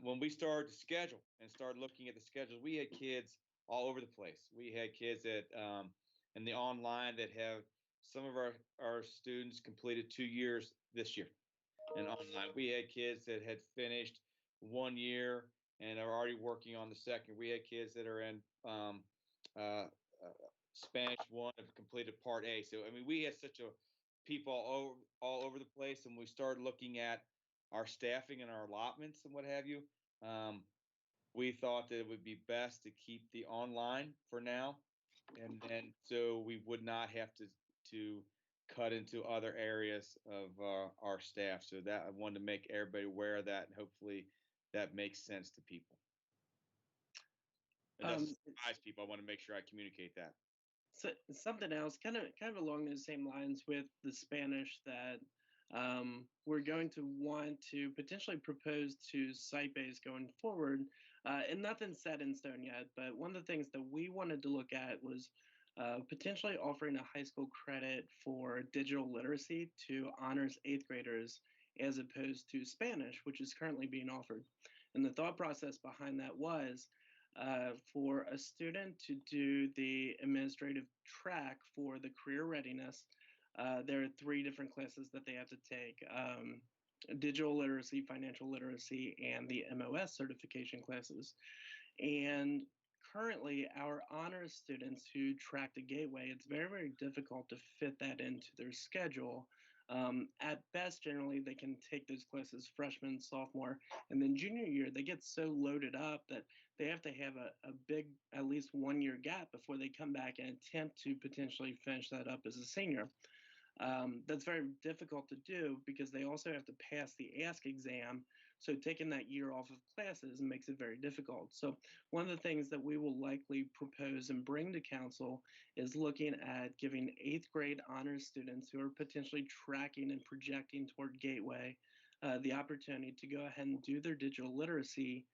When we started to schedule and started looking at the schedules, we had kids all over the place. We had kids that in the online that have some of our students completed 2 years this year. And online, we had kids that had finished 1 year and are already working on the second. We had kids that are in Spanish 1 have completed part A. So I mean, we had such a people all over the place, and we started looking at our staffing and our allotments and what have you. We thought that it would be best to keep the online for now, and then so we would not have to cut into other areas of our staff. So that I wanted to make everybody aware of that, and hopefully that makes sense to people. It doesn't surprise people. I want to make sure I communicate that. So something else, kind of along those same lines with the Spanish that we're going to want to potentially propose to site-based going forward, and nothing's set in stone yet. But one of the things that we wanted to look at was potentially offering a high school credit for digital literacy to honors 8th graders as opposed to Spanish, which is currently being offered. And the thought process behind that was for a student to do the administrative track for the career readiness, there are 3 different classes that they have to take: digital literacy, financial literacy, and the MOS certification classes. And currently, our honors students who track the Gateway, it's very, very difficult to fit that into their schedule. At best, generally, they can take those classes freshman, sophomore, and then junior year, they get so loaded up that they have to have a big, at least 1 year gap before they come back and attempt to potentially finish that up as a senior. That's very difficult to do because they also have to pass the ASK exam. So taking that year off of classes makes it very difficult. So one of the things that we will likely propose and bring to council is looking at giving 8th grade honors students who are potentially tracking and projecting toward Gateway the opportunity to go ahead and do their digital literacy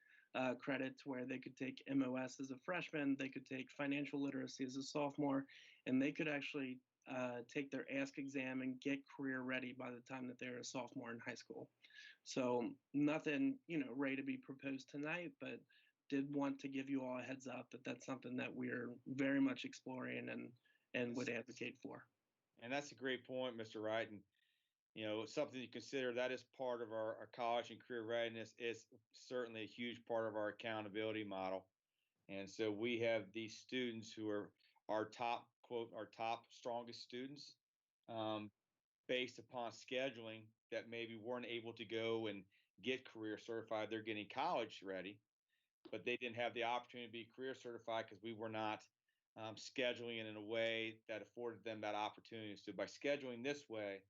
credits, where they could take MOS as a freshman, they could take financial literacy as a sophomore, and they could actually take their ASK exam and get career ready by the time that they're a sophomore in high school. So nothing, ready to be proposed tonight, but did want to give you all a heads up that that's something that we're very much exploring and would advocate for. And that's a great point, Mr. Wright. And, something to consider, that is part of our college and career readiness. Is certainly a huge part of our accountability model. And so we have these students who are our top, quote, our top strongest students, based upon scheduling that maybe weren't able to go and get career certified. They're getting college ready, but they didn't have the opportunity to be career certified because we were not scheduling it in a way that afforded them that opportunity. So by scheduling this way,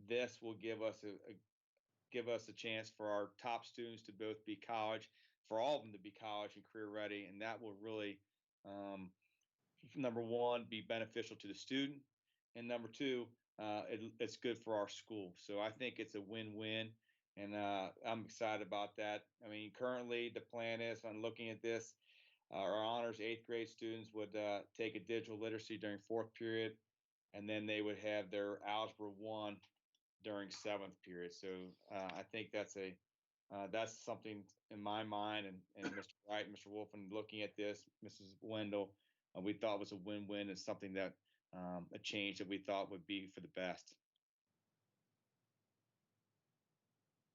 this will give us a chance for our top students to both be college, for all of them to be college and career ready, and that will really, number one, be beneficial to the student, and number two, it's good for our school. So I think it's a win-win, and I'm excited about that. I mean, currently the plan is, I'm looking at this, our honors 8th grade students would take a digital literacy during 4th period, and then they would have their algebra 1 during 7th period. So I think that's something in my mind, and Mr. Wright, Mr. Wolf, and looking at this, Mrs. Wendell, we thought was a win-win, and something that a change that we thought would be for the best.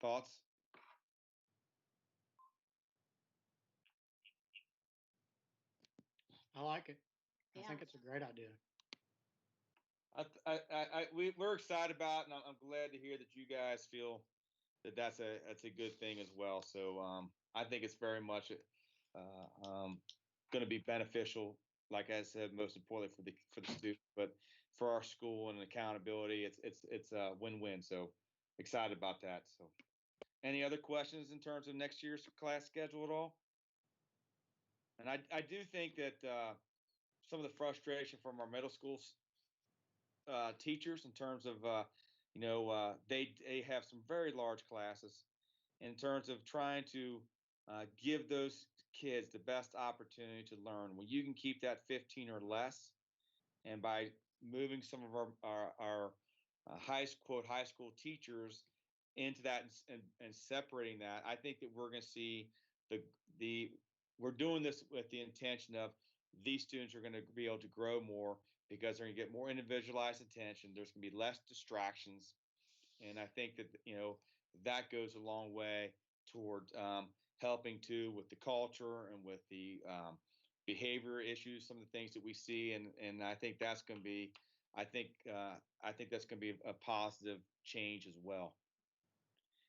Thoughts? I like it. Yeah. I think it's a great idea. We're excited about it, and I'm glad to hear that you guys feel that that's a good thing as well. So I think it's very much going to be beneficial, like I said, most importantly for the students, but for our school and accountability, it's a win-win. So excited about that. So any other questions in terms of next year's class schedule at all? And I do think that some of the frustration from our middle schools teachers in terms of they have some very large classes, in terms of trying to give those kids the best opportunity to learn. When you can keep that 15 or less, and by moving some of our high school teachers into that and separating that, I think that we're going to see we're doing this with the intention of these students are going to be able to grow more because they're going to get more individualized attention. There's going to be less distractions, and I think that that goes a long way toward helping too with the culture and with the behavior issues, some of the things that we see, and I think that's going to be, I think that's going to be a positive change as well.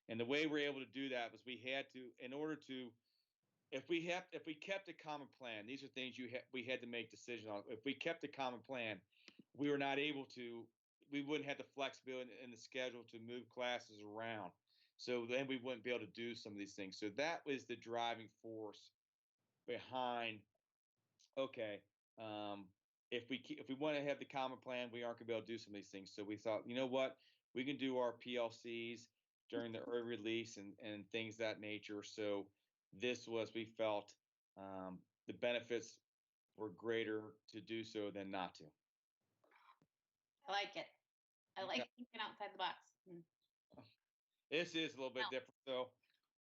And the way we're able to do that was we had to, in order to, if we kept a common plan, these are things we had to make decisions on. If we kept a common plan, we were not able to, we wouldn't have the flexibility in the schedule to move classes around. So then we wouldn't be able to do some of these things. So that was the driving force behind, okay, if we want to have the common plan, we aren't going to be able to do some of these things. So we thought, you know what, we can do our PLCs during the early release and things that nature. So this was, we felt the benefits were greater to do so than not to. I like it. I like thinking outside the box. This is a little bit different, so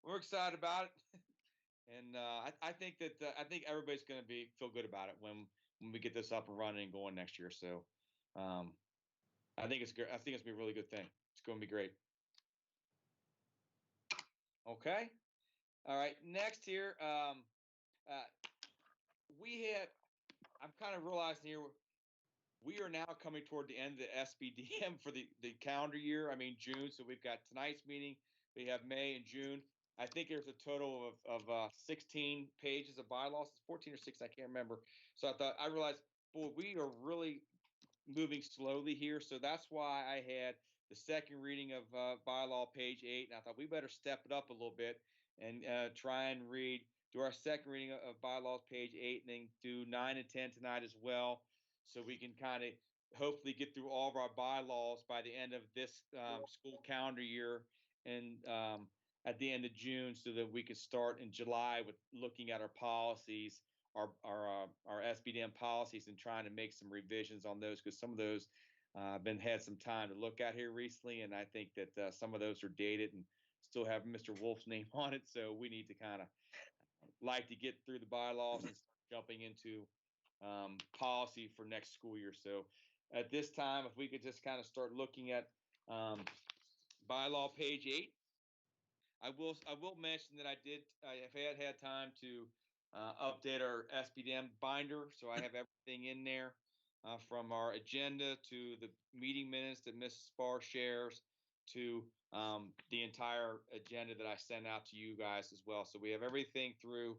we're excited about it, and I think that I think everybody's going to feel good about it when we get this up and running and going next year. So I think it's good. I think it's going to be a really good thing. It's going to be great. Okay. All right. Next here, we have. I'm kind of realizing here we are now coming toward the end of the SBDM for the calendar year. I mean June. So we've got tonight's meeting. We have May and June. I think there's a total of 16 pages of bylaws. It's 14 or 16. I can't remember. So I realized, boy, we are really moving slowly here. So that's why I had the second reading of bylaw page 8, and I thought we better step it up a little bit and try and do our second reading of bylaws page 8, and then do 9 and 10 tonight as well, so we can kind of hopefully get through all of our bylaws by the end of this school calendar year, and at the end of June, so that we can start in July with looking at our policies, our SBDM policies, and trying to make some revisions on those, because some of those had some time to look at here recently, and I think that some of those are dated and still have Mr. Wolf's name on it. So we need to kind of like to get through the bylaws and start jumping into policy for next school year. So at this time, if we could just kind of start looking at bylaw page 8. I will mention that I have had time to update our SBDM binder, so I have everything in there from our agenda to the meeting minutes that Mrs. Spar shares to the entire agenda that I send out to you guys as well. So we have everything through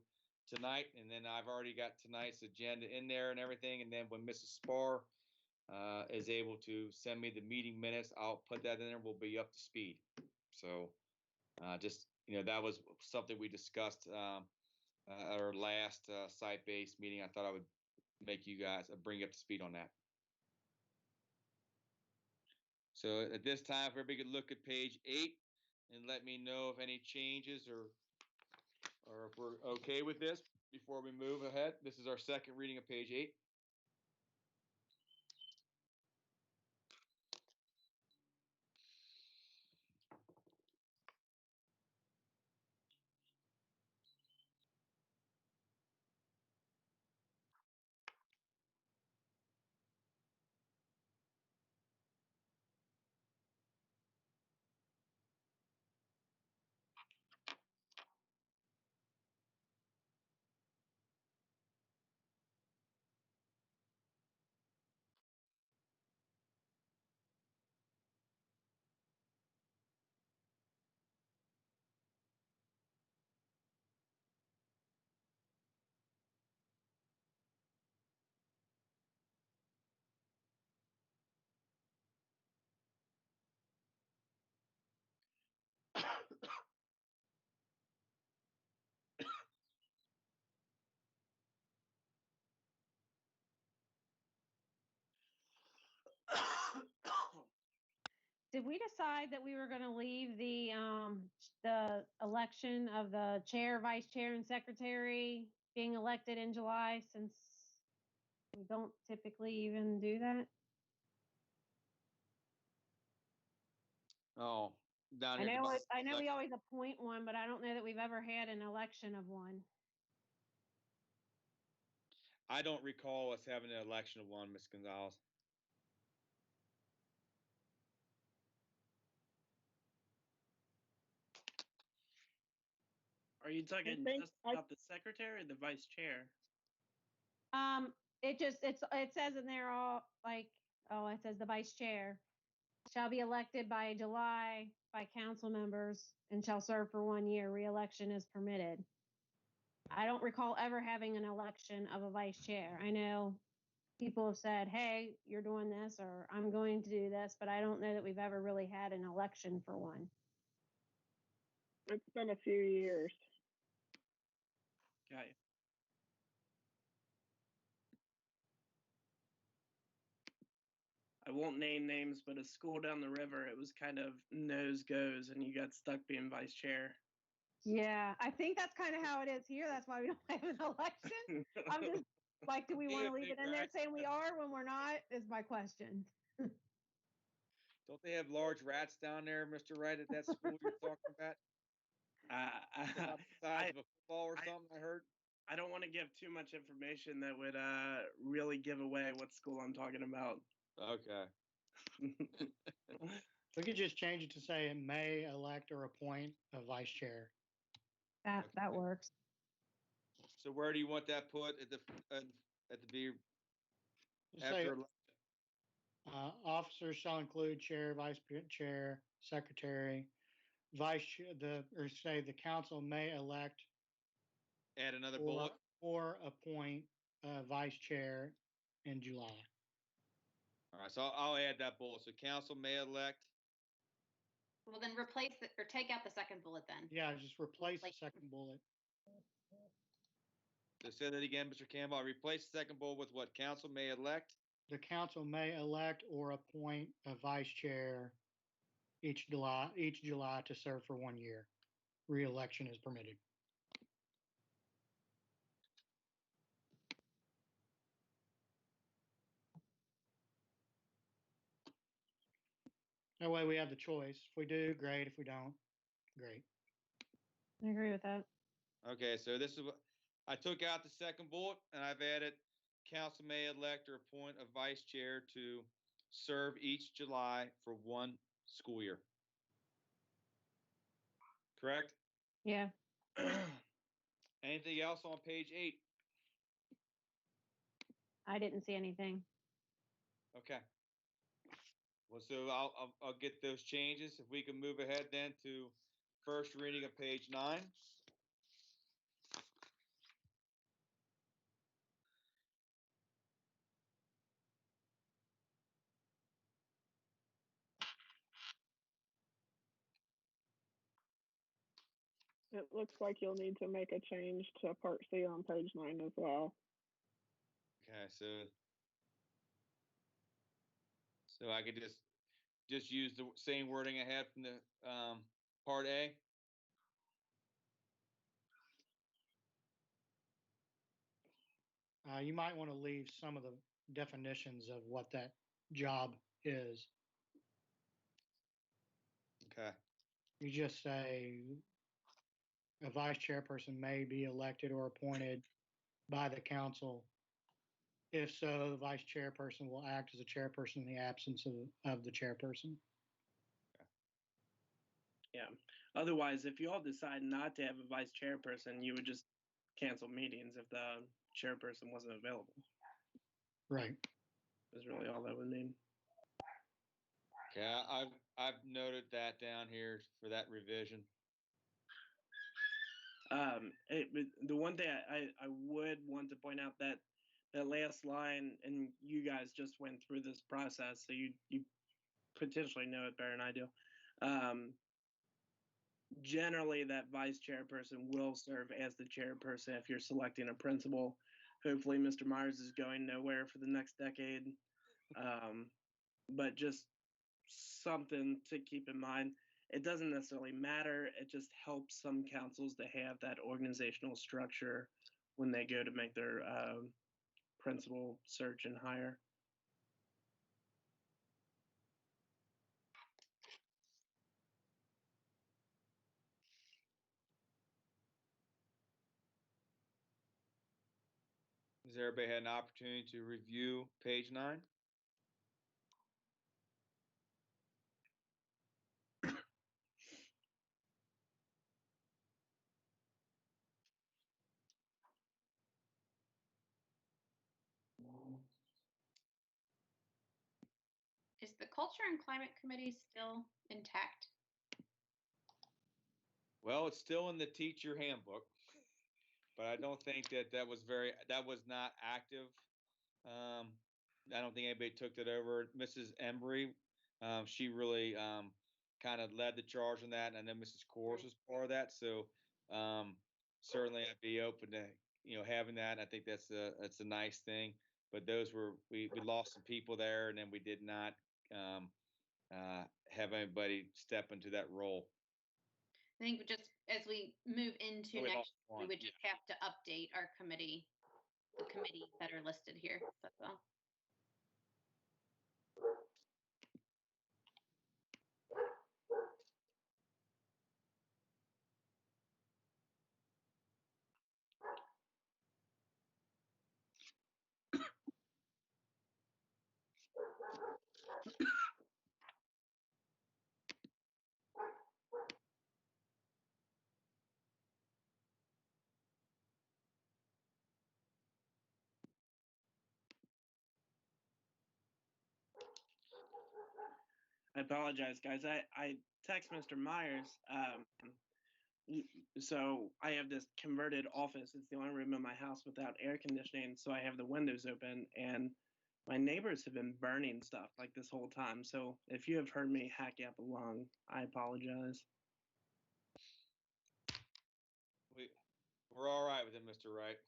tonight, and then I've already got tonight's agenda in there and everything. And then when Mrs. Spar is able to send me the meeting minutes, I'll put that in there. We'll be up to speed. So just, that was something we discussed at our last site-based meeting. I thought I would make you guys bring you up to speed on that. So at this time, if everybody could look at page 8 and let me know if any changes or if we're okay with this before we move ahead. This is our second reading of page 8. did we decide that we were going to leave the election of the chair, vice chair, and secretary being elected in July, since we don't typically even do that? Oh, down I here. know we always appoint one, but I don't know that we've ever had an election of one. I don't recall us having an election of one, Ms. Gonzalez. Are you talking just about the secretary or the vice chair? It says in there it says the vice chair shall be elected by July by council members and shall serve for 1 year. Re-election is permitted. I don't recall ever having an election of a vice chair. I know people have said, hey, you're doing this, or I'm going to do this, but I don't know that we've ever really had an election for one. It's been a few years. Got you. I won't name names, but a school down the river, it was kind of nose goes, and you got stuck being vice chair. Yeah, I think that's kind of how it is here. That's why we don't have an election. I'm just like, do we want to leave it in there saying we are when we're not, is my question. Don't they have large rats down there, Mr. Wright, at that school you're talking about? The size of a football or something, I heard. I don't want to give too much information that would really give away what school I'm talking about. Okay. We could just change it to say it may elect or appoint a vice chair. That works. So where do you want that put at the be Just say, after election? officers shall include chair, vice chair, secretary, vice chair, the council may elect Add another bullet. or appoint a vice chair in July. All right, so I'll add that bullet. So council may elect. Well, then replace it or take out the second bullet then. Yeah, just replace the second bullet. So say that again, Mr. Campbell. Replace the second bullet with what? Council may elect. The council may elect or appoint a vice chair each July to serve for 1 year. Re-election is permitted. That way we have the choice. If we do, great. If we don't, great. I agree with that. Okay, so this is what I took out the second bullet and I've added council may elect or appoint a vice chair to serve each July for 1 school year. Correct? Yeah. Anything else on page 8? I didn't see anything. Okay. Well, so I'll get those changes. If we can move ahead then to first reading of page 9. It looks like you'll need to make a change to Part C on page 9 as well. Okay, so I could just use the same wording I had from the Part A. You might want to leave some of the definitions of what that job is. Okay. You just say a vice chairperson may be elected or appointed by the council. If so, the vice chairperson will act as a chairperson in the absence of the chairperson. Yeah. Otherwise, if you all decide not to have a vice chairperson, you would just cancel meetings if the chairperson wasn't available. Right. That's really all that would mean. Okay, I've noted that down here for that revision. The one thing I would want to point out that last line, and you guys just went through this process, so you potentially know it better than I do. Generally, that vice chairperson will serve as the chairperson if you're selecting a principal. Hopefully, Mr. Myers is going nowhere for the next decade. But just something to keep in mind. It doesn't necessarily matter. It just helps some councils to have that organizational structure when they go to make their principal search and hire. Has everybody had an opportunity to review page 9? Is the Culture and Climate Committee still intact? Well, it's still in the teacher handbook, but I don't think that was not active. I don't think anybody took that over. Mrs. Embry, she really kind of led the charge on that, and then Mrs. Kors was part of that. So certainly I'd be open to having that. I think that's a nice thing. But we lost some people there, and then we did not have anybody step into that role. I think just as we move into we next, lost we one, would just have to update our committee, the committees that are listed here. That's all. I apologize, guys. I text Mr. Myers. So I have this converted office. It's the only room in my house without air conditioning. So I have the windows open, and my neighbors have been burning stuff like this whole time. So if you have heard me hack up a lung, I apologize. We're all right with it, Mr. Wright.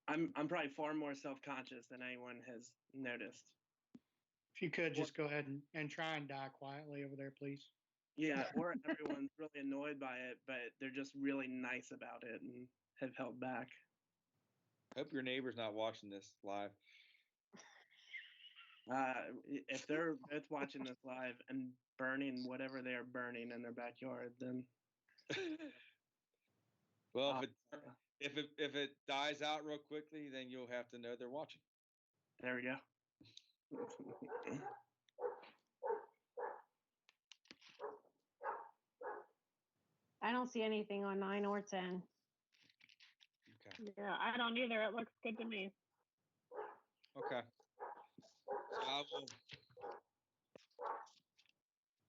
I'm probably far more self-conscious than anyone has noticed. If you could just go ahead and try and die quietly over there, please. Yeah, or everyone's really annoyed by it, but they're just really nice about it and have held back. Hope your neighbor's not watching this live. If they're both watching this live and burning whatever they are burning in their backyard, then well, if it dies out real quickly, then you'll have to know they're watching. There we go. I don't see anything on 9 or 10. Okay. Yeah, I don't either. It looks good to me. Okay. So I will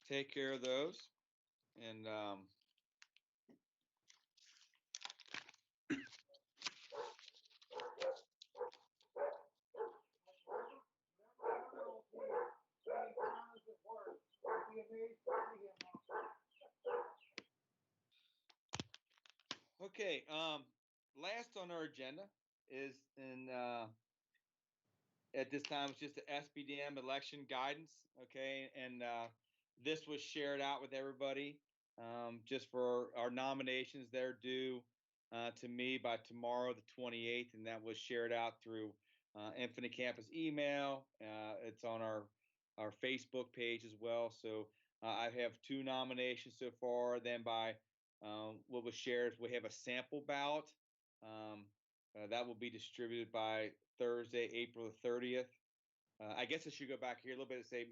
take care of those, and okay. Last on our agenda is at this time it's just the SBDM election guidance. Okay, and this was shared out with everybody just for our nominations. They're due to me by tomorrow, the 28th, and that was shared out through Infinite Campus email. It's on our Facebook page as well. So I have 2 nominations so far. Then by what was shared, we have a sample ballot that will be distributed by Thursday, April the 30th. I guess I should go back here a little bit and say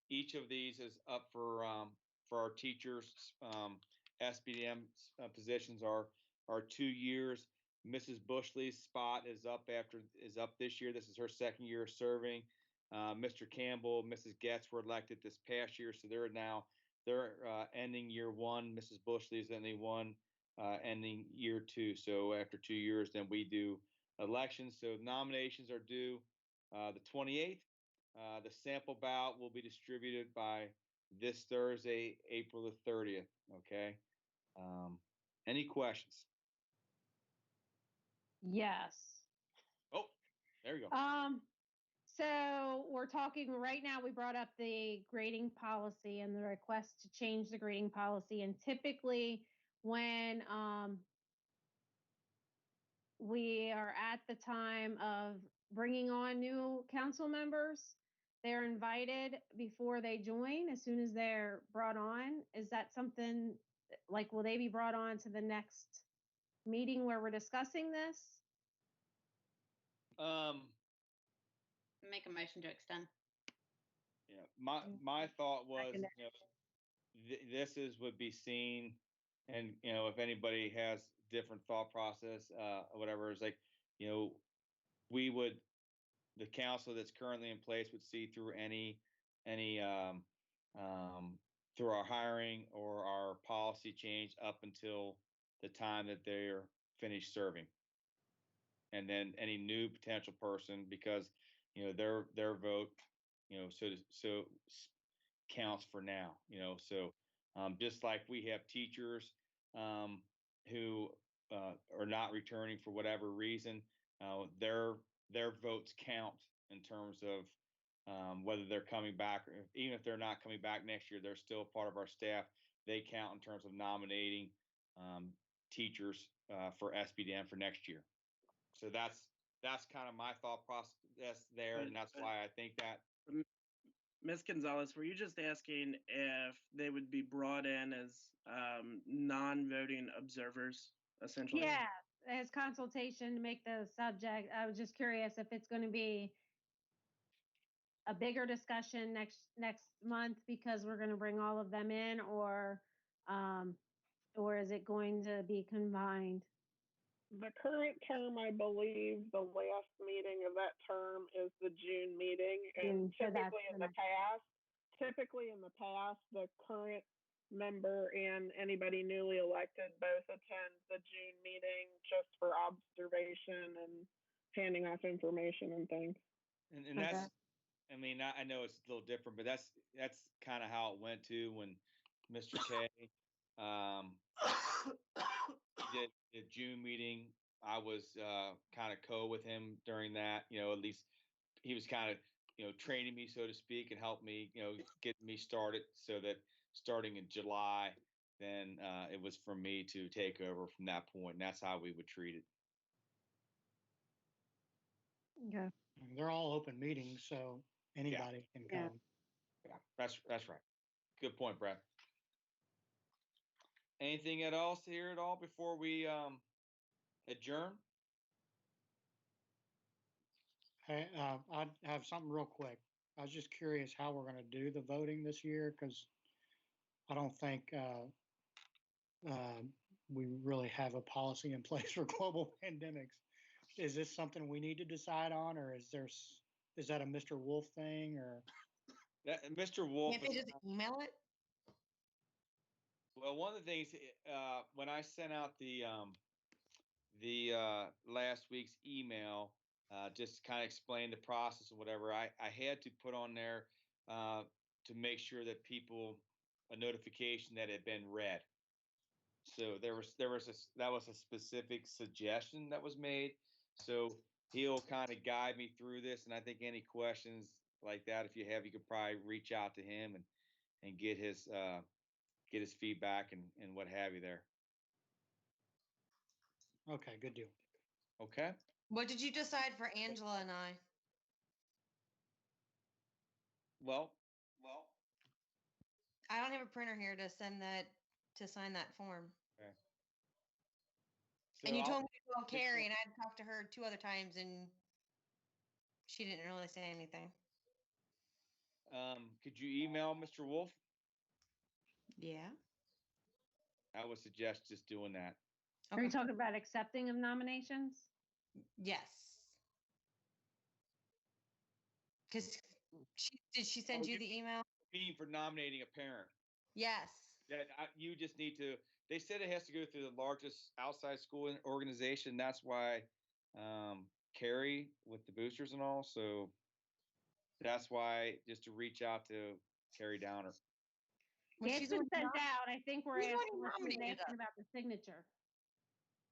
each of these is up for our teachers. SBDM positions are 2 years. Mrs. Bushley's spot is up this year. This is her 2nd year of serving. Mr. Campbell, Mrs. Getz were elected this past year, so they're ending year 1. Mrs. Bushley is ending ending year 2. So after 2 years, then we do elections. So nominations are due the 28th. The sample ballot will be distributed by this Thursday, April the 30th. Okay. Any questions? Yes. Oh, there you go. So we're talking right now, we brought up the grading policy and the request to change the grading policy. And typically when we are at the time of bringing on new council members, they're invited before they join, as soon as they're brought on. Is that something, like, will they be brought on to the next meeting where we're discussing this? Make a motion to extend. Yeah, my thought was, this would be seen, and if anybody has different thought process, or whatever, is like, the council that's currently in place would see through any through our hiring or our policy change up until the time that they're finished serving, and then any new potential person, because their vote so counts for now, so just like we have teachers who are not returning for whatever reason, their votes count in terms of whether they're coming back, or even if they're not coming back next year, they're still part of our staff. They count in terms of nominating teachers for SBDM for next year. So that's kind of my thought process there, and that's why I think that. Ms. Gonzalez, were you just asking if they would be brought in as non-voting observers, essentially? Yeah, as consultation to make the subject. I was just curious if it's going to be a bigger discussion next month because we're going to bring all of them in, or is it going to be combined? The current term, I believe, the last meeting of that term is the June meeting, and typically in the past, the current member and anybody newly elected both attend the June meeting just for observation and handing off information and things. And that's, I mean, I know it's a little different, but that's kind of how it went to when Mr. K did the June meeting. I was kind of with him during that. At least he was kind of training me, so to speak, and helped me get me started, so that starting in July, then it was for me to take over from that point, and that's how we would treat it. Okay. They're all open meetings, so anybody can come. Yeah, that's right. Good point, Brad. Anything else here at all before we adjourn? Hey, I have something real quick. I was just curious how we're going to do the voting this year, because I don't think we really have a policy in place for global pandemics. Is this something we need to decide on, or is that a Mr. Wolf thing, or? Mr. Wolf. Can't they just email it? Well, one of the things, when I sent out the last week's email, just kind of explain the process or whatever, I had to put on there to make sure that a notification that had been read. So that was a specific suggestion that was made. So he'll kind of guide me through this, and I think any questions like that, if you have, you could probably reach out to him and get his feedback and what have you there. Okay, good deal. Okay. What did you decide for Angela and I? Well, I don't have a printer here to sign that form. Okay. So And you told me to call Carrie, and I'd talked to her 2 other times, and she didn't really say anything. Could you email Mr. Wolf? Yeah. I would suggest just doing that. Okay. Are you talking about accepting of nominations? Yes. Because did she send you the email? For nominating a parent. Yes. That you just need to. They said it has to go through the largest outside school organization. That's why Carrie with the boosters and all. So that's why, just to reach out to Carrie Downer. Well, it's been sent out. I think we're asking about the signature.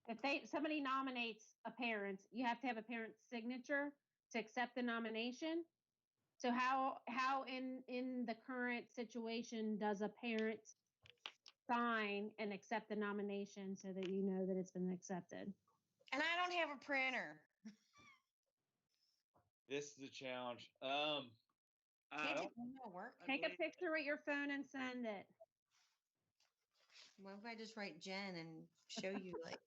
If somebody nominates a parent, you have to have a parent's signature to accept the nomination. So how in the current situation does a parent sign and accept the nomination so that you know that it's been accepted? And I don't have a printer. This is a challenge. Can't take one to work. Take a picture with your phone and send it. What if I just write Jen and show you like?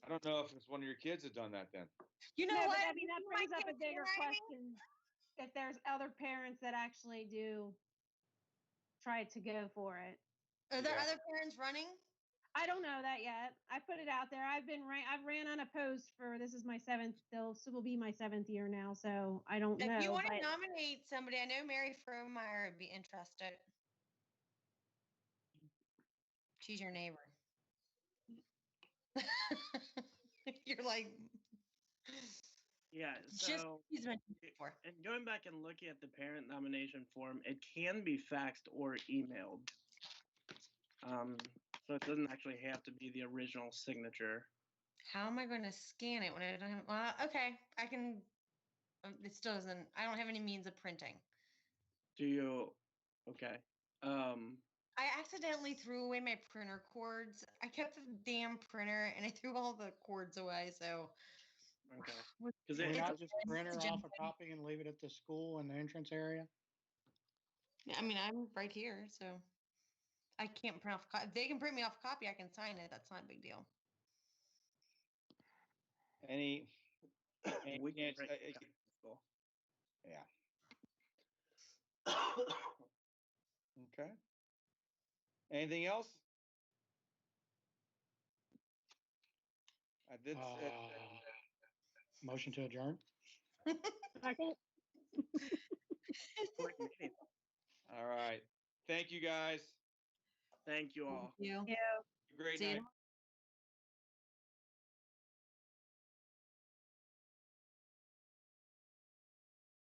I don't know if it's one of your kids that done that then. You know No, what? but I mean, that brings up a bigger handwriting? question. If there's other parents that actually do try to go for it. Are there Yeah. other parents running? I don't know that yet. I put it out there. I've ran unopposed for, this is my seventh, this will be my 7th year now, so I don't know. If you want to but nominate somebody, I know Mary Frohmeyer would be interested. She's your neighbor. You're like, Yeah, just so she's mentioned before. and going back and looking at the parent nomination form, it can be faxed or emailed. So it doesn't actually have to be the original signature. How am I going to scan it when I don't have? Well, okay, I can. It still doesn't. I don't have any means of printing. Do you? Okay. I accidentally threw away my printer cords. I kept the damn printer and I threw all the cords away. So. Okay. Can Because we it, not just print her off a copy and leave it at the school in the entrance area? I mean, I'm right here, so I can't print off. If they can print me off a copy, I can sign it. That's not a big deal. Any we can chance? print it at the school. Yeah. Okay. Anything else? I did. Motion to adjourn? Second. All right. Thank you, guys. Thank you all. Thank you. Yeah. Great See you night.